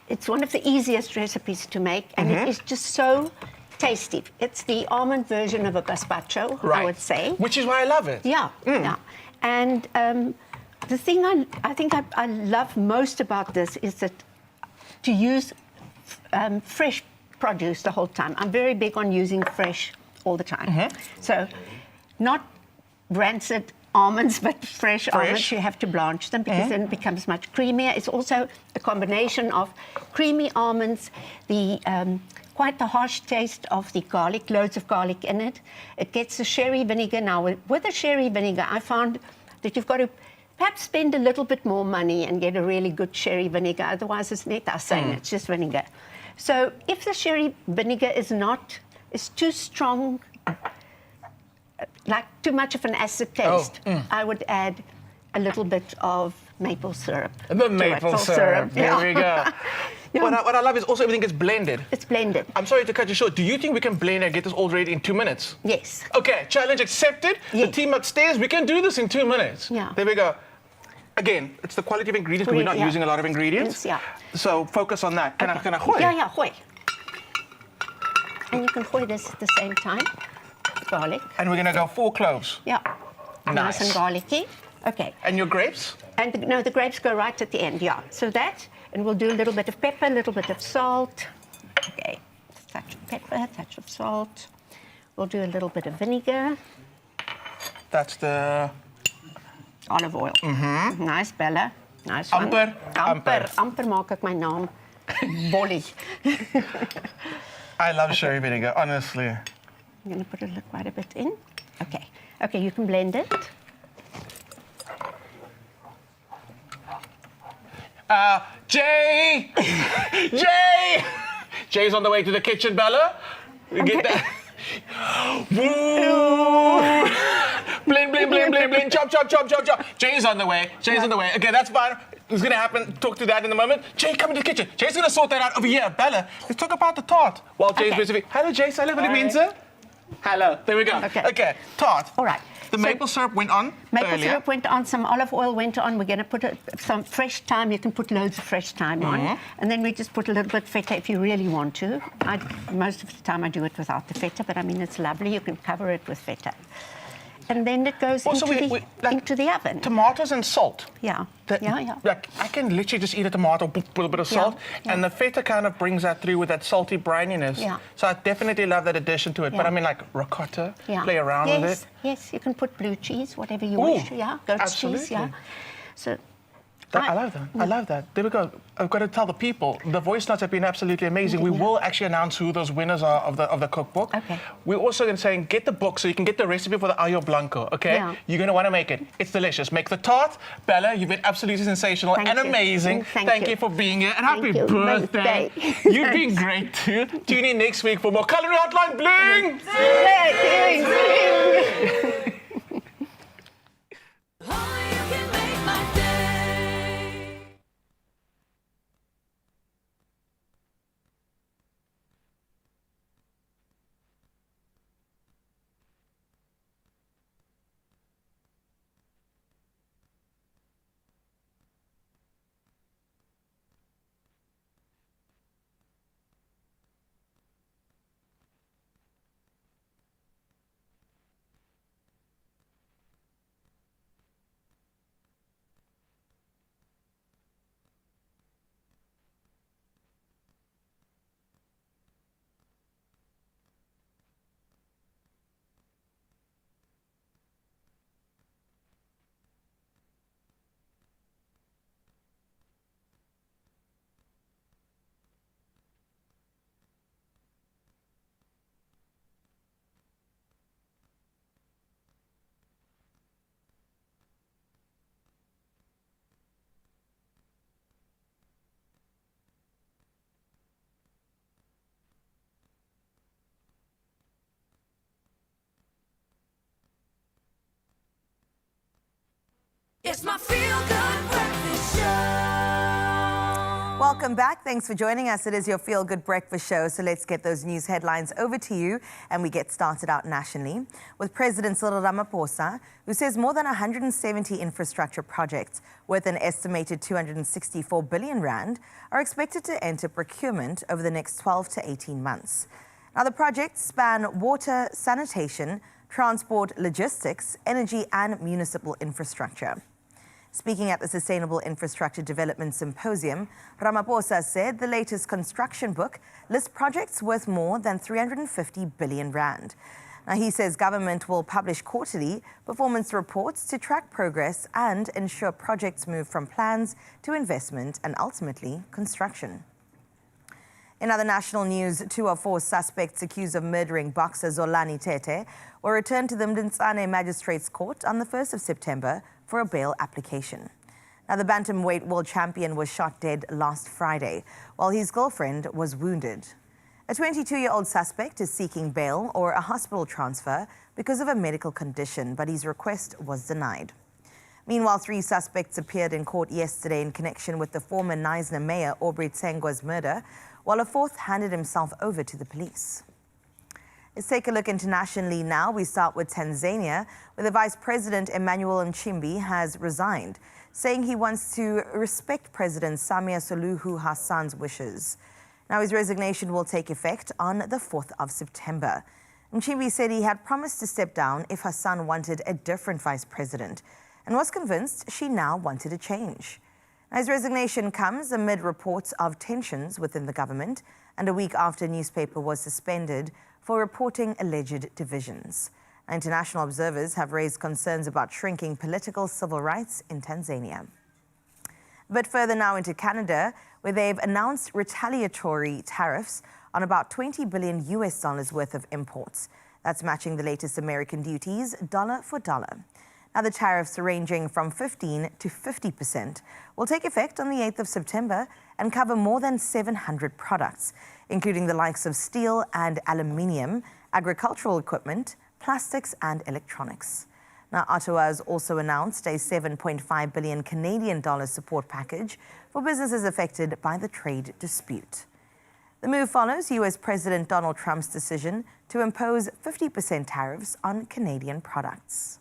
it's one of the easiest recipes to make, and it is just so tasty. It's the almond version of a gazpacho, I would say. Which is why I love it. Yeah, yeah. And the thing I think I love most about this is that to use fresh produce the whole time. I'm very big on using fresh all the time. So not rancid almonds, but fresh almonds. You have to blanch them because then it becomes much creamier. It's also a combination of creamy almonds, the quite the harsh taste of the garlic, loads of garlic in it. It gets the sherry vinegar. Now, with the sherry vinegar, I found that you've got to perhaps spend a little bit more money and get a really good sherry vinegar. Otherwise, it's net saying it's just vinegar. So if the sherry vinegar is too strong, like too much of an acid taste, I would add a little bit of maple syrup. The maple syrup. There we go. What I love is also everything gets blended. It's blended. I'm sorry to cut you short. Do you think we can blend and get this all ready in 2 minutes? Yes. Okay, challenge accepted. The team upstairs, we can do this in 2 minutes. Yeah. There we go. Again, it's the quality of ingredients, because we're not using a lot of ingredients. Yeah. So focus on that. Can I gooi? Yeah, gooi. And you can gooi this at the same time. Garlic. And we're going to go 4 cloves. Yeah. Nice. And garlicky. Okay. And your grapes? And the grapes go right at the end, yeah. So that, and we'll do a little bit of pepper, a little bit of salt. Okay. Touch of pepper, touch of salt. We'll do a little bit of vinegar. That's the olive oil. Nice, Bella. Nice one. Amper maak ek my naam Bolly. I love sherry vinegar, honestly. I'm going to put quite a bit in. Okay. Okay, you can blend it. Jay! Jay! Jay's on the way to the kitchen, Bella. Get that. Woo! Blend, blend, blend, blend, blend. Chop, chop, chop, chop, chop. Jay's on the way. Jay's on the way. Okay, that's fine. It's going to happen. Talk to that in a moment. Jay, come into the kitchen. Jay's going to sort that out over here. Bella, let's talk about the tart. While Jay's busy. Hello, Jay. Say hello, Mensa. Hello. There we go. Okay, tart. All right. The maple syrup went on Maple syrup went on, some olive oil went on. We're going to put some fresh thyme. You can put loads of fresh thyme on. And then we just put a little bit of feta if you really want to. Most of the time I do it without the feta, but I mean, it's lovely. You can cover it with feta. And then it goes into the oven. Tomatoes and salt. Yeah. Like, I can literally just eat a tomato, put a bit of salt, and the feta kind of brings that through with that salty brininess. Yeah. So I definitely love that addition to it. But I mean, like ricotta, play around with it. Yes, you can put blue cheese, whatever you wish. Yeah, goat's cheese, yeah. So I love that. I love that. There we go. I've got to tell the people, the voice notes have been absolutely amazing. We will actually announce who those winners are of the cookbook. Okay. We're also going to say, get the book so you can get the recipe for the Ayo Blanco, okay? Yeah. You're going to want to make it. It's delicious. Make the tart. Bella, you've been absolutely sensational and amazing. Thank you for being here. And happy birthday. You've been great too. Tune in next week for more Culinary Hotline Bling! It's my feel-good breakfast show. Welcome back. Thanks for joining us. It is your Feel Good Breakfast show. So let's get those news headlines over to you and we get started out nationally with President Cyril Ramaphosa, who says more than 170 infrastructure projects worth an estimated 264 billion rand are expected to enter procurement over the next 12 to 18 months. Now, the projects span water, sanitation, transport, logistics, energy and municipal infrastructure. Speaking at the Sustainable Infrastructure Development Symposium, Ramaphosa said the latest construction book lists projects worth more than 350 billion rand. Now, he says government will publish quarterly performance reports to track progress and ensure projects move from plans to investment and ultimately construction. In other national news, 2 of 4 suspects accused of murdering boxer Zolani Tete were returned to the Mdletsane Magistrates Court on the 1st of September for a bail application. Now, the bantamweight world champion was shot dead last Friday, while his girlfriend was wounded. A 22-year-old suspect is seeking bail or a hospital transfer because of a medical condition, but his request was denied. Meanwhile, 3 suspects appeared in court yesterday in connection with the former Knysna mayor Aubrey Tsengwa's murder, while a 4th handed himself over to the police. Let's take a look internationally now. We start with Tanzania, where the Vice President Emmanuel Nchimbi has resigned, saying he wants to respect President Samia Suluhu Hassan's wishes. Now, his resignation will take effect on the 4th of September. Nchimbi said he had promised to step down if Hassan wanted a different vice president and was convinced she now wanted a change. His resignation comes amid reports of tensions within the government and a week after a newspaper was suspended for reporting alleged divisions. International observers have raised concerns about shrinking political civil rights in Tanzania. But further now into Canada, where they've announced retaliatory tariffs on about $20 billion worth of imports. That's matching the latest American duties, dollar for dollar. Now, the tariffs ranging from 15 to 50% will take effect on the 8th of September and cover more than 700 products, including the likes of steel and aluminium, agricultural equipment, plastics and electronics. Now, Ottawa has also announced a $7.5 billion Canadian dollar support package for businesses affected by the trade dispute. The move follows US President Donald Trump's decision to impose 50% tariffs on Canadian products.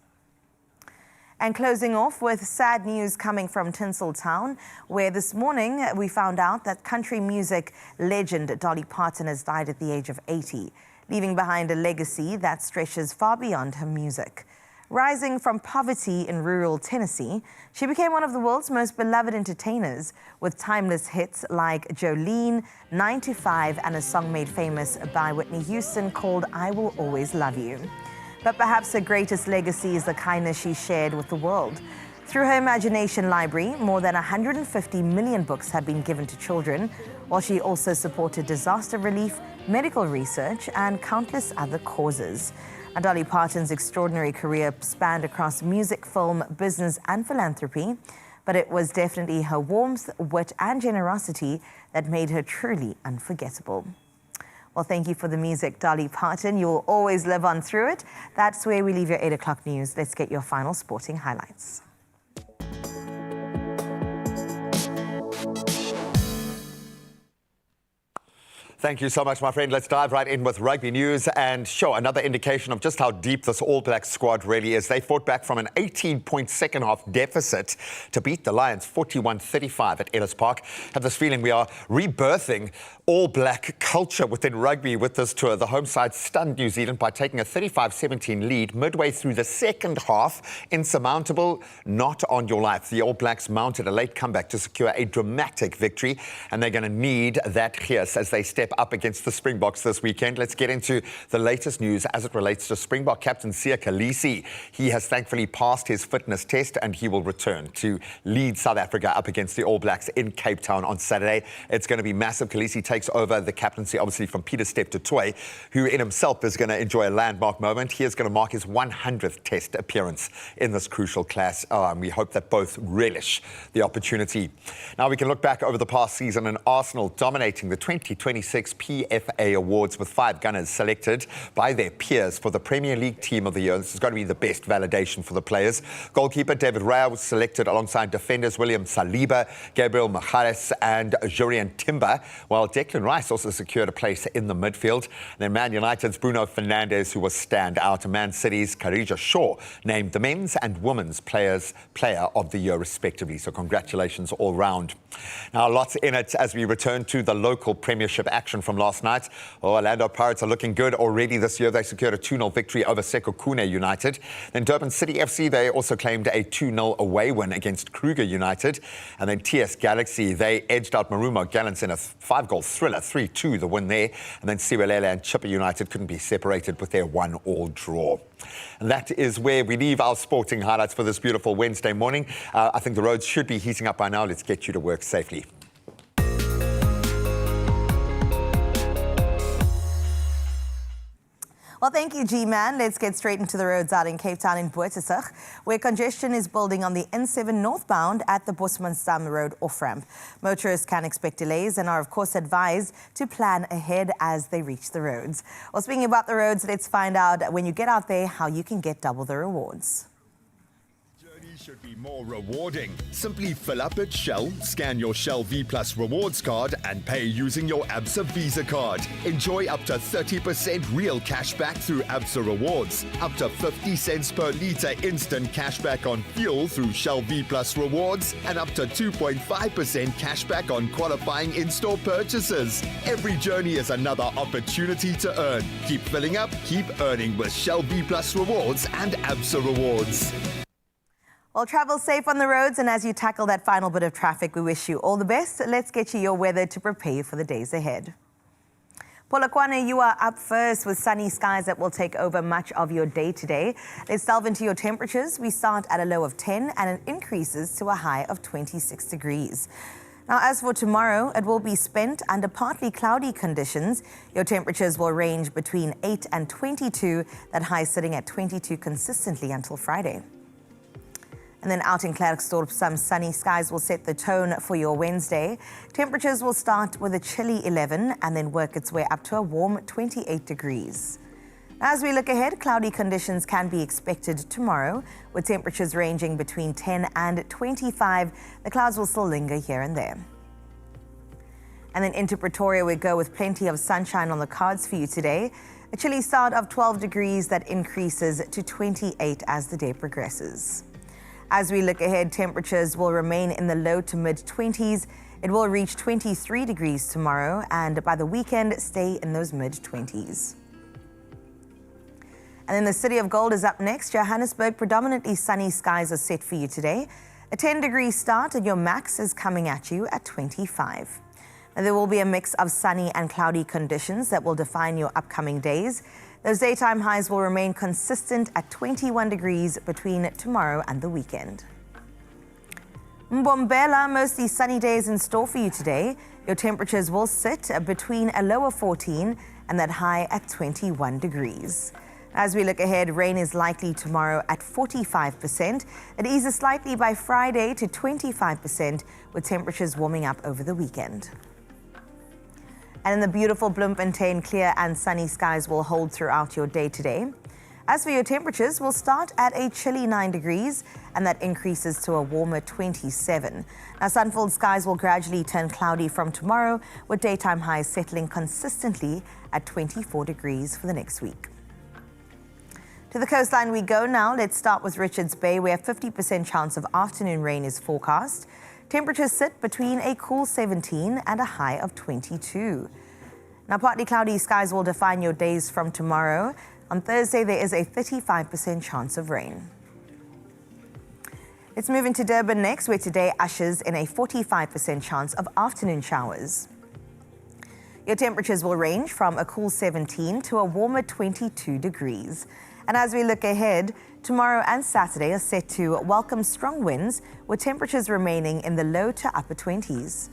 And closing off with sad news coming from Tinseltown, where this morning we found out that country music legend Dolly Parton has died at the age of 80, leaving behind a legacy that stretches far beyond her music. Rising from poverty in rural Tennessee, she became one of the world's most beloved entertainers, with timeless hits like Jolene, 9 to 5, and a song made famous by Whitney Houston called I Will Always Love You. But perhaps her greatest legacy is the kindness she shared with the world. Through her imagination library, more than 150 million books have been given to children, while she also supported disaster relief, medical research, and countless other causes. And Dolly Parton's extraordinary career spanned across music, film, business, and philanthropy, but it was definitely her warmth, wit, and generosity that made her truly unforgettable. Well, thank you for the music, Dolly Parton. You will always live on through it. That's where we leave your 8 o'clock news. Let's get your final sporting highlights. Thank you so much, my friend. Let's dive right in with rugby news and show another indication of just how deep this All Black squad really is. They fought back from an 18-point second-half deficit to beat the Lions 41-35 at Ellis Park. Have this feeling we are rebirthing All Black culture within rugby with this tour. The home side stunned New Zealand by taking a 35-17 lead midway through the second half. Insurmountable, not on your life. The All Blacks mounted a late comeback to secure a dramatic victory, and they're going to need that Gears as they step up against the Springboks this weekend. Let's get into the latest news as it relates to Springbok captain Siya Kolisi. He has thankfully passed his fitness test and he will return to lead South Africa up against the All Blacks in Cape Town on Saturday. It's going to be massive. Kolisi takes over the captaincy, obviously, from Peter Step du Toit, who in himself is going to enjoy a landmark moment. He is going to mark his 100th test appearance in this crucial class. And we hope that both relish the opportunity. Now we can look back over the past season and Arsenal dominating the 2026 6 PFA awards, with 5 Gunners selected by their peers for the Premier League Team of the Year. This is going to be the best validation for the players. Goalkeeper David Raya was selected alongside defenders William Saliba, Gabriel Magalhaes and Jurien Timber, while Declan Rice also secured a place in the midfield. And then Man United's Bruno Fernandes, who was standout, and Man City's Karija Shaw named the men's and women's player of the year respectively. So congratulations all round. Now, lots in it as we return to the local Premiership action from last night. Orlando Pirates are looking good already this year. They secured a 2-0 victory over Sekhukhune United. Then Durban City FC, they also claimed a 2-0 away win against Kruger United. And then TS Galaxy, they edged out Marumo Gallants in a 5-goal thriller, 3-2 the win there. And then Siwelele and Chippa United couldn't be separated with their 1-1 draw. And that is where we leave our sporting highlights for this beautiful Wednesday morning. I think the roads should be heating up by now. Let's get you to work safely. Well, thank you, G-Man. Let's get straight into the roads out in Cape Town in Boetesig, where congestion is building on the N7 northbound at the Bosmanstam Road off-ramp. Motorists can expect delays and are, of course, advised to plan ahead as they reach the roads. Well, speaking about the roads, let's find out when you get out there how you can get double the rewards. Should be more rewarding. Simply fill up at Shell, scan your Shell V Plus rewards card and pay using your ABSA Visa card. Enjoy up to 30% real cash back through ABSA Rewards, up to 50 cents per litre instant cash back on fuel through Shell V Plus rewards, and up to 2.5% cash back on qualifying in-store purchases. Every journey is another opportunity to earn. Keep filling up, keep earning with Shell V Plus rewards and ABSA Rewards. Well, travel safe on the roads, and as you tackle that final bit of traffic, we wish you all the best. Let's get you your weather to prepare you for the days ahead. Polokwane, you are up first with sunny skies that will take over much of your day today. Let's delve into your temperatures. We start at a low of 10 and it increases to a high of 26 degrees. Now, as for tomorrow, it will be spent under partly cloudy conditions. Your temperatures will range between 8 and 22, that high sitting at 22 consistently until Friday. And then out in Klerksdorp, some sunny skies will set the tone for your Wednesday. Temperatures will start with a chilly 11 and then work its way up to a warm 28 degrees. As we look ahead, cloudy conditions can be expected tomorrow, with temperatures ranging between 10 and 25. The clouds will still linger here and there. And then into Pretoria we go with plenty of sunshine on the cards for you today. A chilly start of 12 degrees that increases to 28 as the day progresses. As we look ahead, temperatures will remain in the low to mid-20s. It will reach 23 degrees tomorrow, and by the weekend, stay in those mid-20s. And then the City of Gold is up next. Johannesburg, predominantly sunny skies are set for you today. A 10-degree start, and your max is coming at you at 25. Now, there will be a mix of sunny and cloudy conditions that will define your upcoming days. Those daytime highs will remain consistent at 21 degrees between tomorrow and the weekend. Mbombela, mostly sunny days in store for you today. Your temperatures will sit between a low of 14 and that high at 21 degrees. As we look ahead, rain is likely tomorrow at 45%. It eases slightly by Friday to 25%, with temperatures warming up over the weekend. And in the beautiful Bloemfontein, clear and sunny skies will hold throughout your day today. As for your temperatures, we'll start at a chilly 9 degrees and that increases to a warmer 27. Now, sun-filled skies will gradually turn cloudy from tomorrow, with daytime highs settling consistently at 24 degrees for the next week. To the coastline we go now. Let's start with Richards Bay, where 50% chance of afternoon rain is forecast. Temperatures sit between a cool 17 and a high of 22. Now, partly cloudy skies will define your days from tomorrow. On Thursday, there is a 35% chance of rain. Let's move into Durban next, where today ushers in a 45% chance of afternoon showers. Your temperatures will range from a cool 17 to a warmer 22 degrees. And as we look ahead, tomorrow and Saturday are set to welcome strong winds, with temperatures remaining in the low to upper 20s.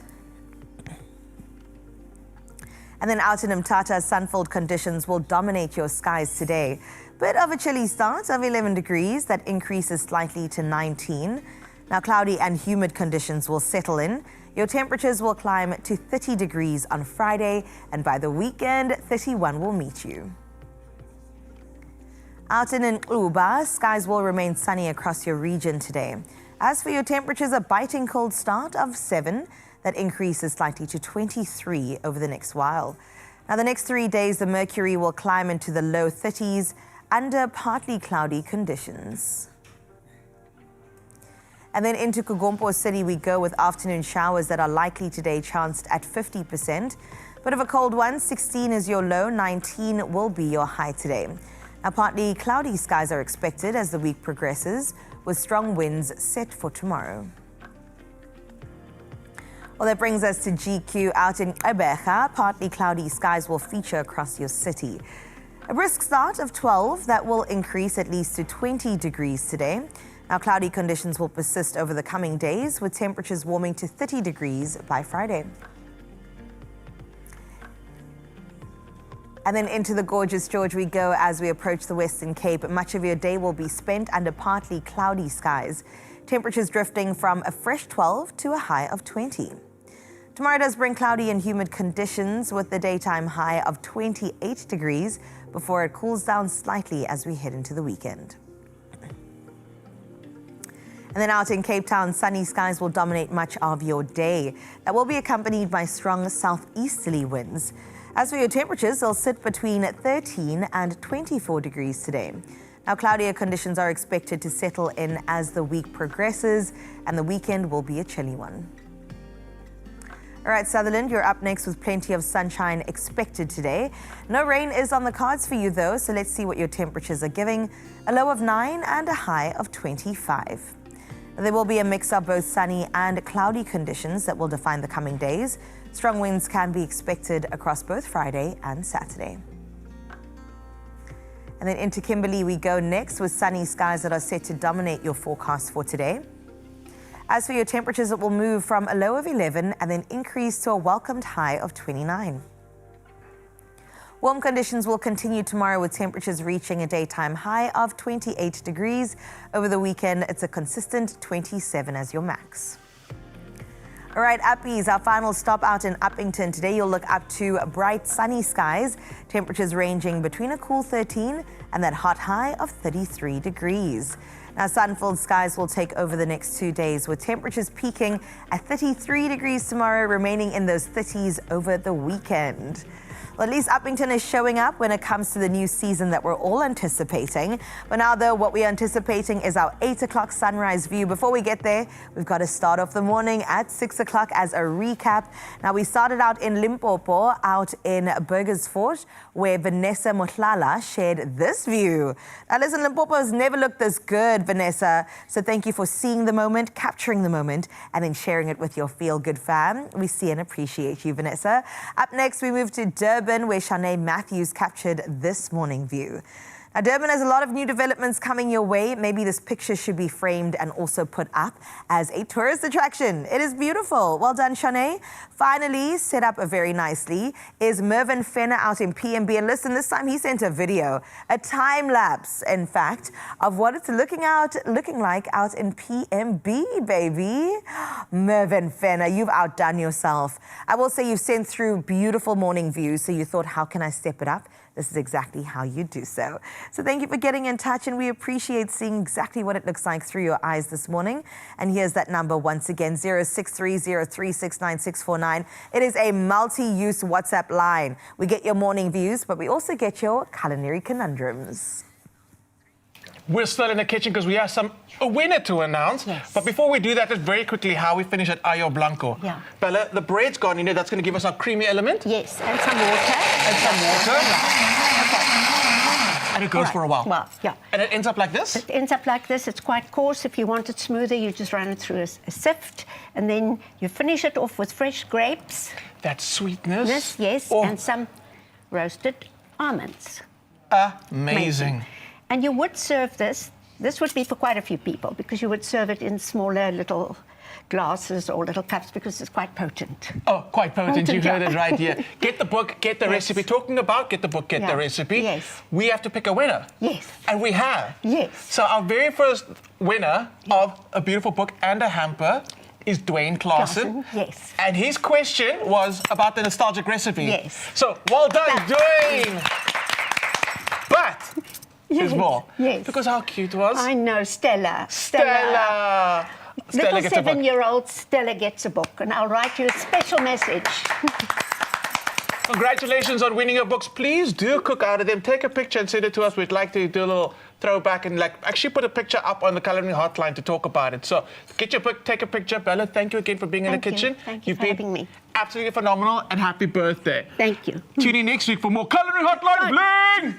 And then out in Mthatha, sun-filled conditions will dominate your skies today. Bit of a chilly start of 11 degrees that increases slightly to 19. Now, cloudy and humid conditions will settle in. Your temperatures will climb to 30 degrees on Friday, and by the weekend, 31 will meet you. Out in Uba, skies will remain sunny across your region today. As for your temperatures, a biting cold start of 7. That increases slightly to 23 over the next while. Now, the next 3 days, the mercury will climb into the low 30s under partly cloudy conditions. And then into Kugompo City we go with afternoon showers that are likely today, chanced at 50%. Bit of a cold one, 16 is your low, 19 will be your high today. Now, partly cloudy skies are expected as the week progresses, with strong winds set for tomorrow. Well, that brings us to GQ. Out in Gqeberha, partly cloudy skies will feature across your city. A brisk start of 12 that will increase at least to 20 degrees today. Now, cloudy conditions will persist over the coming days, with temperatures warming to 30 degrees by Friday. And then into the gorgeous George we go as we approach the Western Cape. Much of your day will be spent under partly cloudy skies. Temperatures drifting from a fresh 12 to a high of 20. Tomorrow does bring cloudy and humid conditions with the daytime high of 28 degrees before it cools down slightly as we head into the weekend. And then out in Cape Town, sunny skies will dominate much of your day. That will be accompanied by strong southeasterly winds. As for your temperatures, they'll sit between 13 and 24 degrees today. Now, cloudier conditions are expected to settle in as the week progresses, and the weekend will be a chilly one. All right, Sutherland, you're up next with plenty of sunshine expected today. No rain is on the cards for you, though, so let's see what your temperatures are giving. A low of 9 and a high of 25. There will be a mix of both sunny and cloudy conditions that will define the coming days. Strong winds can be expected across both Friday and Saturday. And then into Kimberley we go next with sunny skies that are set to dominate your forecast for today. As for your temperatures, it will move from a low of 11 and then increase to a welcomed high of 29. Warm conditions will continue tomorrow with temperatures reaching a daytime high of 28 degrees. Over the weekend, it's a consistent 27 as your max. All right, Uppies, our final stop out in Uppington. Today you'll look up to bright sunny skies, temperatures ranging between a cool 13 and that hot high of 33 degrees. Now, sun-filled skies will take over the next 2 days with temperatures peaking at 33 degrees tomorrow, remaining in those 30s over the weekend. Well, at least Uppington is showing up when it comes to the new season that we're all anticipating. But now, though, what we're anticipating is our 8 o'clock sunrise view. Before we get there, we've got to start off the morning at 6 o'clock as a recap. Now, we started out in Limpopo, out in Burgersfort, where Vanessa Motlala shared this view. Now, listen, Limpopo has never looked this good, Vanessa. So thank you for seeing the moment, capturing the moment, and then sharing it with your feel-good fam. We see and appreciate you, Vanessa. Up next, we move to Durban, where Shanae Matthews captured this morning view. Now, Durban has a lot of new developments coming your way. Maybe this picture should be framed and also put up as a tourist attraction. It is beautiful. Well done, Shanae. Finally, set up very nicely is Mervyn Fenner out in PMB. And listen, this time he sent a video, a time lapse, in fact, of what it's looking like out in PMB, baby. Mervyn Fenner, you've outdone yourself. I will say you've sent through beautiful morning views, so you thought, how can I step it up? This is exactly how you do so. So thank you for getting in touch, and we appreciate seeing exactly what it looks like through your eyes this morning. And here's that number once again, 0630369649. It is a multi-use WhatsApp line. We get your morning views, but we also get your culinary conundrums. We're still in the kitchen because we have a winner to announce. Yes. But before we do that, just very quickly how we finish at Ayo Blanco. Yeah. Bella, the bread's gone in there. That's going to give us our creamy element. Yes, and some water. And some water. Okay. And it goes for a while. Well, yeah. And it ends up like this? It ends up like this. It's quite coarse. If you want it smoother, you just run it through a sift. And then you finish it off with fresh grapes. That sweetness. Yes, oh. and some roasted almonds. Amazing. And you would serve this. This would be for quite a few people because you would serve it in smaller little glasses or little cups because it's quite potent. Oh, quite potent. You heard it right here. Get the book, get the recipe. Talking about get the book, get the recipe. Yes. We have to pick a winner. Yes. And we have. Yes. So our very first winner of a beautiful book and a hamper is Dwayne Claassen. Yes. And his question was about the nostalgic recipe. Yes. So, well done, Dwayne! But there's more. Yes. Because how cute was? I know, Stella. Stella Little gets a book. 7-year-old Stella gets a book, and I'll write you a special message. Congratulations on winning your books. Please do cook out of them. Take a picture and send it to us. We'd like to do a little throwback and actually put a picture up on the culinary hotline to talk about it. So get your book, take a picture. Bella, thank you again for being in the kitchen. Thank you for having me. Absolutely phenomenal, and happy birthday. Thank you. Tune in next week for more culinary hotline bling.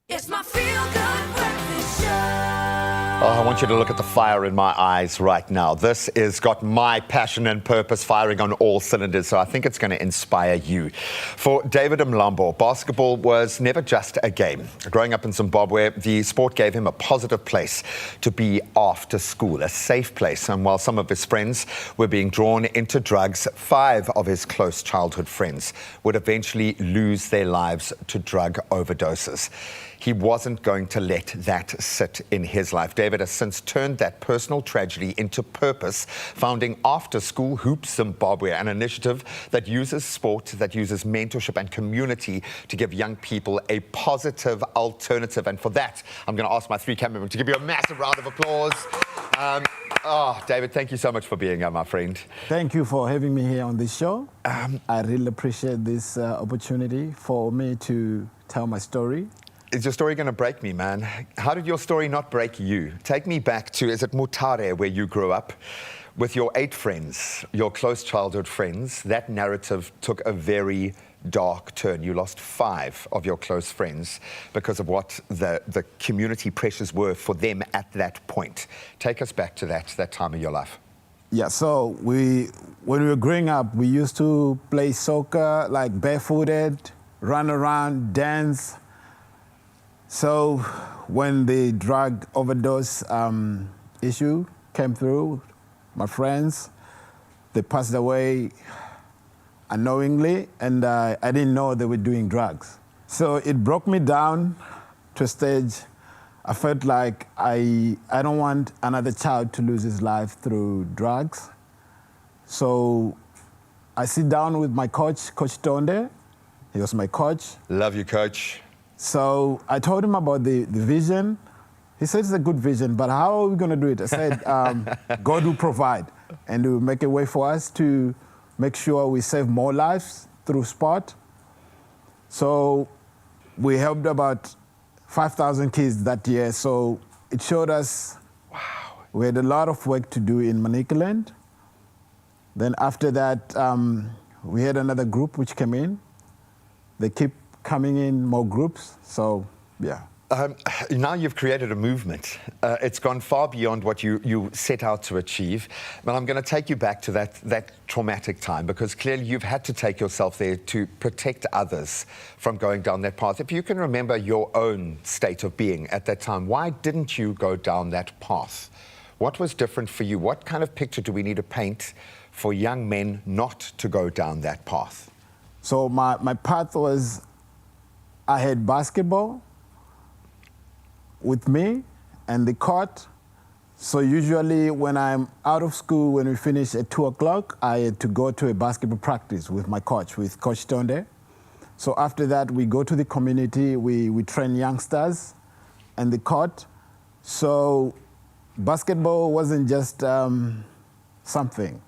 It's my feel-good breakfast show. Oh, I want you to look at the fire in my eyes right now. This has got my passion and purpose firing on all cylinders, so I think it's going to inspire you. For David Mlambo, basketball was never just a game. Growing up in Zimbabwe, the sport gave him a positive place to be after school, a safe place. And while some of his friends were being drawn into drugs, 5 of his close childhood friends would eventually lose their lives to drug overdoses. He wasn't going to let that sit in his life. David has since turned that personal tragedy into purpose, founding After School Hoops Zimbabwe, an initiative that uses sport, that uses mentorship and community to give young people a positive alternative. And for that, I'm going to ask my 3 cameramen to give you a massive round of applause. David, thank you so much for being here, my friend. Thank you for having me here on this show. I really appreciate this opportunity for me to tell my story. Is your story going to break me, man? How did your story not break you? Take me back to, is it Mutare, where you grew up? With your 8 friends, your close childhood friends, that narrative took a very dark turn. You lost 5 of your close friends because of what the community pressures were for them at that point. Take us back to that time of your life. Yeah, so when we were growing up, we used to play soccer, like barefooted, run around, dance. So when the drug overdose issue came through, my friends, they passed away unknowingly, and I didn't know they were doing drugs. So it broke me down to a stage. I felt like I don't want another child to lose his life through drugs. So I sit down with my coach, Coach Tonde. He was my coach. Love you, Coach. So I told him about the vision. He said it's a good vision, but how are we going to do it? I said, God will provide, and He will make a way for us to make sure we save more lives through sport. So we helped about 5,000 kids that year. So it showed us we had a lot of work to do in Manicaland. Then after that, we had another group which came in. They keep coming in, more groups. So, yeah. Now you've created a movement. It's gone far beyond what you set out to achieve. But I'm going to take you back to that traumatic time, because clearly you've had to take yourself there to protect others from going down that path. If you can remember your own state of being at that time, why didn't you go down that path? What was different for you? What kind of picture do we need to paint for young men not to go down that path? So my path was, I had basketball with me and the court. So usually when I'm out of school, when we finish at 2 o'clock, I had to go to a basketball practice with my coach, with Coach Tonde. So after that, we go to the community, we train youngsters and the court. So basketball wasn't just something.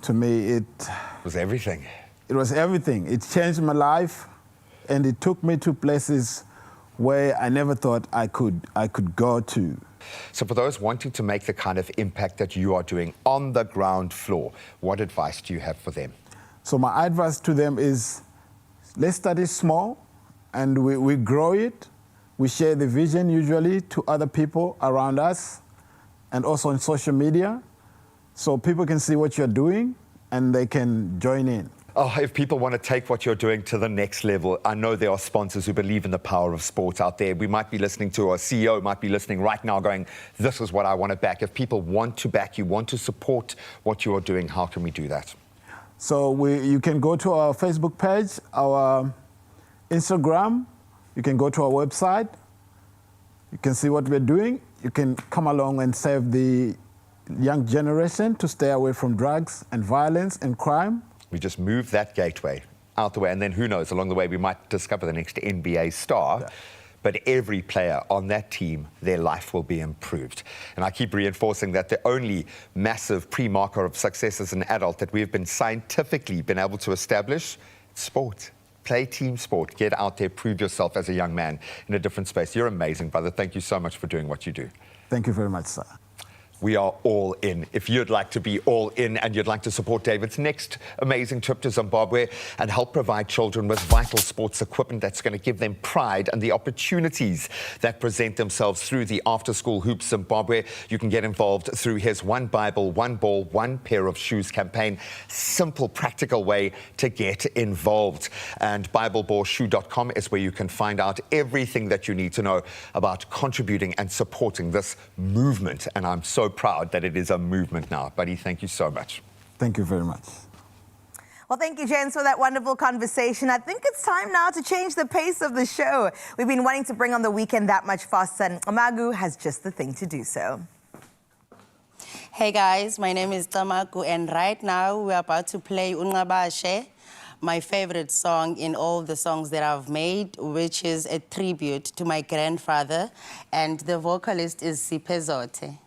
To me, it was everything. It was everything. It changed my life, and it took me to places where I never thought I could go to. So for those wanting to make the kind of impact that you are doing on the ground floor, what advice do you have for them? So my advice to them is, let's start it small, and we grow it. We share the vision usually to other people around us, and also on social media, so people can see what you're doing and they can join in. Oh, if people want to take what you're doing to the next level, I know there are sponsors who believe in the power of sports out there. We might be listening to, our CEO might be listening right now going, this is what I want to back. If people want to back you, want to support what you are doing, how can we do that? So you can go to our Facebook page, our Instagram, you can go to our website, you can see what we're doing. You can come along and save the young generation to stay away from drugs and violence and crime. We just move that gateway out the way, and then who knows, along the way we might discover the next NBA star. Yeah. But every player on that team, their life will be improved. And I keep reinforcing that the only massive pre-marker of success as an adult that we've been scientifically been able to establish, sport. Play team sport. Get out there, prove yourself as a young man in a different space. You're amazing, brother. Thank you so much for doing what you do. Thank you very much, sir. We are all in. If you'd like to be all in and you'd like to support David's next amazing trip to Zimbabwe and help provide children with vital sports equipment that's going to give them pride and the opportunities that present themselves through the After School Hoops Zimbabwe, you can get involved through his One Bible, One Ball, One Pair of Shoes campaign. Simple, practical way to get involved. And BibleBallShoe.com is where you can find out everything that you need to know about contributing and supporting this movement. And I'm so proud that it is a movement now. Buddy, thank you so much. Thank you very much. Well, thank you, gents, for that wonderful conversation. I think it's time now to change the pace of the show. We've been wanting to bring on the weekend that much faster, and Amagu has just the thing to do so. Hey guys, my name is Tamaku, and right now we're about to play Unqabashe, my favorite song in all the songs that I've made, which is a tribute to my grandfather, and the vocalist is Sipezote.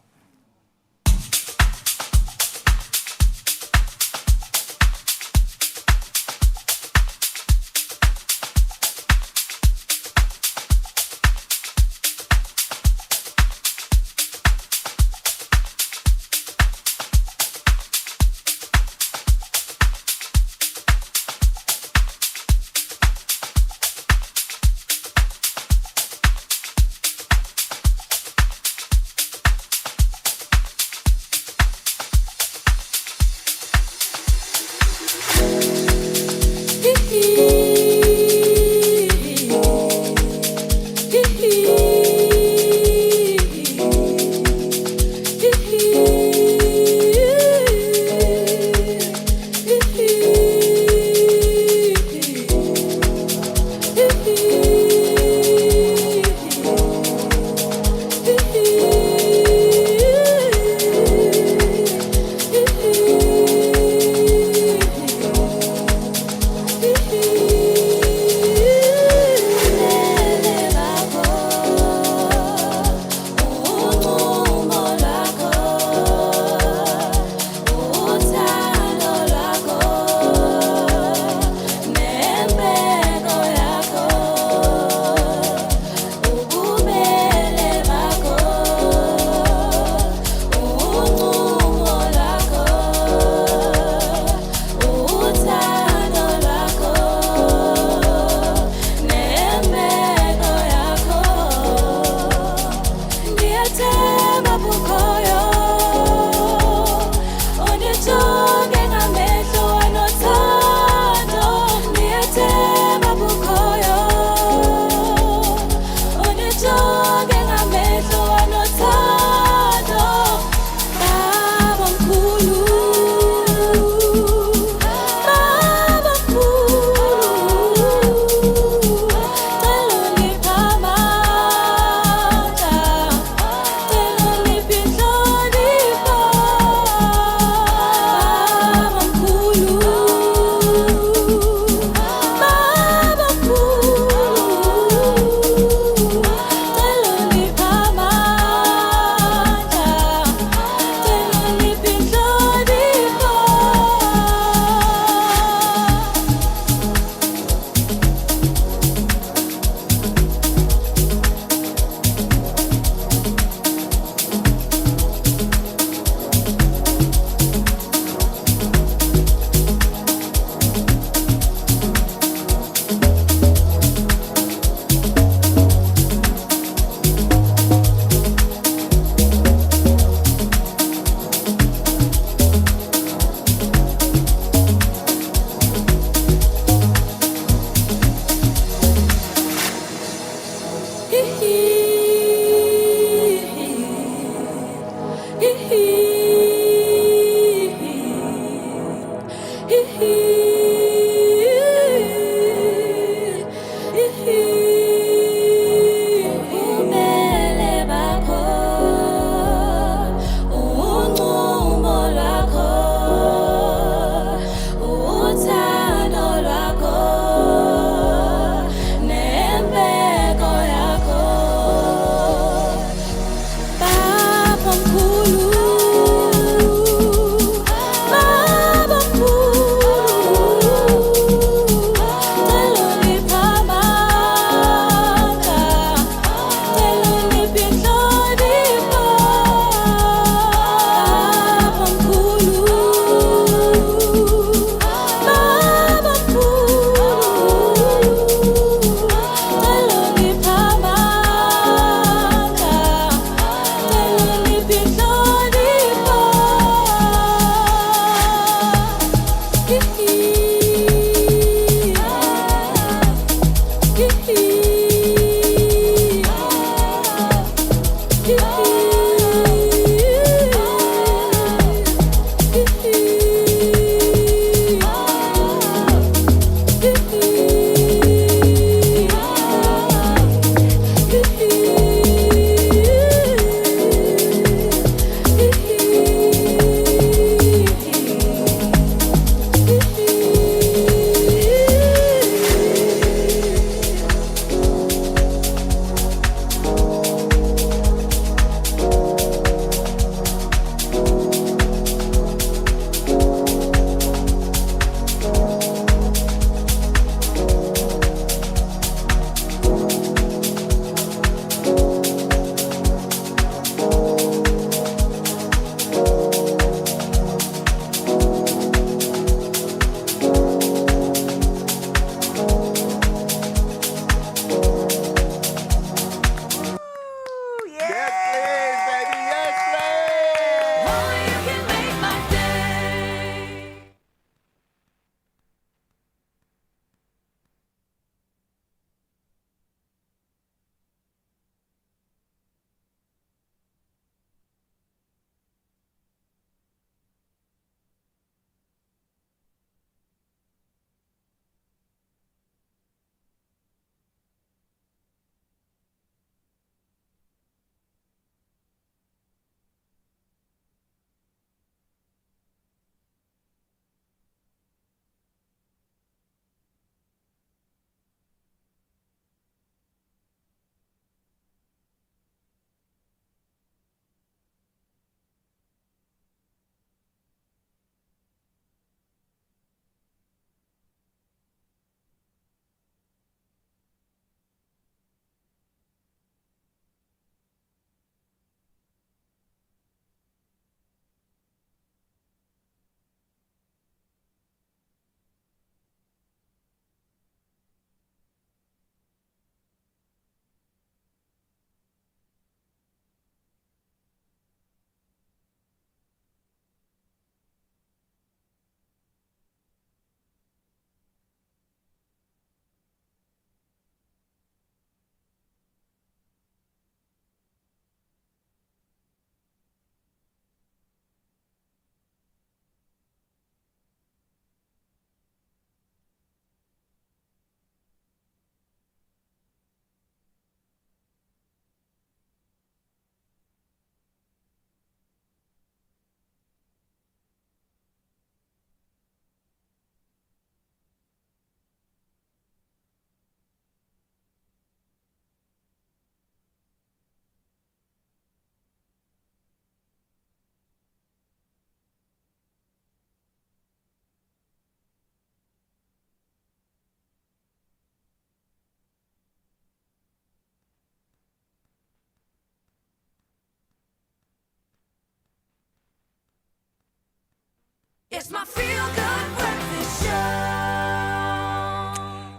It's my feel-good breakfast show.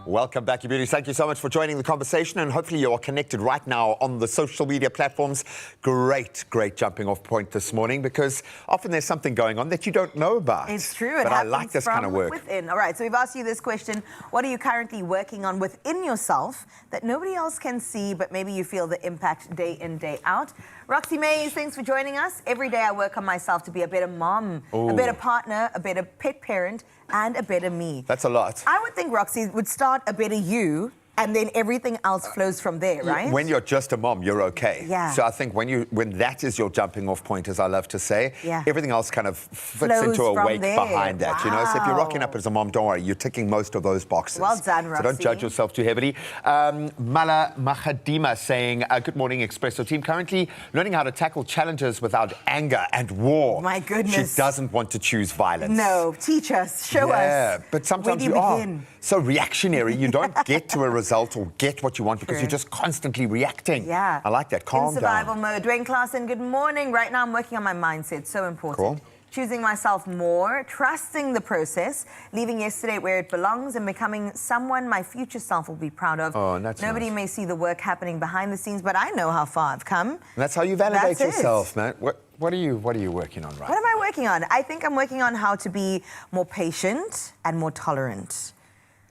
Welcome back, you beauties. Thank you so much for joining the conversation, and hopefully you are connected right now on the social media platforms. Great jumping off point this morning, because often there's something going on that you don't know about. It's true. But I like this kind of work. Within. All right, so we've asked you this question. What are you currently working on within yourself that nobody else can see, but maybe you feel the impact day in, day out? Roxy Mays, thanks for joining us. Every day I work on myself to be a better mom, a better partner, a better pet parent, and a better me. That's a lot. I would think Roxy would start a better you, and then everything else flows from there, right? When you're just a mom, you're okay. Yeah. So I think when that is your jumping off point, as I love to say, everything else kind of fits Flows into a from wake there. behind that. You know, so if you're rocking Wow. up as a mom, don't worry, you're ticking most of those boxes. Well done, So Roxy. don't judge yourself too heavily. Mala Mahadima saying, good morning, Expresso team. Currently learning how to tackle challenges without anger and war. My goodness. She doesn't want to choose violence. No, teach us, show us. Yeah, but sometimes Where do you you are begin? so reactionary. You don't get to a result or get what you want because you're just constantly reacting. Yeah. I like that. Calm In survival down. mode. Dwayne Klaassen, good morning. Right now I'm working on my mindset. So important. Cool. Choosing myself more, trusting the process, leaving yesterday where it belongs, and becoming someone my future self will be proud of. Oh, that's Nobody nice. may see the work happening behind the scenes, but I know how far I've come. And that's how you validate That's it. yourself, man. What are you working on right What am I working on? I think I'm working on how to be more patient and more tolerant.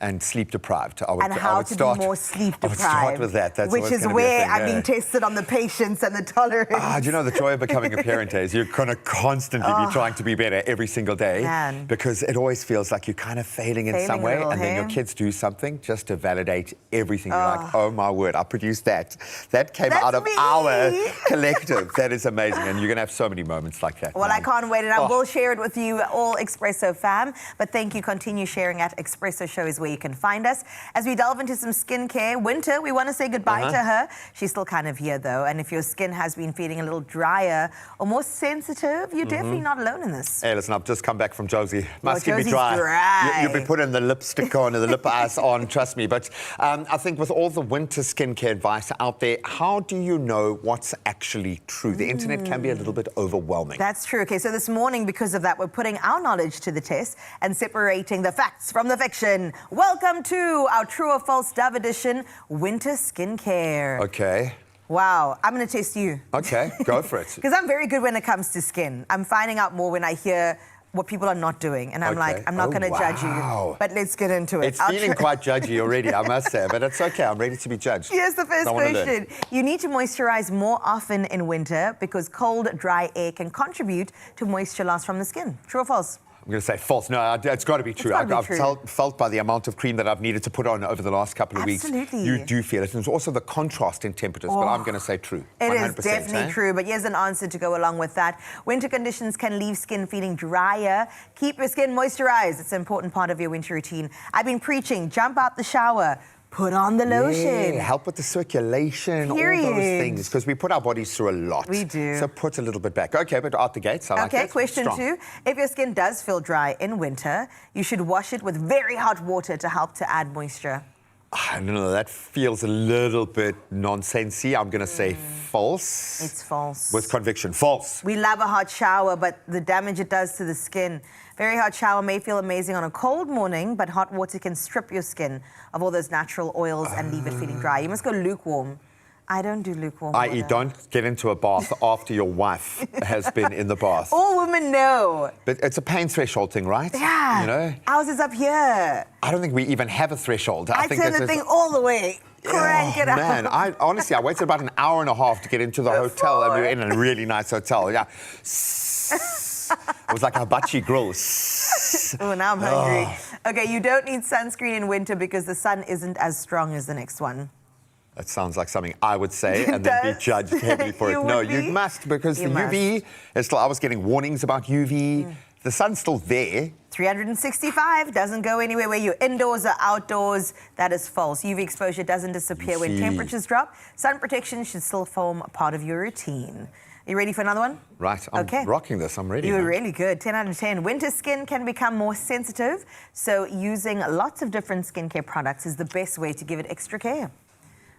And sleep deprived. I And how to be more sleep I would start deprived. with that. That's which always is gonna be a where thing, I'm yeah. being tested on the patience and the tolerance. Do you know the joy of becoming a parent is you're going to constantly be trying to be better every single day Man. because it always feels like you're kind of failing in Failing some a way, little, and then hey? your kids do something just to validate everything. You're like, oh my word, I produced that. That came That's out of me. our collective. That is amazing, and you're going to have so many moments like that. Well, man. I can't wait, and I will share it with you, all Expresso fam. But thank you. Continue sharing at Expresso Show is where you can find us. As we delve into some skincare, Winter, we want to say goodbye to her. She's still kind of here, though. And if your skin has been feeling a little drier or more sensitive, you're definitely not alone in this. Hey, listen, I've just come back from Josie. My Well, skin be Josie's dry. dry. You'll be putting the lipstick on or the lip ice on, trust me. But I think with all the winter skincare advice out there, how do you know what's actually true? The internet can be a little bit overwhelming. That's true. Okay, so this morning, because of that, we're putting our knowledge to the test and separating the facts from the fiction. Welcome to our True or False Dove Edition Winter Skincare. Okay. Wow, I'm going to test you. Okay, go for it. Because I'm very good when it comes to skin. I'm finding out more when I hear what people are not doing. And I'm Okay. like, I'm not going to judge wow. you. But let's get into it. It's feeling quite judgy already, I must say, but it's okay. I'm ready to be judged. Here's the first I wanna learn. question. You need to moisturize more often in winter because cold, dry air can contribute to moisture loss from the skin. True or false? I'm going to say false. No, it's got to be true. gotta be I've true. felt by the amount of cream that I've needed to put on over the last couple of weeks. Absolutely. You do feel it. And it's also the contrast in temperatures, but I'm going to say true. It 100%, is definitely true, but here's an answer to go along with that. Winter conditions can leave skin feeling drier. Keep your skin moisturized. It's an important part of your winter routine. I've been preaching, jump out the shower, put on the lotion. Yeah, help with the circulation, all Period. those things, because we put our bodies through a lot. We do. So put a little bit back. Okay, but out the gates, I like Okay, that. question Strong. 2. If your skin does feel dry in winter, you should wash it with very hot water to help to add moisture. I don't know, that feels a little bit nonsensy. I'm going to say false. It's false. With conviction, false. We love a hot shower, but the damage it does to the skin. Very hot shower may feel amazing on a cold morning, but hot water can strip your skin of all those natural oils and leave it feeling dry. You must go lukewarm. I don't do lukewarm I.e., water. don't get into a bath after your wife has been in the bath. All women know. But it's a pain threshold thing, right? Yeah. You know? Ours is up here. I don't think we even have a threshold. I think turn it's the just- thing all the way. Crank it up. Man, I waited about an hour and a half to get into the hotel, and we were in a really nice hotel. Yeah. It was like a hibachi grill. Oh, now I'm hungry. Okay, you don't need sunscreen in winter because the sun isn't as strong as the next one. That sounds like something I would say It and then be does. judged heavily for You it. No, would you be? must, because You the UV is still, I was getting warnings about UV. The sun's still there. 365 doesn't go anywhere where you're indoors or outdoors. That is false. UV exposure doesn't disappear when see. temperatures drop. Sun protection should still form a part of your routine. Are you ready for another one? Right, I'm Okay. rocking this. I'm ready. You were man. really good. 10 out of 10. Winter skin can become more sensitive, so using lots of different skincare products is the best way to give it extra care.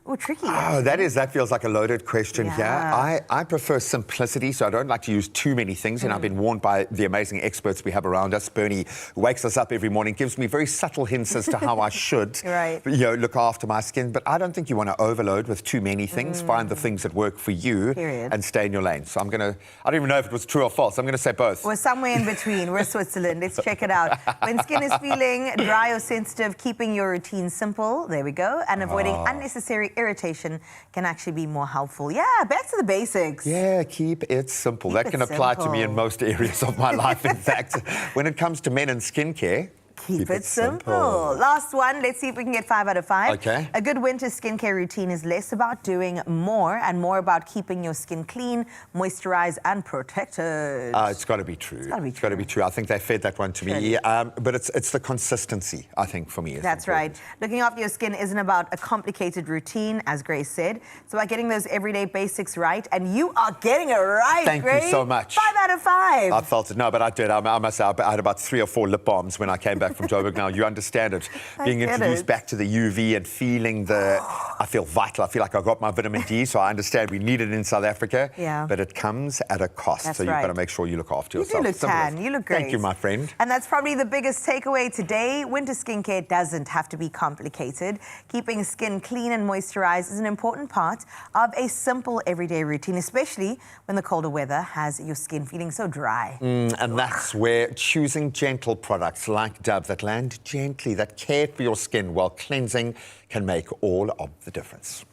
Oh, tricky. Oh, that feels like a loaded question here. Yeah. I prefer simplicity, so I don't like to use too many things. And I've been warned by the amazing experts we have around us. Bernie wakes us up every morning, gives me very subtle hints as to how I should Right. look after my skin. But I don't think you want to overload with too many things. Find the things that work for you Period. and stay in your lane. So I don't even know if it was true or false. I'm going to say both. We're somewhere in between. We're Switzerland. Let's check it out. When skin is feeling dry or sensitive, keeping your routine simple, there we go, and avoiding unnecessary irritation can actually be more helpful. Yeah, back to the basics. Yeah, keep it simple. Keep that can it apply to me in simple. most areas of my life. In fact, when it comes to men and skincare, Keep it simple. Last one. Let's see if we can get 5 out of 5. Okay. A good winter skincare routine is less about doing more and more about keeping your skin clean, moisturized, and protected. It's got to be true. It's got to be true. I think they fed that one to me. But it's the consistency, I think, for me. That's right. Looking after your skin isn't about a complicated routine, as Grace said. It's about getting those everyday basics right, and you are getting it right, Thank Grace. you so much. 5 out of 5. I felt it. No, but I did. I must say, I had about 3 or 4 lip balms when I came back from Joburg. Now, you understand it. Being get introduced it. back to the UV and feeling I feel vital. I feel like I got my vitamin D, so I understand we need it in South Africa. Yeah. But it comes at a cost. That's so you've got to right. make sure you look after You yourself. do look Simple as- tan. You look great. Thank you, my friend. And that's probably the biggest takeaway today. Winter skincare doesn't have to be complicated. Keeping skin clean and moisturized is an important part of a simple everyday routine, especially when the colder weather has your skin feeling so dry. And that's where choosing gentle products like Dove that land gently, that care for your skin while cleansing, can make all of the difference.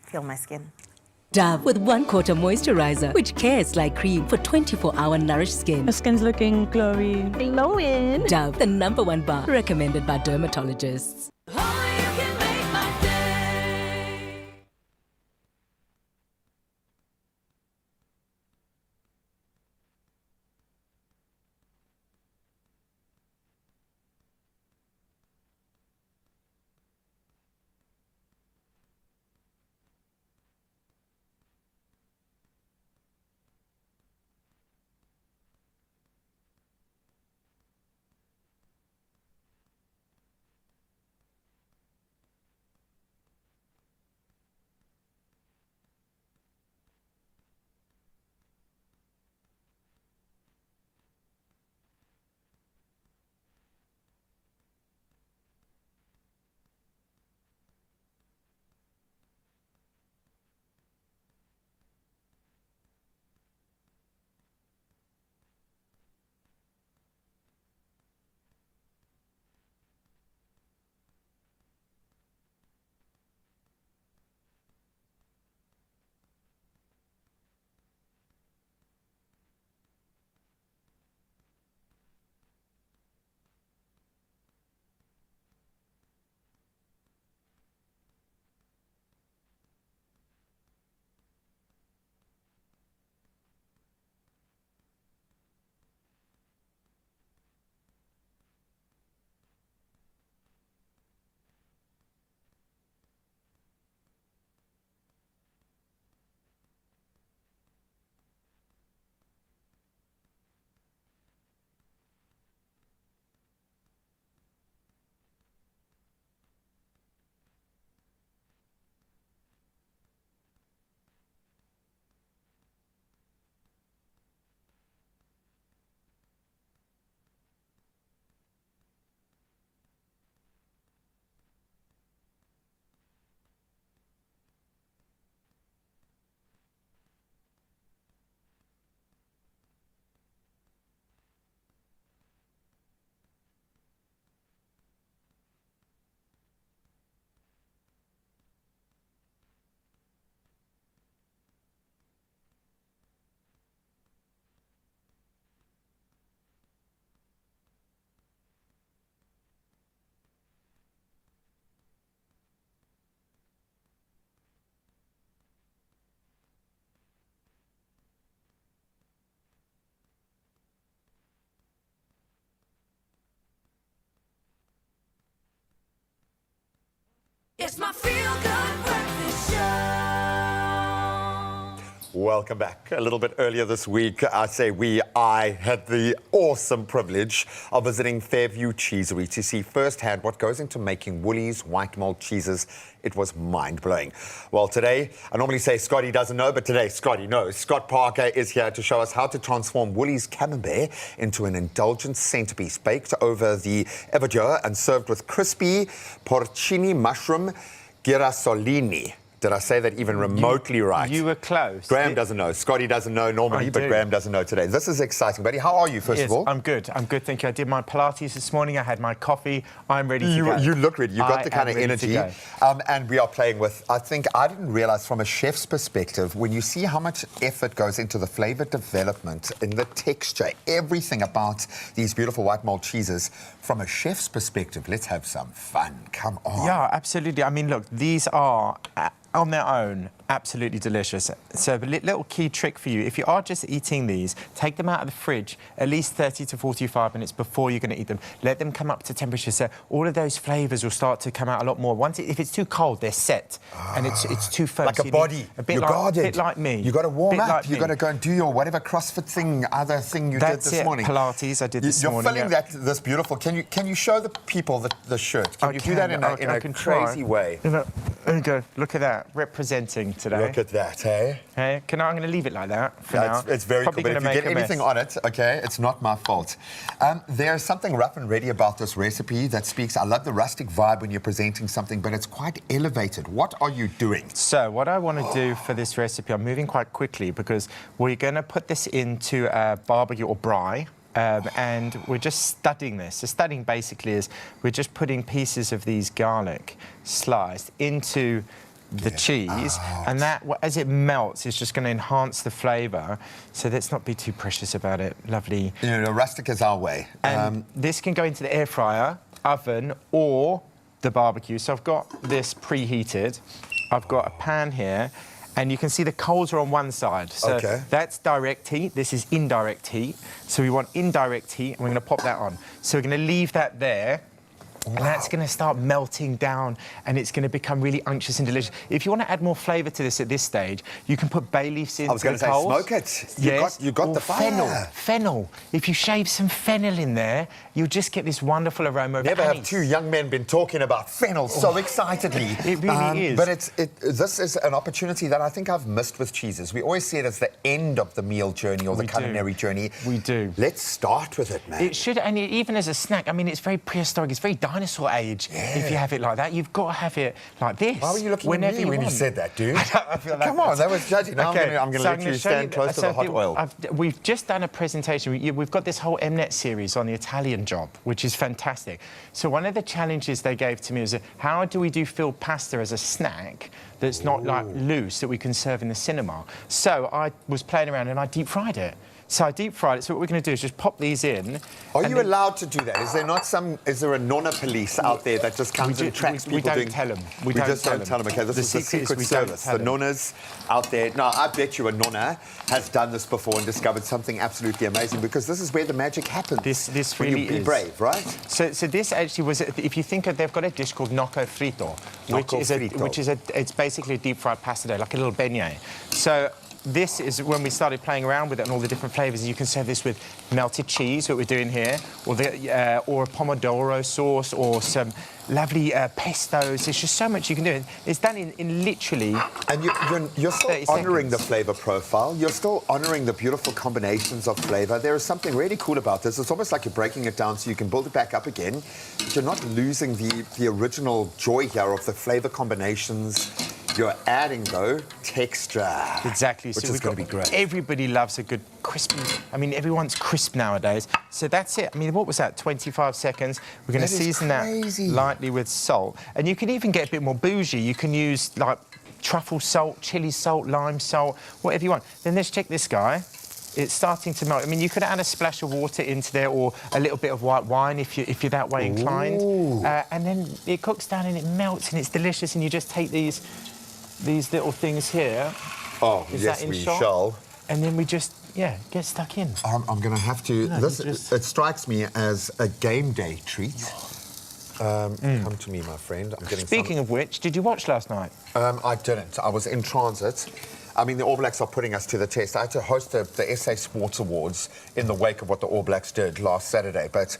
Feel my skin. Dove with 1/4 moisturizer, which cares like cream for 24-hour nourished skin. My skin's looking glowy. Glowing. Dove, the #1 bar, recommended by dermatologists. It's my feel-good breakfast show. Welcome back. A little bit earlier this week, I had the awesome privilege of visiting Fairview Cheesery to see firsthand what goes into making Woolies white mold cheeses. It was mind-blowing. Well, today, I normally say Scotty doesn't know, but today Scotty knows. Scott Parker is here to show us how to transform Woolies camembert into an indulgent centerpiece, baked over the Everjour and served with crispy porcini mushroom girassolini. Did I say that even remotely right? You were close. Graham doesn't know. Scotty doesn't know normally, but Graham doesn't know today. This is exciting, buddy. How are you, first of all? I'm good. I'm good, thank you. I did my Pilates this morning. I had my coffee. I'm ready to go. You look ready. You've got the kind of energy. And we are playing with, I didn't realize from a chef's perspective, when you see how much effort goes into the flavor development, in the texture, everything about these beautiful white mold cheeses, from a chef's perspective, let's have some fun. Come on. Yeah, absolutely. I mean, look, these are on their own absolutely delicious. So a little key trick for you, if you are just eating these, take them out of the fridge at least 30 to 45 minutes before you're going to eat them. Let them come up to temperature, so all of those flavours will start to come out a lot more. If it's too cold, they're set, and it's too firm. Like a body. You're guarded. A bit like me. You've got to warm up. Like You've got to go and do your whatever CrossFit thing, other thing you did this morning. Pilates I did this morning. You're filling this beautiful. Can you show the people the shirt? Can you do that in a crazy way? There you go. Look at that. Representing today. Look at that, hey? Hey, I'm going to leave it like that for now. It's very Probably cool, but if you get anything on it, okay, it's not my fault. There's something rough and ready about this recipe that speaks. I love the rustic vibe when you're presenting something, but it's quite elevated. What are you doing? So what I want to do for this recipe, I'm moving quite quickly because we're going to put this into a barbecue or braai. And we're just studying this. So studying basically is we're just putting pieces of these garlic sliced into the cheese, and that, as it melts, is just going to enhance the flavour. So let's not be too precious about it. Lovely. You know, rustic is our way. And this can go into the air fryer, oven, or the barbecue. So I've got this preheated. I've got a pan here. And you can see the coals are on one side. So that's direct heat. This is indirect heat. So we want indirect heat, and we're going to pop that on. So we're going to leave that there. And that's going to start melting down, and it's going to become really unctuous and delicious. If you want to add more flavour to this at this stage, you can put bay leaves in. I was going to say, smoke it. Yes. You got the fire. Fennel. If you shave some fennel in there, you'll just get this wonderful aroma of Never anise. have two young men been talking about fennel so excitedly. It really is. But this is an opportunity that I think I've missed with cheeses. We always see it as the end of the meal journey or the culinary journey. We do. Let's start with it, man. It should, and even as a snack, I mean, it's very prehistoric. It's very dinosaur age. If you have it like that, you've got to have it like this. Why were you looking at me when you said that, dude? I feel like Come on, that was judging. Now okay, I'm going to let you stand close to the hot oil. We've just done a presentation. We've got this whole Mnet series on the Italian job, which is fantastic. So one of the challenges they gave to me was, how do we do filled pasta as a snack that's not like loose, that we can serve in the cinema? So I was playing around and I deep fried it. So I deep fried it. So what we're going to do is just pop these in. Are you allowed to do that? Is there not is there a nonna police out there that just comes and tracks people doing... We don't tell them. We just don't tell them. Okay, this is the secret service. The nonnas out there. Now, I bet you a nonna has done this before and discovered something absolutely amazing, because this is where the magic happens. This when really you be is. brave, right? So this actually was, if you think of, they've got a dish called gnocco frito, which is it's basically a deep fried pasta dough, like a little beignet. So this is when we started playing around with it and all the different flavours. You can serve this with melted cheese, what we're doing here, or a pomodoro sauce, or some lovely pestos. There's just so much you can do. It's done in literally. And you're still honouring the flavour profile. You're still honouring the beautiful combinations of flavour. There is something really cool about this. It's almost like you're breaking it down so you can build it back up again, but you're not losing the original joy here of the flavour combinations. You're adding, though, texture. Exactly. Which is going to be great. Everybody loves a good crispy... I mean, everyone's crisp nowadays. So that's it. I mean, what was that, 25 seconds? We're going to season that lightly with salt. And you can even get a bit more bougie. You can use, like, truffle salt, chilli salt, lime salt, whatever you want. Then let's check this guy. It's starting to melt. I mean, you could add a splash of water into there, or a little bit of white wine if you're that way inclined. And then it cooks down and it melts and it's delicious, and you just take these little things here. Oh, yes, we shall. And then we just, get stuck in. I'm going to have to... It strikes me as a game day treat. Come to me, my friend. I'm getting Speaking of which, did you watch last night? I didn't. I was in transit. I mean, the All Blacks are putting us to the test. I had to host the SA Sports Awards in the wake of what the All Blacks did last Saturday, but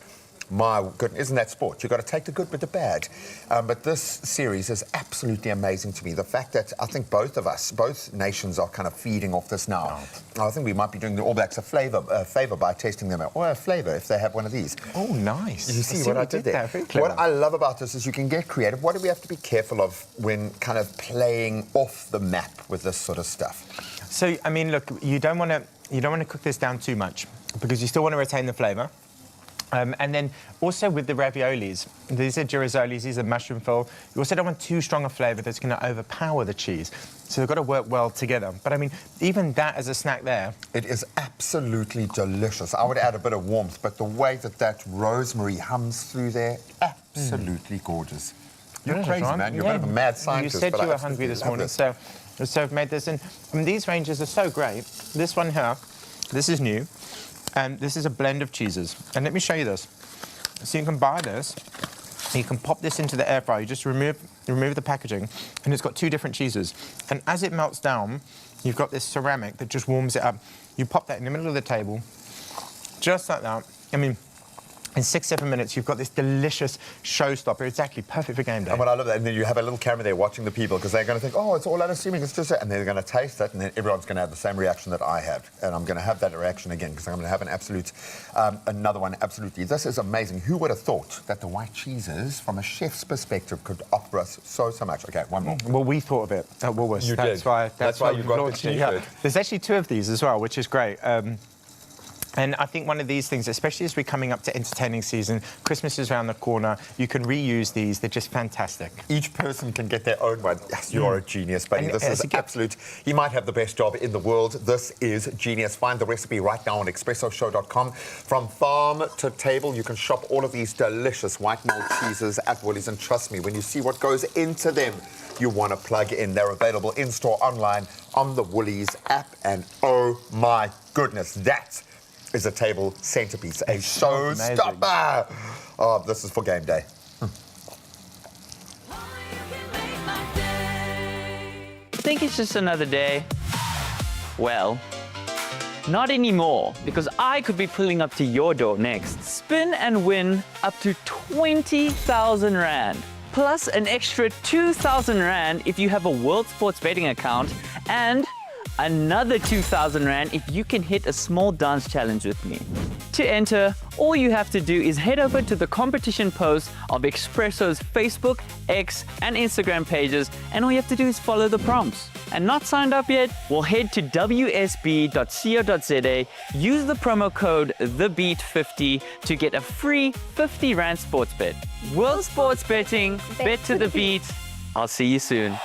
My goodness, isn't that sport? You've got to take the good with the bad. But this series is absolutely amazing to me. The fact that I think both nations are kind of feeding off this now. I think we might be doing the All Blacks a favour by tasting them or a flavour if they have one of these. Oh, nice. You see what I did there? Very clever. What I love about this is you can get creative. What do we have to be careful of when kind of playing off the map with this sort of stuff? So, I mean, look, you don't want to cook this down too much because you still want to retain the flavour. And then also with the raviolis, these are girassolis, these are mushroom filled. You also don't want too strong a flavour that's going to overpower the cheese. So they've got to work well together. But I mean, even that as a snack there. It is absolutely delicious. I would add a bit of warmth, but the way that rosemary hums through there, absolutely gorgeous. You're crazy, man. You're a bit of a mad scientist. You said but you were hungry this morning, so I've made this. And these ranges are so great. This one here, this is new. And this is a blend of cheeses. And let me show you this. So you can buy this, you can pop this into the air fryer. You just remove the packaging, and it's got two different cheeses. And as it melts down, you've got this ceramic that just warms it up. You pop that in the middle of the table, just like that. I mean, in 6-7 minutes, you've got this delicious showstopper. It's actually perfect for game day. And what I love that, and then you have a little camera there watching the people because they're going to think, oh, it's all unassuming, it's just it. And they're going to taste it, and then everyone's going to have the same reaction that I have. And I'm going to have that reaction again because I'm going to have an absolute, another one, absolutely. This is amazing. Who would have thought that the white cheeses, from a chef's perspective, could offer us so much? Okay, one more. Well, we thought of it at Woolworths. You did. That's why you got launched the it. T-shirt. Yeah. There's actually 2 of these as well, which is great. And I think one of these things, especially as we're coming up to entertaining season, Christmas is around the corner, you can reuse these. They're just fantastic. Each person can get their own one. Yes, you are a genius, buddy. This is absolute. You might have the best job in the world. This is genius. Find the recipe right now on expressoshow.com. From farm to table, you can shop all of these delicious white mold cheeses at Woolies. And trust me, when you see what goes into them, you want to plug in. They're available in-store, online, on the Woolies app. And oh my goodness, that is a table centerpiece, a showstopper. Oh, this is for game day. Think it's just another day? Well, not anymore, because I could be pulling up to your door next. Spin and win up to 20,000 Rand, plus an extra 2,000 Rand if you have a World Sports Betting account, and another 2,000 Rand if you can hit a small dance challenge with me. To enter, all you have to do is head over to the competition post of Expresso's Facebook, X, and Instagram pages, and all you have to do is follow the prompts. And not signed up yet? Well, head to wsb.co.za, use the promo code TheBeat50 to get a free 50 Rand sports bet. World Sports Betting, bet to the beat. I'll see you soon.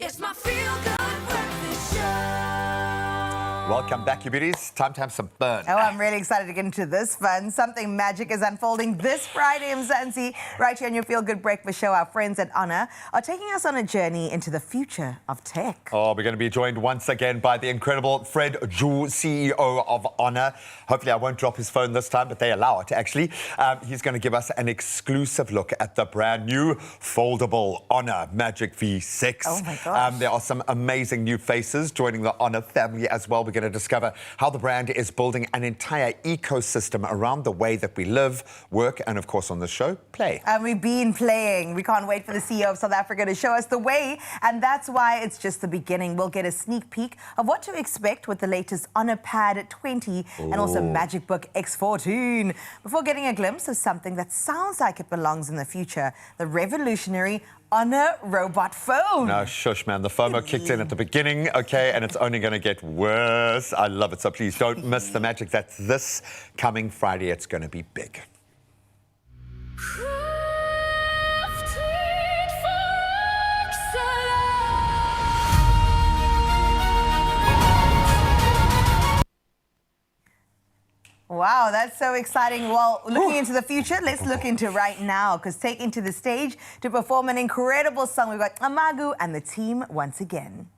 It's my feel-good breakfast show. Welcome back, you beauties. Time to have some fun. Oh, I'm really excited to get into this fun. Something magic is unfolding this Friday in Mzansi. Right here on your Feel Good Breakfast Show, our friends at Honor are taking us on a journey into the future of tech. Oh, we're going to be joined once again by the incredible Fred Ju, CEO of Honor. Hopefully I won't drop his phone this time, but they allow it, actually. He's going to give us an exclusive look at the brand new foldable Honor Magic V6. Oh, my gosh. There are some amazing new faces joining the Honor family as well. We're going to discover how the brand is building an entire ecosystem around the way that we live, work, and, of course, on the show, play. And we've been playing. We can't wait for the CEO of South Africa to show us the way, and that's why it's just the beginning. We'll get a sneak peek of what to expect with the latest Honor Pad 20 and also Magic Book X14. Before getting a glimpse of something that sounds like it belongs in the future, the revolutionary Honor robot phone. No, shush, man. The FOMO kicked in at the beginning, okay, and it's only going to get worse. I love it, so please don't miss the magic. That's this coming Friday. It's going to be big. Wow, that's so exciting. Well, looking into the future, let's look into right now, because taking to the stage to perform an incredible song, we've got Amagu and the team once again.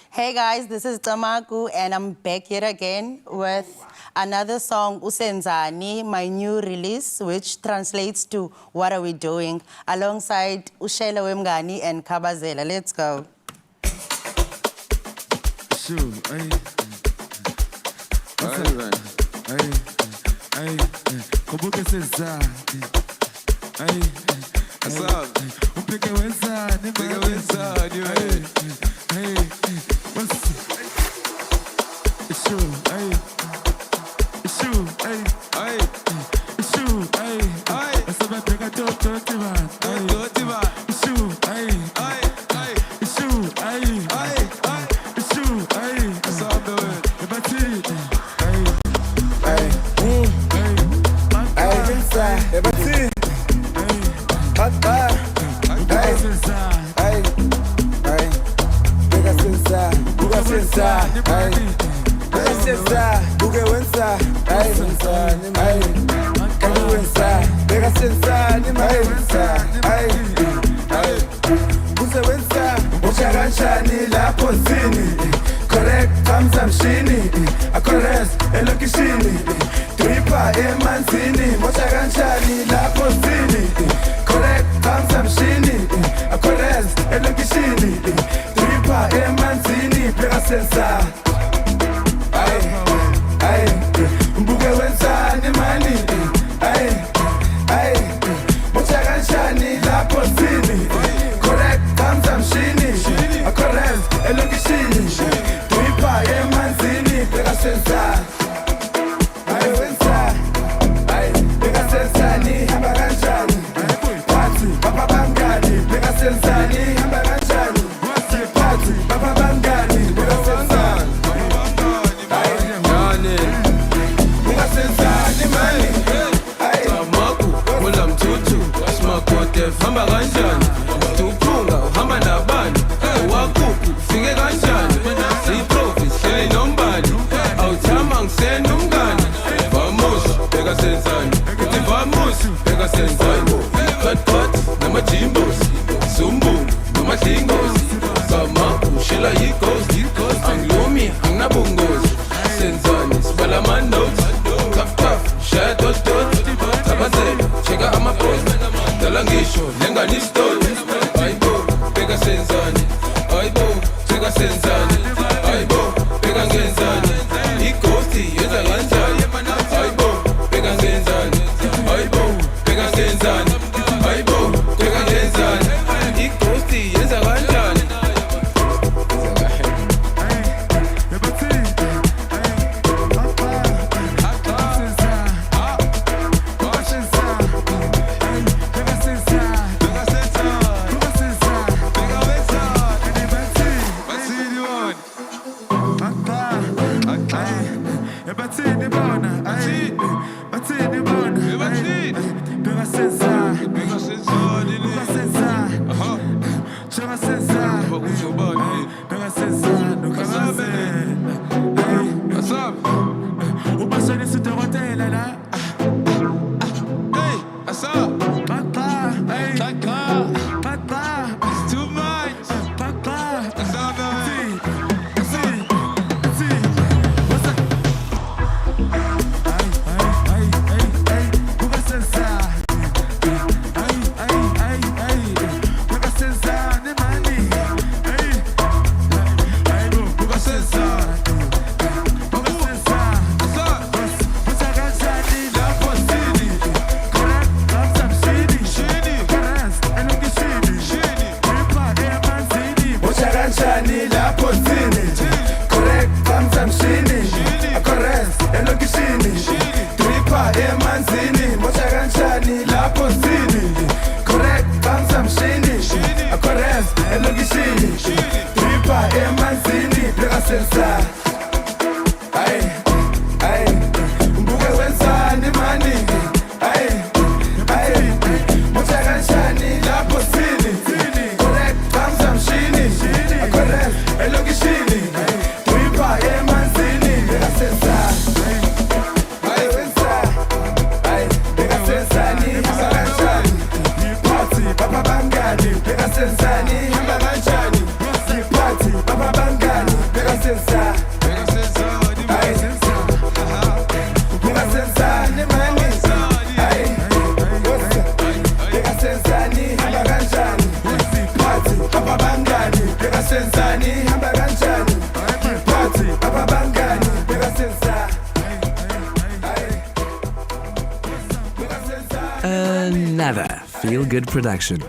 Hey guys, this is Tamaku and I'm back here again with another song, Usenzani, my new release, which translates to What Are We Doing, alongside Ushela Wemgani and Kabazela. Let's go. emanzini mosha kanjani lapho sini correct bangsa mshini correct elokishini dripper emanzini bheka sensa ay ay mbuke wenzani mani ay ay mosha kanjani lapho sini correct bangsa mshini correct elokishini dripper emanzini bheka sensa Papa Bangani, bheka sensani, hamba kanjani? Siphathi, Papa Bangani, bheka sensa. Bheka sensani mani. Bheka sensani, hamba kanjani? Siphathi, Papa Bangani, bheka sensani, hamba kanjani? Siphathi, Papa Bangani, bheka sensa. Another feel-good production.